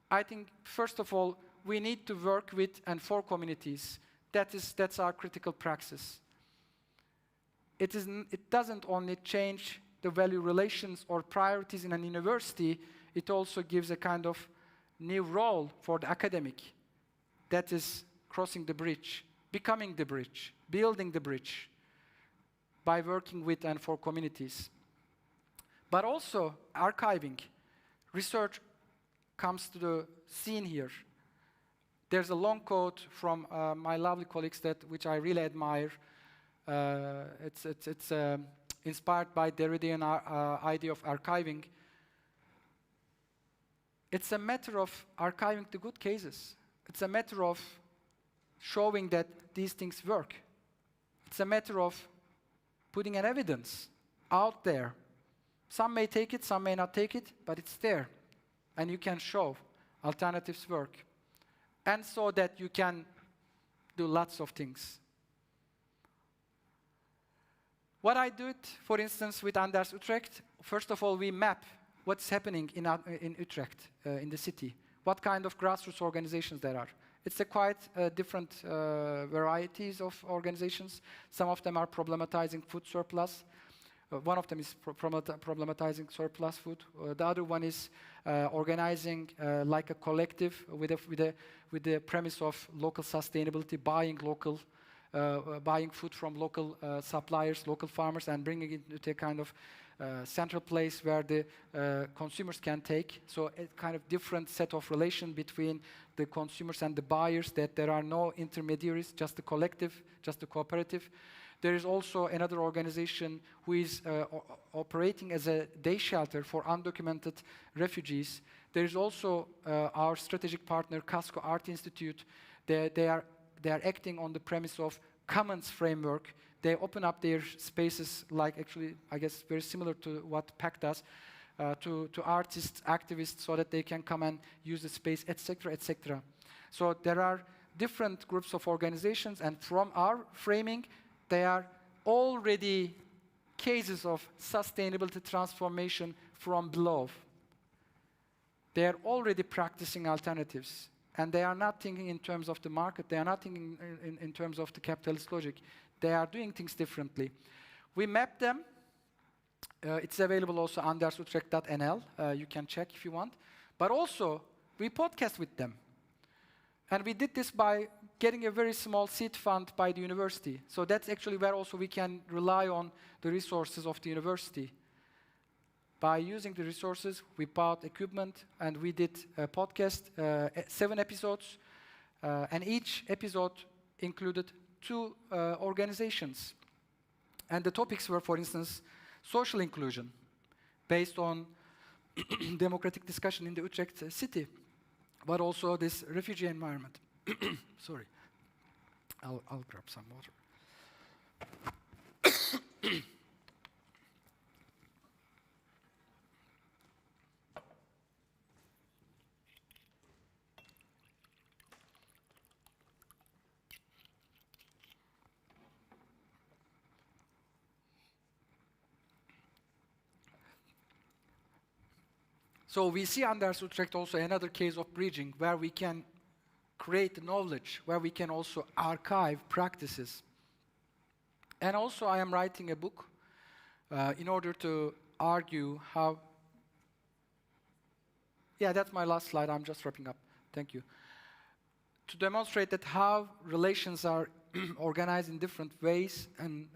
I think, first of all, we need to work with and for communities. That's our critical praxis. It doesn't only change the value relations or priorities in an university, it also gives a kind of new role for the academic. That is crossing the bridge, becoming the bridge, building the bridge by working with and for communities. But also archiving. Research comes to the scene here. There's a long quote from my lovely colleagues which I really admire. It's inspired by Derridean idea of archiving. It's a matter of archiving the good cases. It's a matter of showing that these things work. It's a matter of putting an evidence out there. Some may take it, some may not take it, but it's there. And you can show alternatives work. And so that you can do lots of things. What I did, for instance, with Anders Utrecht, first of all, we map what's happening in Utrecht, in the city. What kind of grassroots organizations there are. It's a quite different varieties of organizations. Some of them are problematizing food surplus. One of them is problematizing surplus food. The other one is organizing like a collective with the premise of local sustainability, buying food from local suppliers, local farmers, and bringing it into a kind of central place where the consumers can take. So a kind of different set of relation between the consumers and the buyers, that there are no intermediaries, just the collective, just the cooperative. There is also another organization who is operating as a day shelter for undocumented refugees. There is also our strategic partner, Casco Art Institute. They are acting on the premise of commons framework. They open up their spaces, like actually, I guess, very similar to what PACT does, to artists, activists, so that they can come and use the space, etc., etc. So there are different groups of organizations, and from our framing, they are already cases of sustainability transformation from below. They are already practicing alternatives, and they are not thinking in terms of the market. They are not thinking in terms of the capitalist logic. They are doing things differently. We map them. It's available also on andersutrecht.nl. You can check if you want. But also, we podcast with them. And we did this by getting a very small seed fund by the university. So that's actually where also we can rely on the resources of the university. By using the resources, we bought equipment, and we did a podcast, 7 episodes. And each episode included 2 organizations. And the topics were, for instance, social inclusion, based on democratic discussion in the Utrecht city, but also this refugee environment. Sorry, I'll grab some water. So we see under Utrecht also another case of bridging, where we can create knowledge, where we can also archive practices. And also I am writing a book in order to argue how... Yeah, that's my last slide. I'm just wrapping up. Thank you. To demonstrate that how relations are organized in different ways, and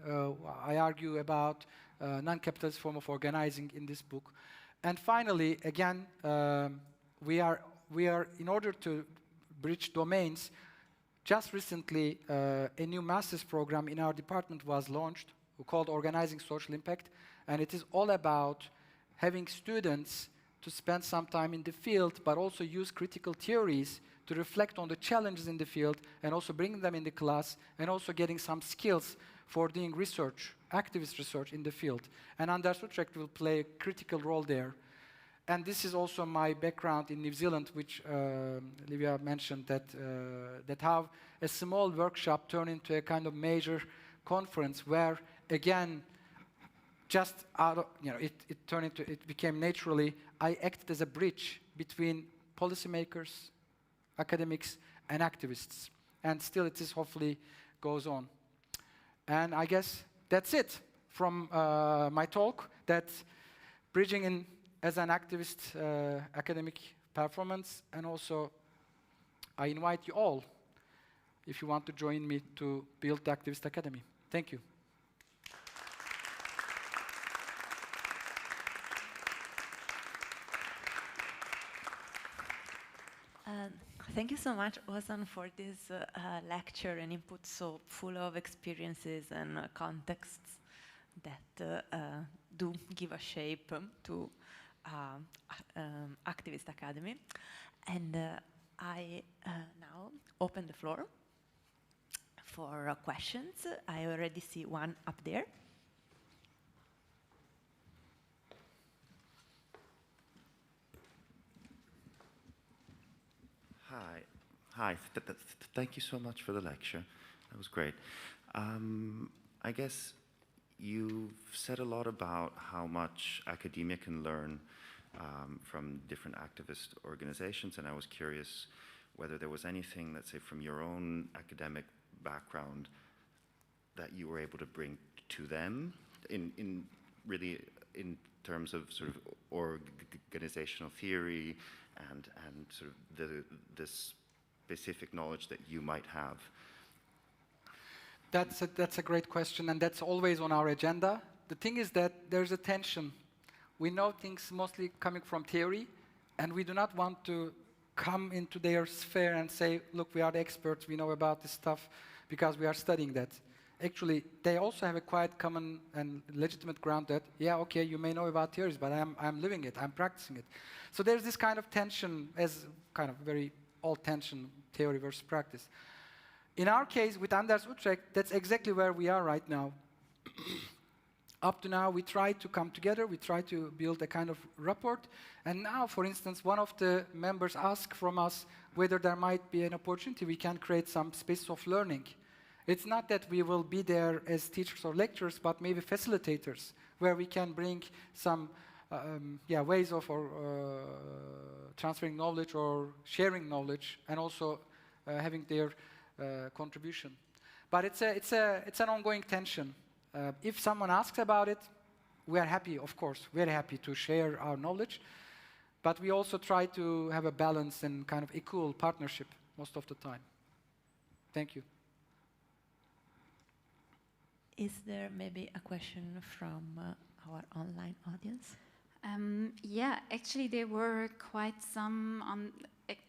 I argue about non-capitalist form of organizing in this book. And finally, again, we are in order to bridge domains. Just recently, a new master's program in our department was launched, called Organizing Social Impact, and it is all about having students to spend some time in the field, but also use critical theories to reflect on the challenges in the field, and also bring them in the class, and also getting some skills for doing research, activist research in the field. And Anders Utrecht will play a critical role there. And this is also my background in New Zealand, which Livia mentioned, that how a small workshop turned into a kind of major conference where, again, just out of, it became naturally, I acted as a bridge between policymakers, academics, and activists. And still it is, hopefully, goes on. And I guess that's it from my talk, that bridging in as an activist academic performance. And also, I invite you all, if you want to join me, to build the Activist Academy. Thank you. Thank you so much, Ozan, for this lecture and input so full of experiences and contexts that do give a shape to Activist Academy. And I now open the floor for questions. I already see one up there. Hi. Thank you so much for the lecture. That was great. I guess you've said a lot about how much academia can learn from different activist organizations, and I was curious whether there was anything, let's say, from your own academic background that you were able to bring to them in terms of sort of organizational theory and sort of the specific knowledge that you might have. That's a great question, and that's always on our agenda. The thing is that there's a tension. We know things mostly coming from theory, and we do not want to come into their sphere and say, look, we are the experts, we know about this stuff, because we are studying that. Actually, they also have a quite common and legitimate ground that, yeah, okay, you may know about theories, but I'm living it, I'm practicing it. So there's this kind of tension, as kind of very old tension, theory versus practice. In our case, with Anders Utrecht, that's exactly where we are right now. Up to now, we try to come together, we try to build a kind of rapport, and now, for instance, one of the members asked from us whether there might be an opportunity we can create some space of learning. It's not that we will be there as teachers or lecturers, but maybe facilitators, where we can bring some ways of transferring knowledge or sharing knowledge, and also having their contribution. But it's an ongoing tension. If someone asks about it, we are happy, of course, very happy to share our knowledge, but we also try to have a balance and kind of equal partnership most of the time. Thank you. Is there maybe a question from our online audience? Yeah, actually there were quite some on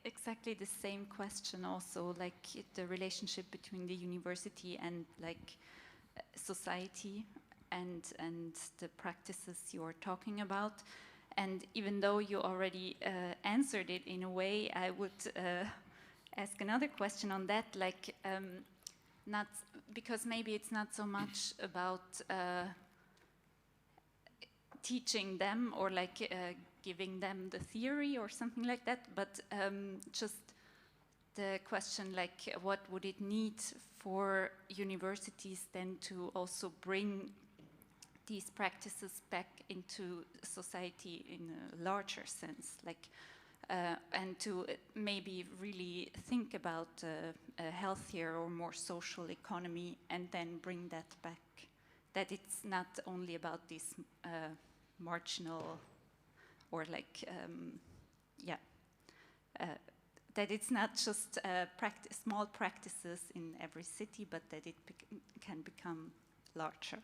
exactly the same question also, like the relationship between the university and like society and the practices you're talking about. And even though you already answered it in a way, I would ask another question on that, like not because maybe it's not so much about teaching them or like giving them the theory or something like that, but just the question like what would it need for universities then to also bring these practices back into society in a larger sense, like and to maybe really think about a healthier or more social economy and then bring that back, that it's not only about this marginal or like that it's not just small practices in every city, but that it can become larger.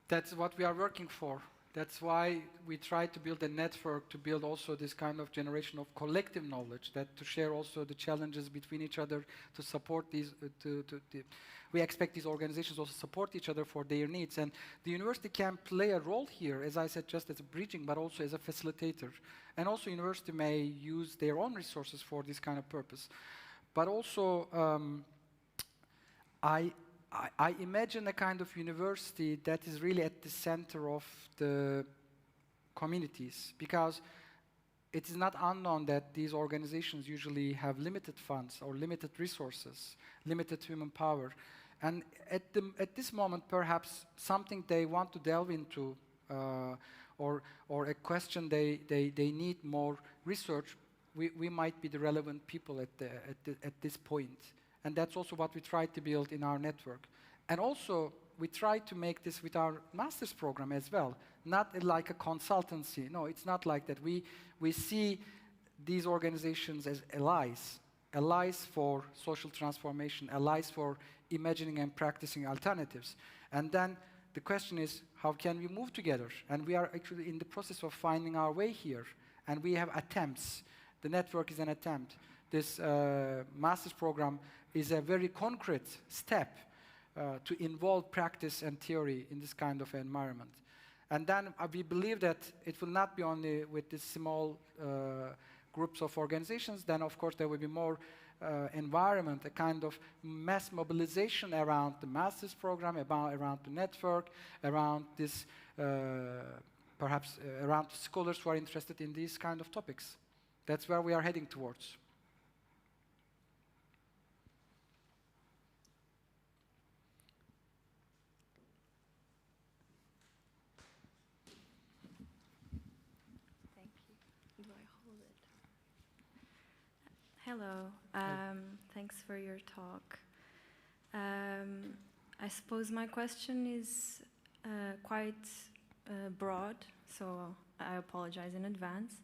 That's what we are working for. That's why we try to build a network to build also this kind of generation of collective knowledge, that to share also the challenges between each other, to support these, we expect these organizations also support each other for their needs. And the university can play a role here, as I said, just as a bridging, but also as a facilitator. And also university may use their own resources for this kind of purpose. But also, I imagine a kind of university that is really at the center of the communities, because it is not unknown that these organizations usually have limited funds or limited resources, limited human power. And at this moment, perhaps something they want to delve into or a question they need more research, we might be the relevant people at this point. And that's also what we try to build in our network. And also, we try to make this with our master's program as well, not like a consultancy. No, it's not like that. We see these organizations as allies for social transformation, allies for imagining and practicing alternatives. And then the question is, how can we move together? And we are actually in the process of finding our way here. And we have attempts. The network is an attempt. This master's program is a very concrete step to involve practice and theory in this kind of environment. And then we believe that it will not be only with these small groups of organizations. Then, of course, there will be more environment, a kind of mass mobilization around the master's program, around the network, around this, perhaps around scholars who are interested in these kind of topics. That's where we are heading towards. Hello. Thanks for your talk. I suppose my question is quite broad, so I apologize in advance.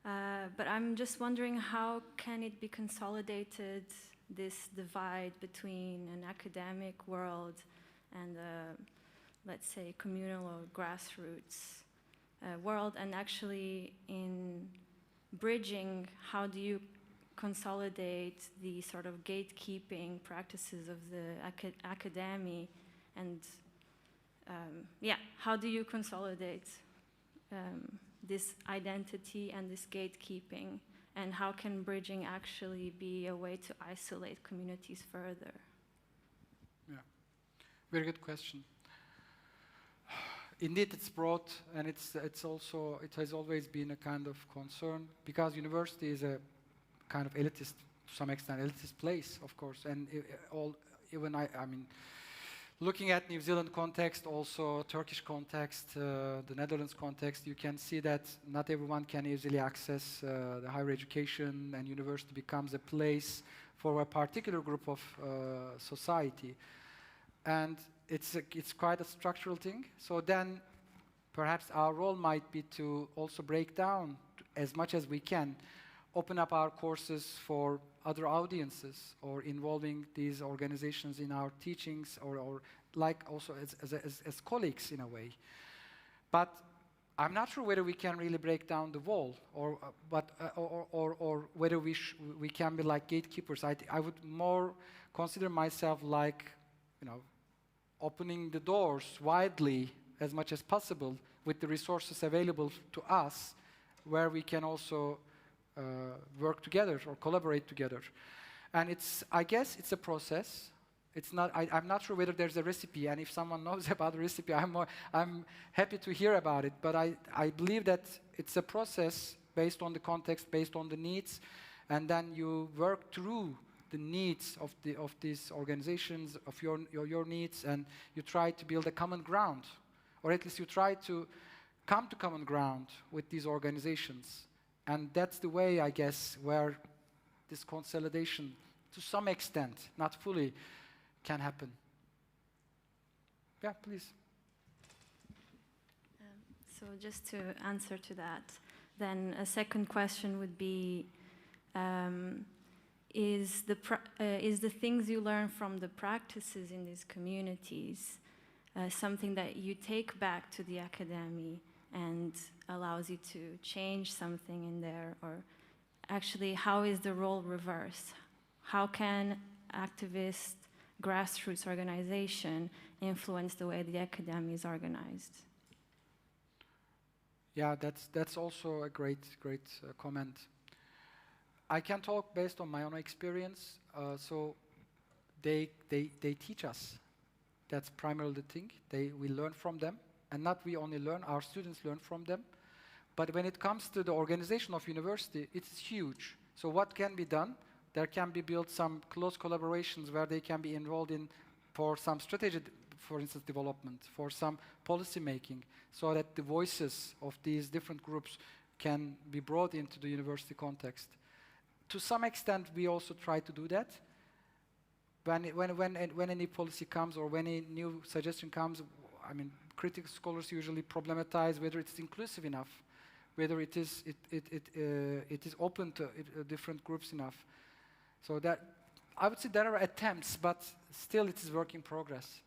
But I'm just wondering, how can it be consolidated, this divide between an academic world and let's say, communal or grassroots world, and actually in bridging, how do you consolidate the sort of gatekeeping practices of the academy, and yeah, how do you consolidate this identity and this gatekeeping, and how can bridging actually be a way to isolate communities further? Yeah, very good question. Indeed, it's broad, and it has always been a kind of concern, because university is a kind of elitist, to some extent, elitist place, of course, and I mean, looking at New Zealand context, also Turkish context, the Netherlands context, you can see that not everyone can easily access the higher education, and university becomes a place for a particular group of society. And it's quite a structural thing. So then perhaps our role might be to also break down as much as we can, open up our courses for other audiences, or involving these organizations in our teachings, or like also as colleagues in a way. But I'm not sure whether we can really break down the wall, or whether we can be like gatekeepers. I would more consider myself like, you know, opening the doors widely as much as possible with the resources available to us, where we can also work together or collaborate together. And I guess it's a process. It's not. I'm not sure whether there's a recipe, and if someone knows about the recipe, I'm happy to hear about it. But I believe that it's a process based on the context, based on the needs, and then you work through the needs of these organizations, of your needs, and you try to build a common ground, or at least you try to come to common ground with these organizations. And that's the way, I guess, where this consolidation, to some extent, not fully, can happen. Yeah, please. So just to answer to that, then a second question would be, is the things you learn from the practices in these communities something that you take back to the academy and allows you to change something in there? Or actually, how is the role reversed? How can activist grassroots organization influence the way the academy is organized? Yeah, that's also a great comment. I can talk based on my own experience. So they teach us. That's primarily the thing. We learn from them, and not we only learn, our students learn from them. But when it comes to the organization of university, it's huge. So what can be done? There can be built some close collaborations where they can be involved in for some strategy, for instance, development, for some policy making, so that the voices of these different groups can be brought into the university context. To some extent, we also try to do that. When any policy comes or when a new suggestion comes, I mean, critical scholars usually problematize whether it's inclusive enough, whether it is open to different groups enough. So that, I would say there are attempts, but still it is work in progress.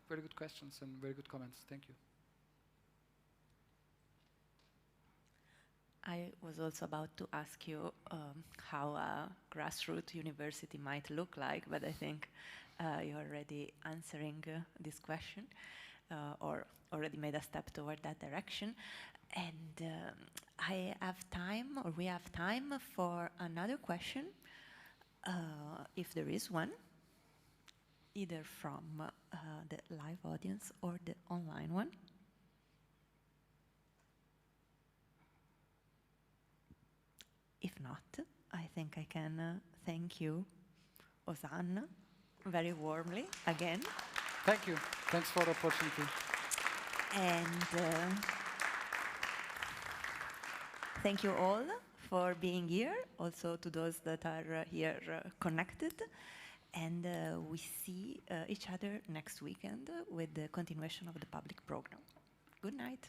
Very good questions and very good comments. Thank you. I was also about to ask you how a grassroots university might look like, but I think you're already answering this question, or already made a step toward that direction. And I have time, or we have time for another question, if there is one, either from the live audience or the online one. If not, I think I can thank you, Ozan, very warmly again. Thank you. Thanks for the opportunity. And thank you all for being here, also to those that are here connected. And we see each other next weekend with the continuation of the public program. Good night.